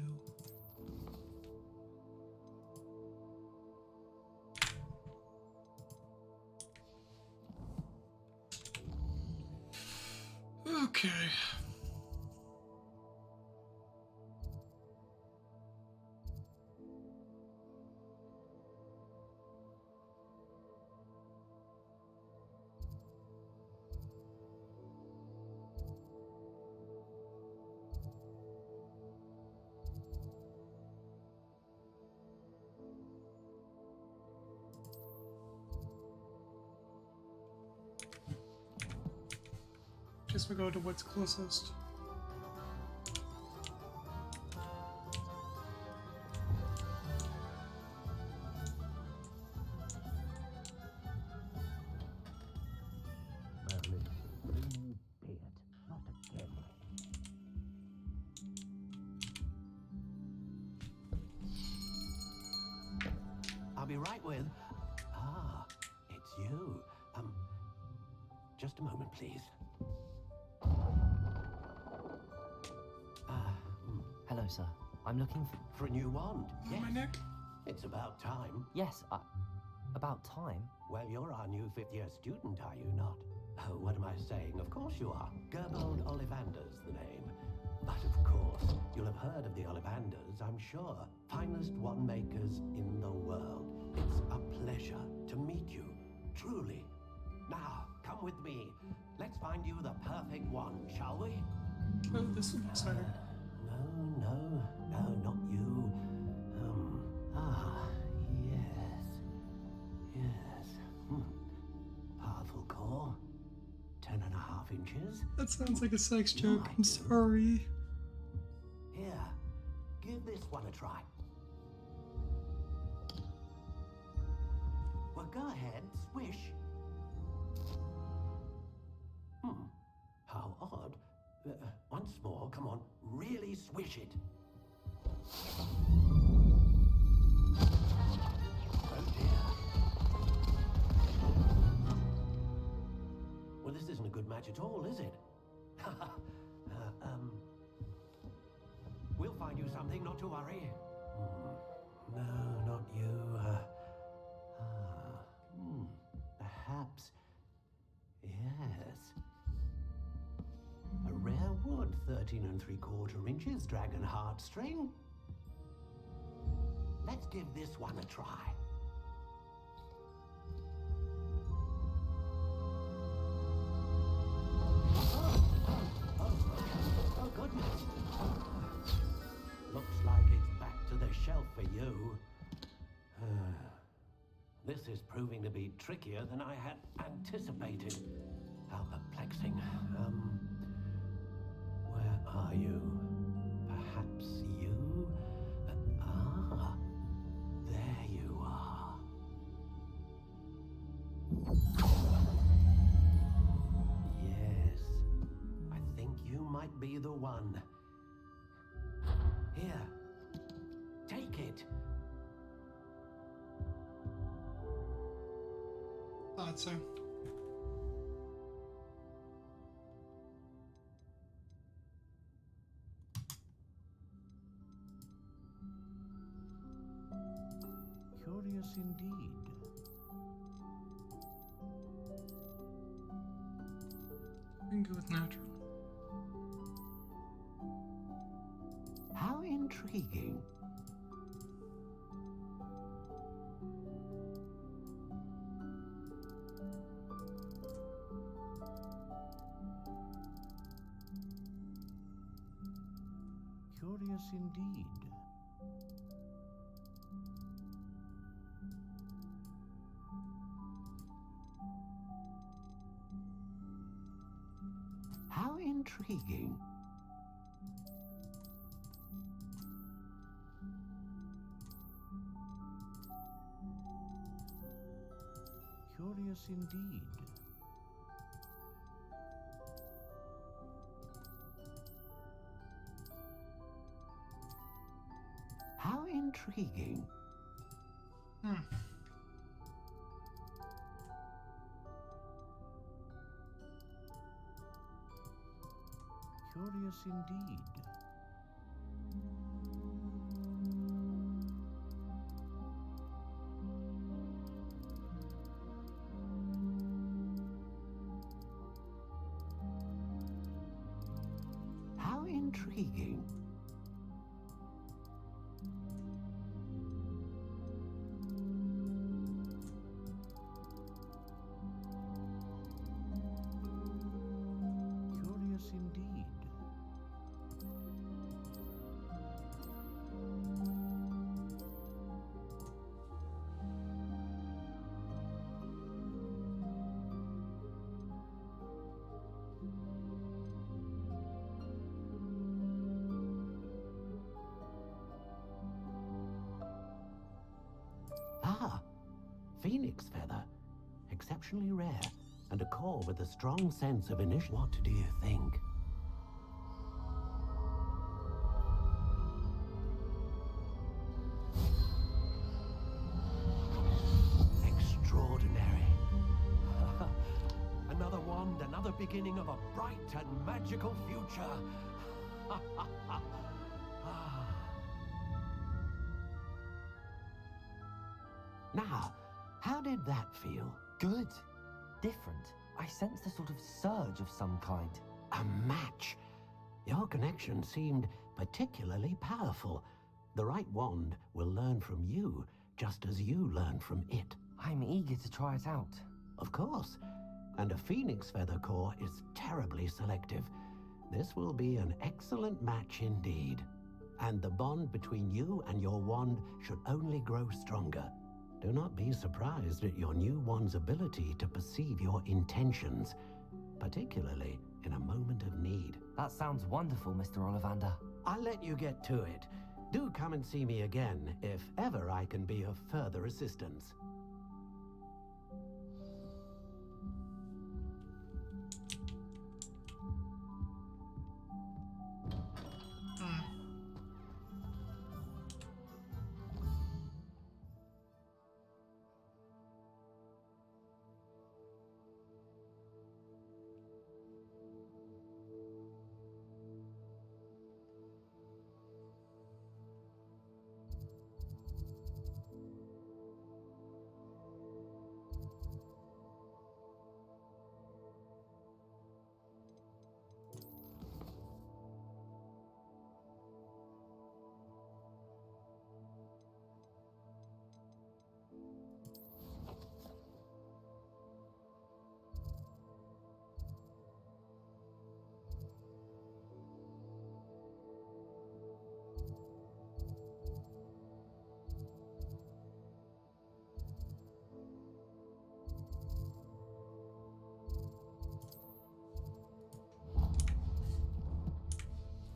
Okay. Guess we go to what's closest. I'll be right with... Ah, it's you. Just a moment, please. Hello, sir. I'm looking for a new wand. Yes. My neck? It's about time. Yes, about time? Well, you're our new 5th-year student, are you not? Oh, what am I saying? Of course you are. Gerbold Ollivander's the name. But of course, you'll have heard of the Ollivanders, I'm sure. Finest wand makers in the world. It's a pleasure to meet you, truly. Now, come with me. Let's find you the perfect wand, shall we? Oh, this is exciting. No, not you. Yes. Powerful core. 10.5 inches. That sounds like a sex joke. I'm sorry. Here, give this one a try. Go ahead, swish. How odd. Once more, come on, really swish it. Oh dear. Well, this isn't a good match at all, is it? We'll find you something, not to worry. No, not you. Perhaps. Yes. A rare wood, 13 3/4 inches, dragon heartstring. Let's give this one a try. Oh, goodness. Looks like it's back to the shelf for you. This is proving to be trickier than I had anticipated. How perplexing. Where are you? Perhaps you? There you are. Yes, I think you might be the one. Here, take it. Thought so. Curious indeed. We can go with natural. How intriguing. Curious indeed. How intriguing. Curious indeed. How intriguing. Curious indeed. How intriguing. Curious indeed. Ah, phoenix feather. Exceptionally rare, and a core with a strong sense of initiative. What do you think? Extraordinary. Another wand, another beginning of a bright and magical future. Now, how did that feel? Good. Different. I sensed a sort of surge of some kind. A match. Your connection seemed particularly powerful. The right wand will learn from you, just as you learn from it. I'm eager to try it out. Of course. And a phoenix feather core is terribly selective. This will be an excellent match indeed. And the bond between you and your wand should only grow stronger. Do not be surprised at your new wand's ability to perceive your intentions, particularly in a moment of need. That sounds wonderful, Mr. Ollivander. I'll let you get to it. Do come and see me again if ever I can be of further assistance.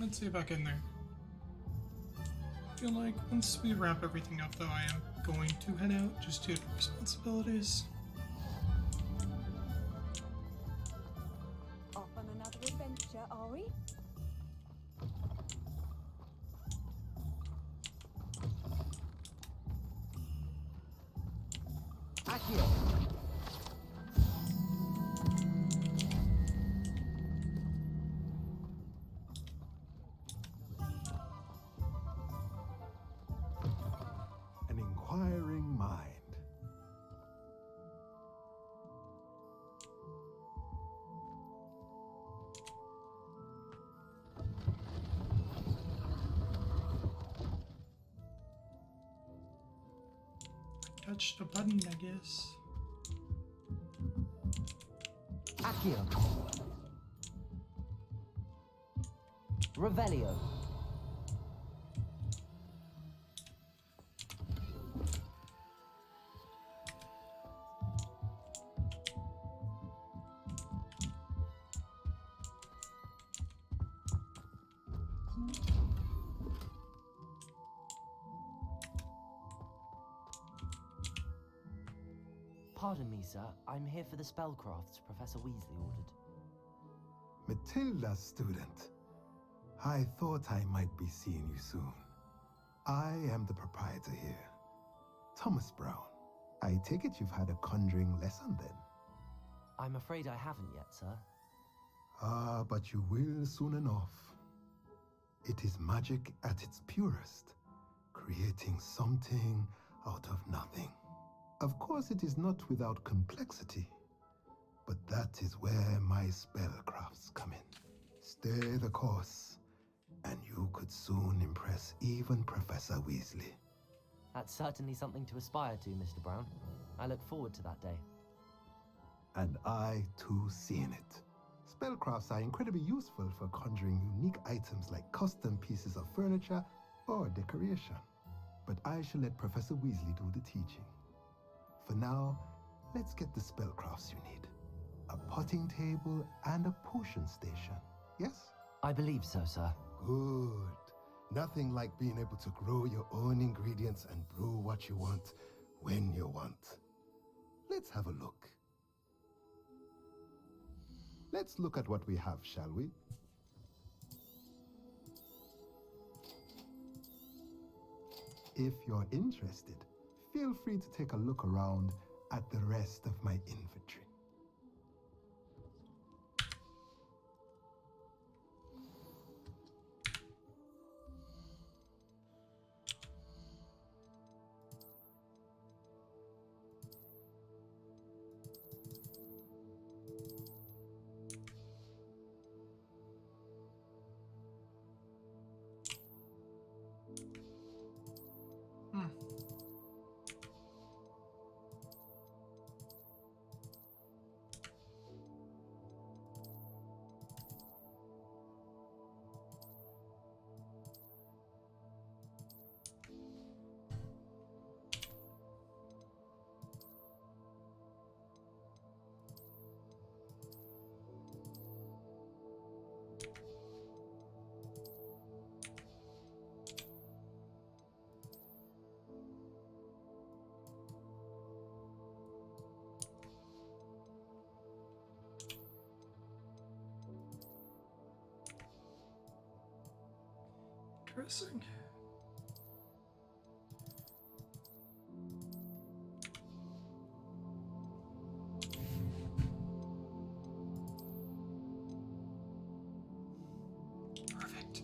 Let's see back in there. I feel like once we wrap everything up, though, I am going to head out just due to responsibilities. Off on another adventure, are we? Accio! An inquiring mind. Touched a button, I guess. Accio. Revelio. Pardon me, sir. I'm here for the spellcrafts Professor Weasley ordered. Matilda, student. I thought I might be seeing you soon. I am the proprietor here, Thomas Brown. I take it you've had a conjuring lesson then? I'm afraid I haven't yet, sir. Ah, but you will soon enough. It is magic at its purest, creating something out of nothing. Of course, it is not without complexity, but that is where my spellcrafts come in. Stay the course, and you could soon impress even Professor Weasley. That's certainly something to aspire to, Mr. Brown. I look forward to that day. And I, too, seeing it. Spellcrafts are incredibly useful for conjuring unique items like custom pieces of furniture or decoration. But I shall let Professor Weasley do the teaching. For now, let's get the spellcrafts you need. A potting table and a potion station, yes? I believe so, sir. Good. Nothing like being able to grow your own ingredients and brew what you want when you want. Let's have a look. Let's look at what we have, shall we? If you're interested, feel free to take a look around at the rest of my inventory. Interesting. Perfect.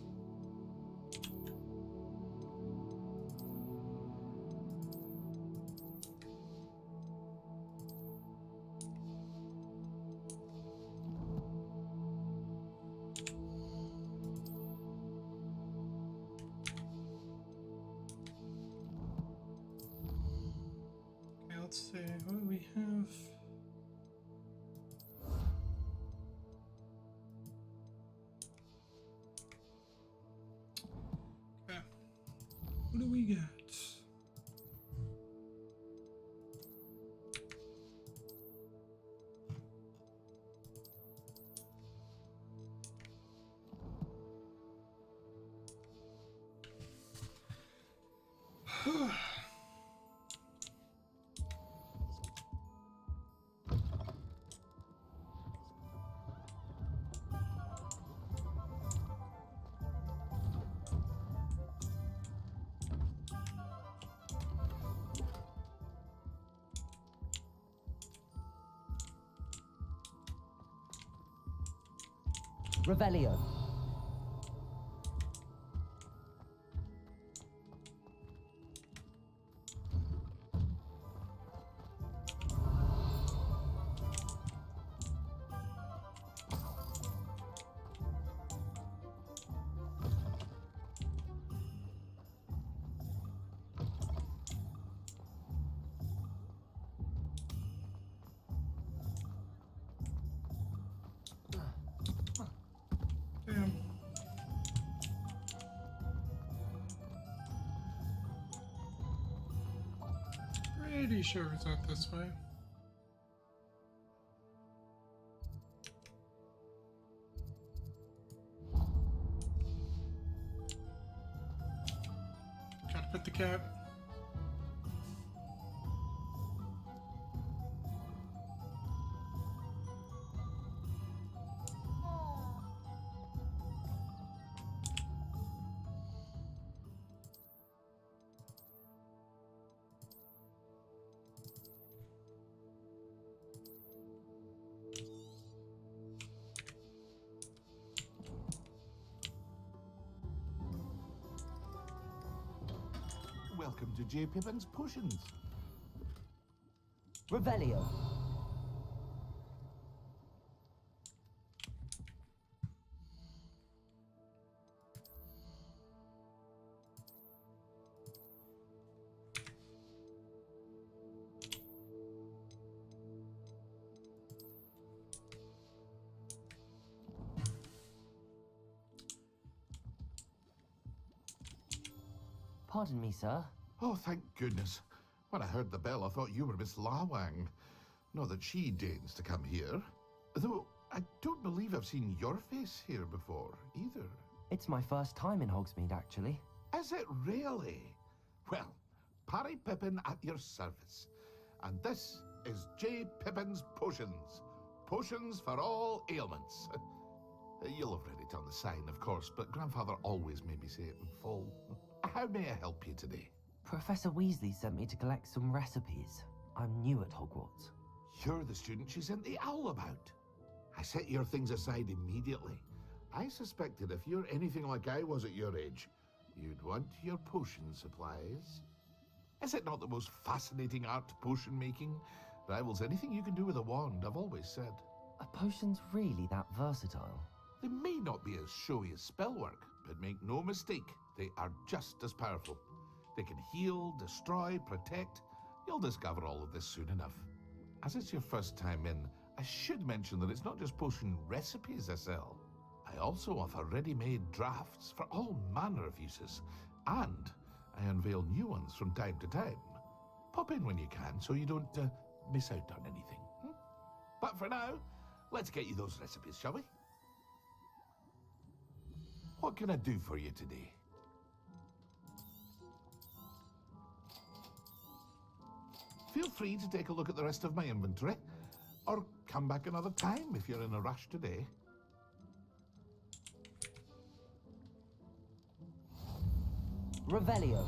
Let's see, what do we have? Okay. What do we get? Revelio. Damn. Pretty sure it's not this way. Gotta put the cap. Welcome to J. Pippin's Potions. Revelio. Pardon me, sir. Oh, thank goodness. When I heard the bell, I thought you were Miss Lawang. Not that she deigns to come here. Though, I don't believe I've seen your face here before, either. It's my first time in Hogsmeade, actually. Is it really? Well, Parry Pippin at your service. And this is J. Pippin's Potions. Potions for all ailments. You'll have read it on the sign, of course, but Grandfather always made me say it in full. How may I help you today? Professor Weasley sent me to collect some recipes. I'm new at Hogwarts. You're the student she sent the owl about. I set your things aside immediately. I suspected if you're anything like I was at your age, you'd want your potion supplies. Is it not the most fascinating art, potion making? Rivals anything you can do with a wand, I've always said. Are potions really that versatile? They may not be as showy as spellwork, but make no mistake, they are just as powerful. They can heal, destroy, protect. You'll discover all of this soon enough. As it's your first time in, I should mention that it's not just potion recipes I sell. I also offer ready-made drafts for all manner of uses, and I unveil new ones from time to time. Pop in when you can so you don't miss out on anything. But for now, let's get you those recipes, shall we? What can I do for you today? Feel free to take a look at the rest of my inventory, or come back another time if you're in a rush today. Revelio.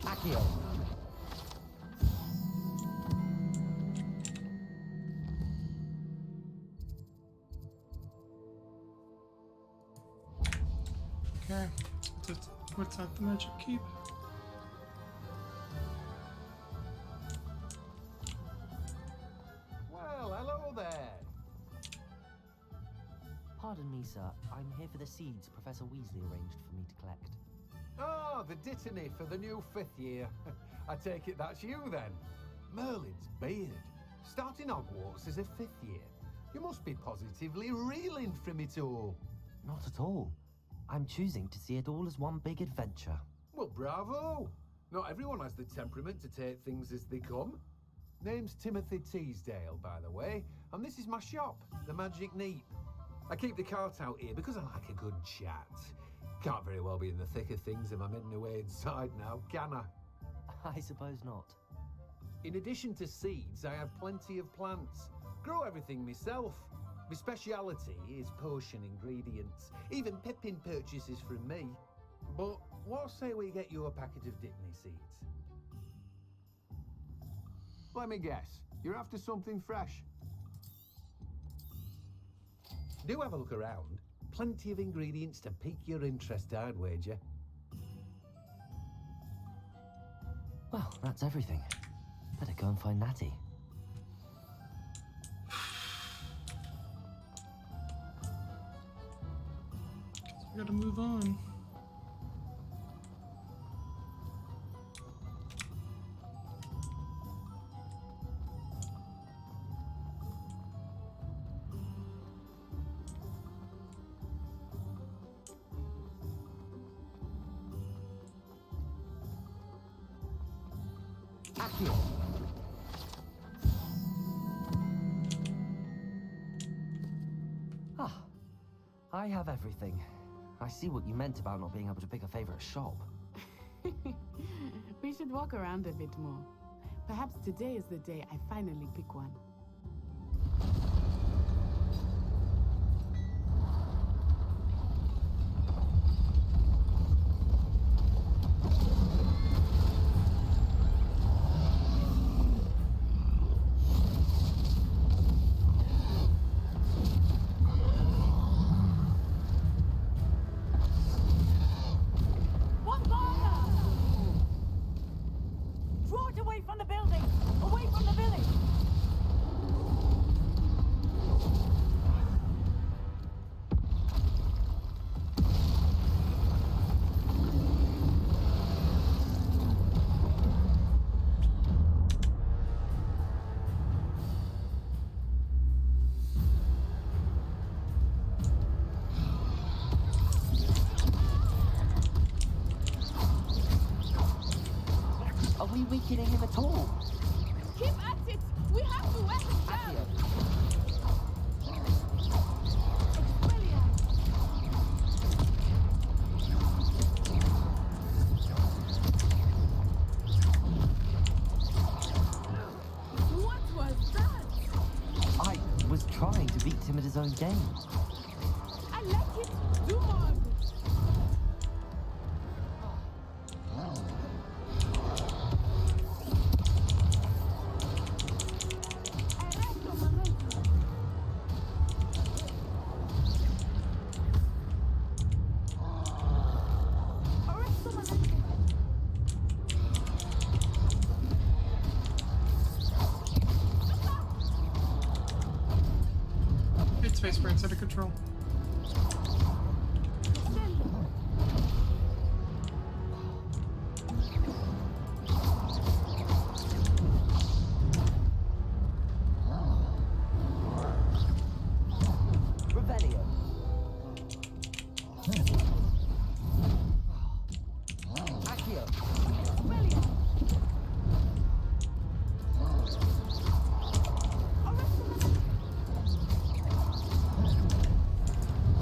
Accio. Okay, what's at the magic keep? Well, hello there. Pardon me, sir. I'm here for the seeds Professor Weasley arranged for me to collect. Oh, the Dittany for the new 5th year. I take it that's you then. Merlin's beard. Starting Hogwarts as a 5th year. You must be positively reeling from it all. Not at all. I'm choosing to see it all as one big adventure. Well, bravo! Not everyone has the temperament to take things as they come. Name's Timothy Teasdale, by the way, and this is my shop, the Magic Neep. I keep the cart out here because I like a good chat. Can't very well be in the thick of things if I'm heading away inside now, can I? I suppose not. In addition to seeds, I have plenty of plants. Grow everything myself. My speciality is potion ingredients. Even Pippin purchases from me. But what say we get you a packet of Dittany seeds? Let me guess. You're after something fresh. Do have a look around. Plenty of ingredients to pique your interest, I'd wager. Well, that's everything. Better go and find Natty. We gotta move on. Accio. Ah, I have everything. I see what you meant about not being able to pick a favorite shop. We should walk around a bit more. Perhaps today is the day I finally pick one. Draw it away from the building! Away from the village! Are we weakening him at all? Keep at it! We have to wear him down! What was that? I was trying to beat him at his own game. I like it! Do more! It's space brain's out of control. Revelio. Accio.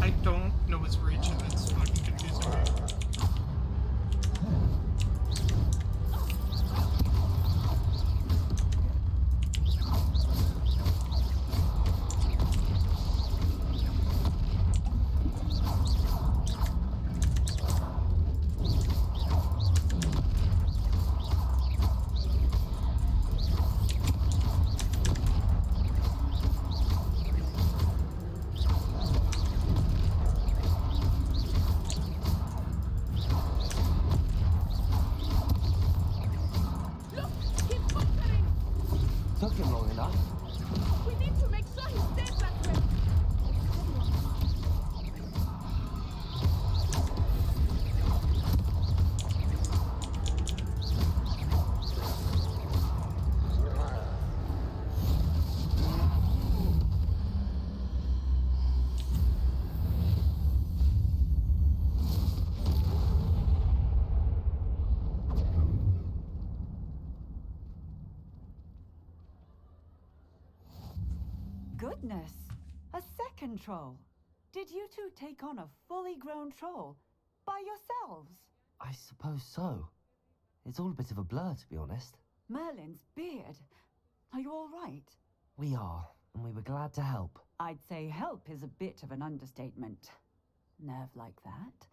I don't know his reach and it's fucking confusing me. Took him long enough. We need to make sure he stays that way! goodness! A second troll. Did you two take on a fully grown troll by yourselves? I suppose so. It's all a bit of a blur, to be honest. Merlin's beard. Are you all right? We are, and we were glad to help. I'd say help is a bit of an understatement. Nerve like that?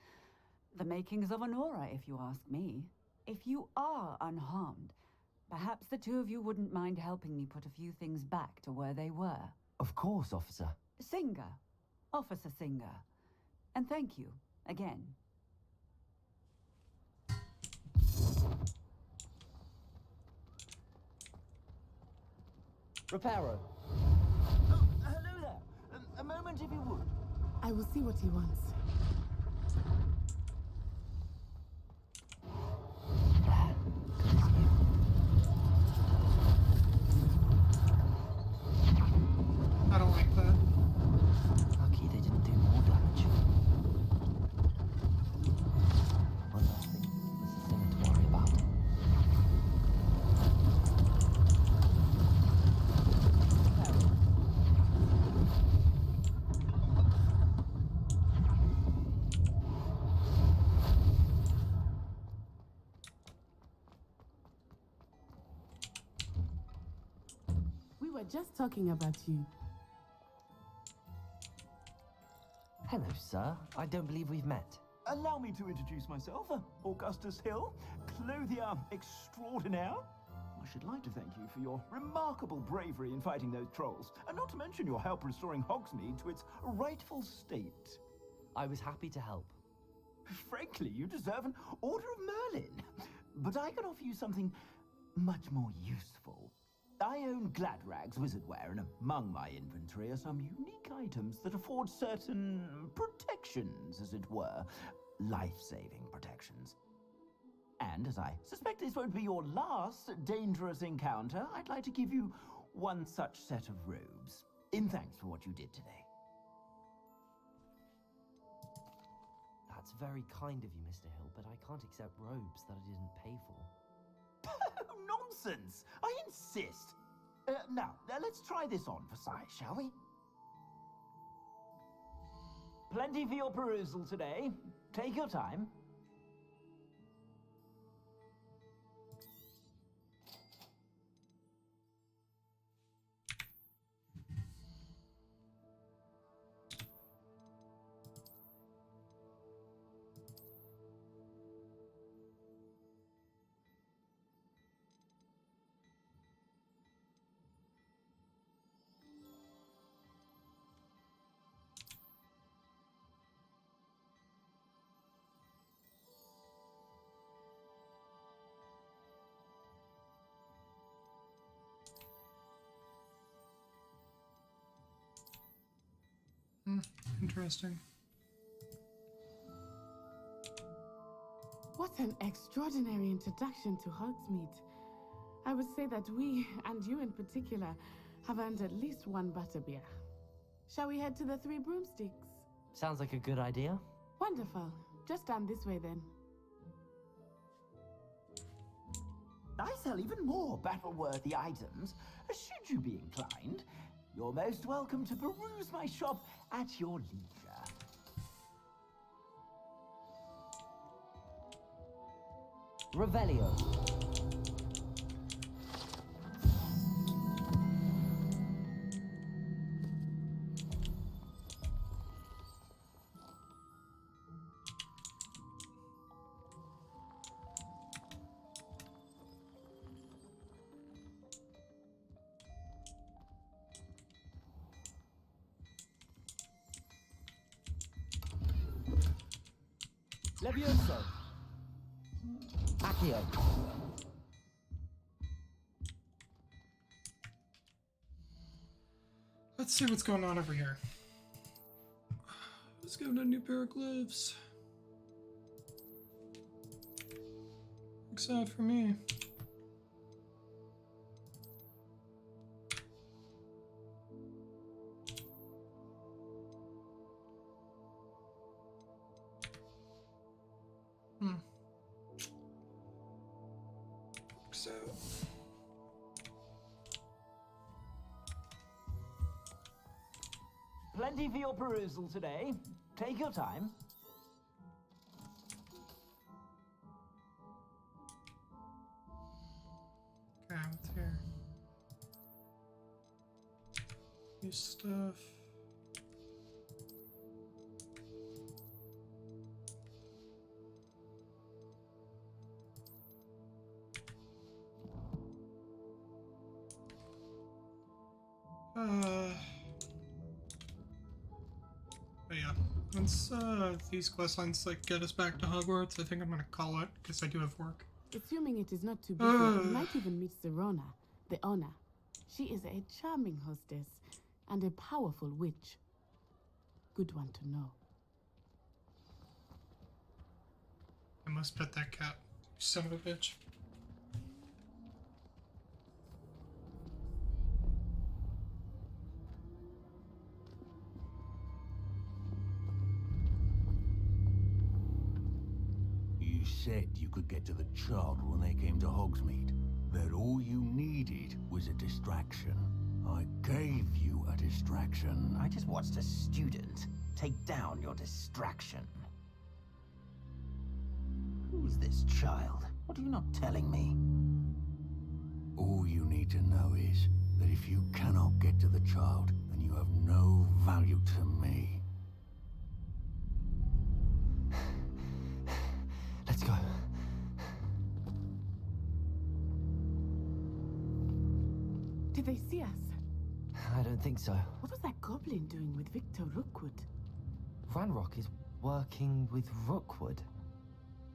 The makings of an aura, if you ask me. If you are unharmed, perhaps the two of you wouldn't mind helping me put a few things back to where they were. Of course, officer. Singer. Officer Singer. And thank you, again. Reparo. Oh, hello there. A moment if you would. I will see what he wants. I don't like that. Lucky they didn't do more damage. One last thing. There's a thing to worry about. We were just talking about you. Hello, sir. I don't believe we've met. Allow me to introduce myself. Augustus Hill, clothier extraordinaire. I should like to thank you for your remarkable bravery in fighting those trolls, and not to mention your help restoring Hogsmeade to its rightful state. I was happy to help. Frankly, you deserve an Order of Merlin. But I can offer you something much more useful. I own Gladrag's wizardware, and among my inventory are some unique items that afford certain protections, as it were. Life-saving protections. And as I suspect this won't be your last dangerous encounter, I'd like to give you one such set of robes, in thanks for what you did today. That's very kind of you, Mr. Hill, but I can't accept robes that I didn't pay for. Nonsense! I insist! Now, let's try this on for size, shall we? Plenty for your perusal today. Take your time. Interesting. What an extraordinary introduction to Hogsmeade. I would say that we, and you in particular, have earned at least one butterbeer. Shall we head to the Three Broomsticks? Sounds like a good idea. Wonderful. Just down this way then. I sell even more battle-worthy items, should you be inclined. You're most welcome to peruse my shop at your leisure. Revelio. Levioso. Accio. Let's see what's going on over here. Let's give it a new pair of gloves. Looks out for me. Plenty for your perusal today. Take your time. Okay, what's here? New stuff. But yeah, once these quest lines like get us back to Hogwarts, I think I'm gonna call it because I do have work. Assuming it is not too busy, you might even meet Serona, the owner. She is a charming hostess and a powerful witch. Good one to know. I must pet that cat, son of a bitch. You said you could get to the child when they came to Hogsmeade. That all you needed was a distraction. I gave you a distraction. I just watched a student take down your distraction. Who's this child? What are you not telling me? All you need to know is that if you cannot get to the child, then you have no value to me. Let's go. Did they see us? I don't think so. What was that goblin doing with Victor Rookwood? Ranrock is working with Rookwood.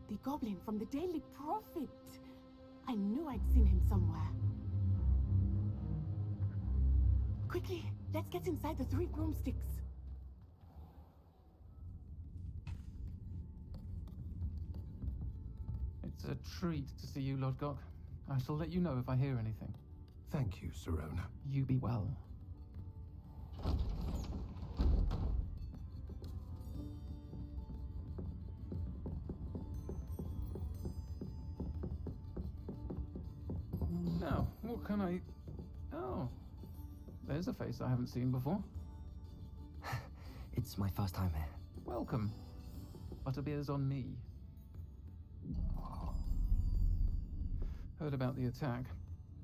The goblin from the Daily Prophet. I knew I'd seen him somewhere. Quickly, let's get inside the 3 broomsticks. It's a treat to see you, Lodgok. I shall let you know if I hear anything. Thank you, Serona. You be well. Now, what can I... Oh, there's a face I haven't seen before. It's my first time here. Welcome. Butterbeer's on me. Heard about the attack.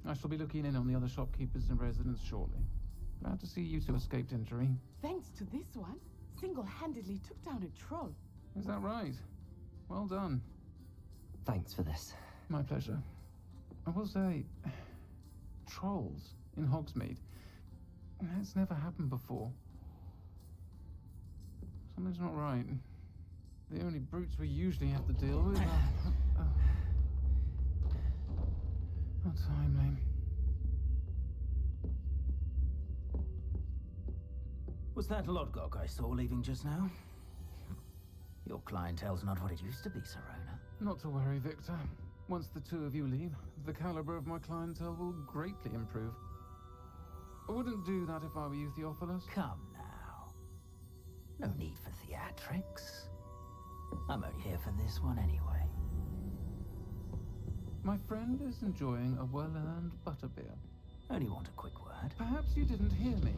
I shall be looking in on the other shopkeepers and residents shortly. Glad to see you two escaped injury. Thanks to this one, single-handedly took down a troll. Is that right? Well done. Thanks for this. My pleasure. I will say, trolls in Hogsmeade. That's never happened before. Something's not right. The only brutes we usually have to deal with are... How timely. Was that Lodgok I saw leaving just now? Your clientele's not what it used to be, Serona. Not to worry, Victor. Once the two of you leave, the caliber of my clientele will greatly improve. I wouldn't do that if I were you, Theophilus. Come now. No need for theatrics. I'm only here for this one anyway. My friend is enjoying a well-earned butterbeer. Only want a quick word. Perhaps you didn't hear me.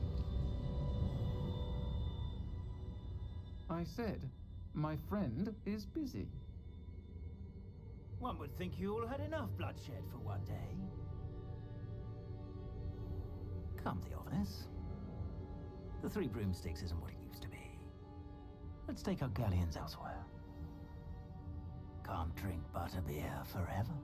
I said, my friend is busy. One would think you all had enough bloodshed for one day. Come, Theophilus. The 3 broomsticks isn't what it used to be. Let's take our galleons elsewhere. Can't drink butterbeer forever.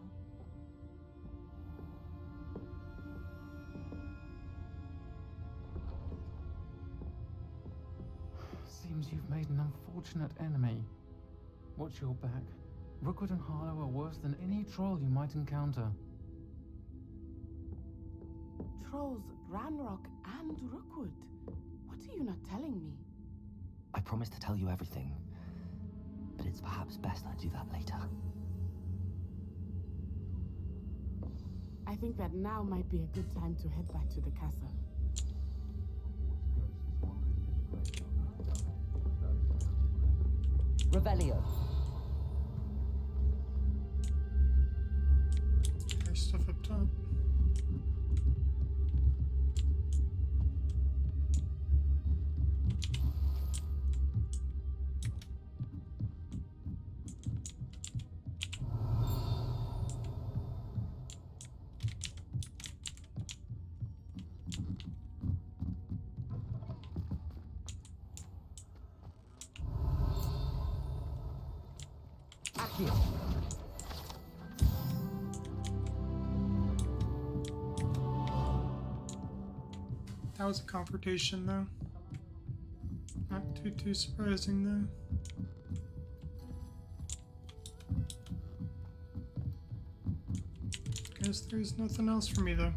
Seems you've made an unfortunate enemy. Watch your back. Rookwood and Harlow are worse than any troll you might encounter. Trolls, Ranrock, and Rookwood. What are you not telling me? I promised to tell you everything, but it's perhaps best I do that later. I think that now might be a good time to head back to the castle. Revelio. There's stuff up top. That was a confrontation, though. Not too surprising, though. Guess there's nothing else for me, though.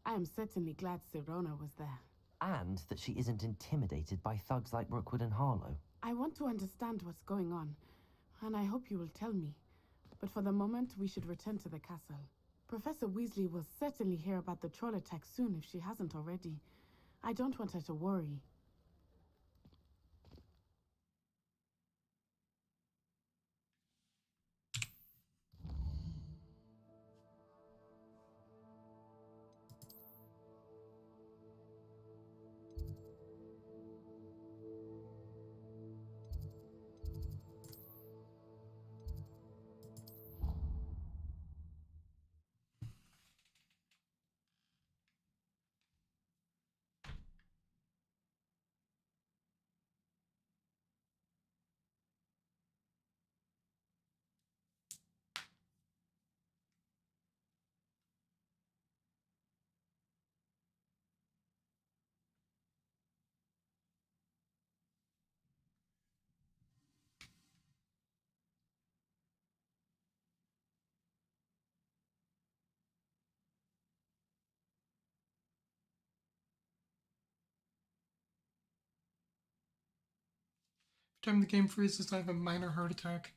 I am certainly glad Sirona was there. And that she isn't intimidated by thugs like Rookwood and Harlow. I want to understand what's going on, and I hope you will tell me. But for the moment, we should return to the castle. Professor Weasley will certainly hear about the troll attack soon if she hasn't already. I don't want her to worry. Every time the game freezes, I have a minor heart attack.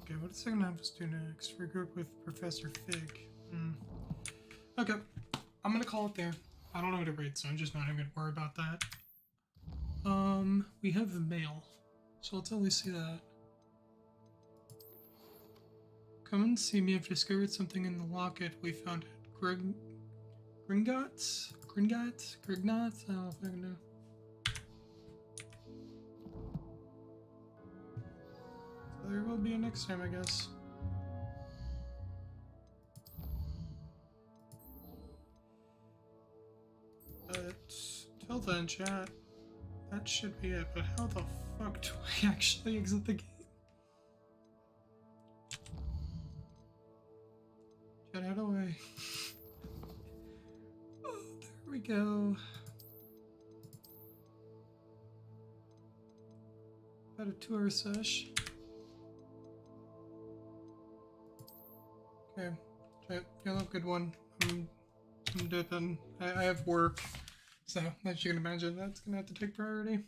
Okay, what is I gonna have us do next? Regroup with Professor Fig. Okay, I'm gonna call it there. I don't know how to rate, so I'm just not even gonna worry about that. We have the mail, so let's at least see that. Come and see me. I've discovered something in the locket. We found it. Gringotts? Gringotts? Grignots? I don't know if I can do. There will be a next time, I guess. But till then, chat, that should be it. But how the fuck do I actually exit the game? Chat, how do I? Oh, there we go. About a 2-hour sesh. Okay, chat, you have a good one. I'm dipping. I have work, so as you can imagine, that's gonna have to take priority.